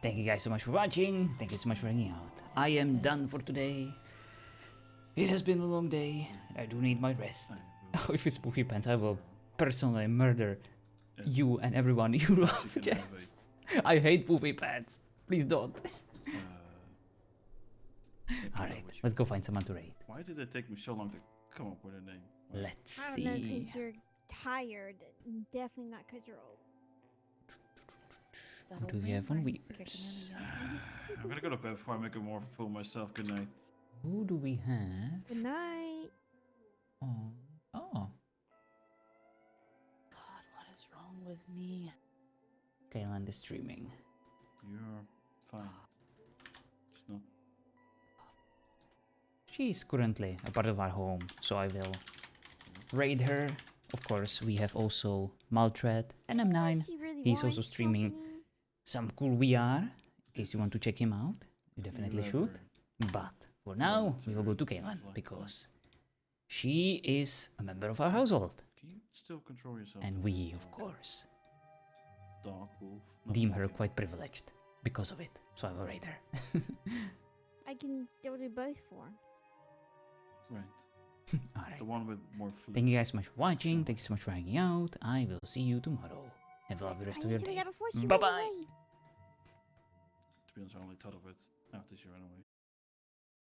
Thank you guys so much for watching. Thank you so much for hanging out. I am done for today. It has been a long day. I do need my rest. If it's Poofy Pants, I will personally murder you and everyone you love, Jess. I hate Poofy Pants. Please don't. Alright, let's go find someone to raid. Why did it take me so long to come up with a name? Let's I don't know, see. because you're tired. Definitely not because you're old. What do we have on Weavers? I'm gonna go to bed before I make a more fool myself. Good night. Who do we have? Good night. Oh. Oh. God, what is wrong with me? Kayland is streaming. You're fine. Just not. She's currently a part of our home, so I will raid her. Of course, we have also Maltread and M9. He's also streaming some cool VR. In case you want to check him out, you definitely should. But for now, we will go to Kaylan because she is a member of our household. Can you still control yourself? And we, of course, Dog, wolf. deem her quite privileged because of it. So I will raid her. I can still do both forms. Right. Alright. The one with more fleet. Thank you guys so much for watching. Thank you so much for hanging out. I will see you tomorrow. Have a lovely rest of your day. Bye bye. To be honest, I only thought of it after she ran away.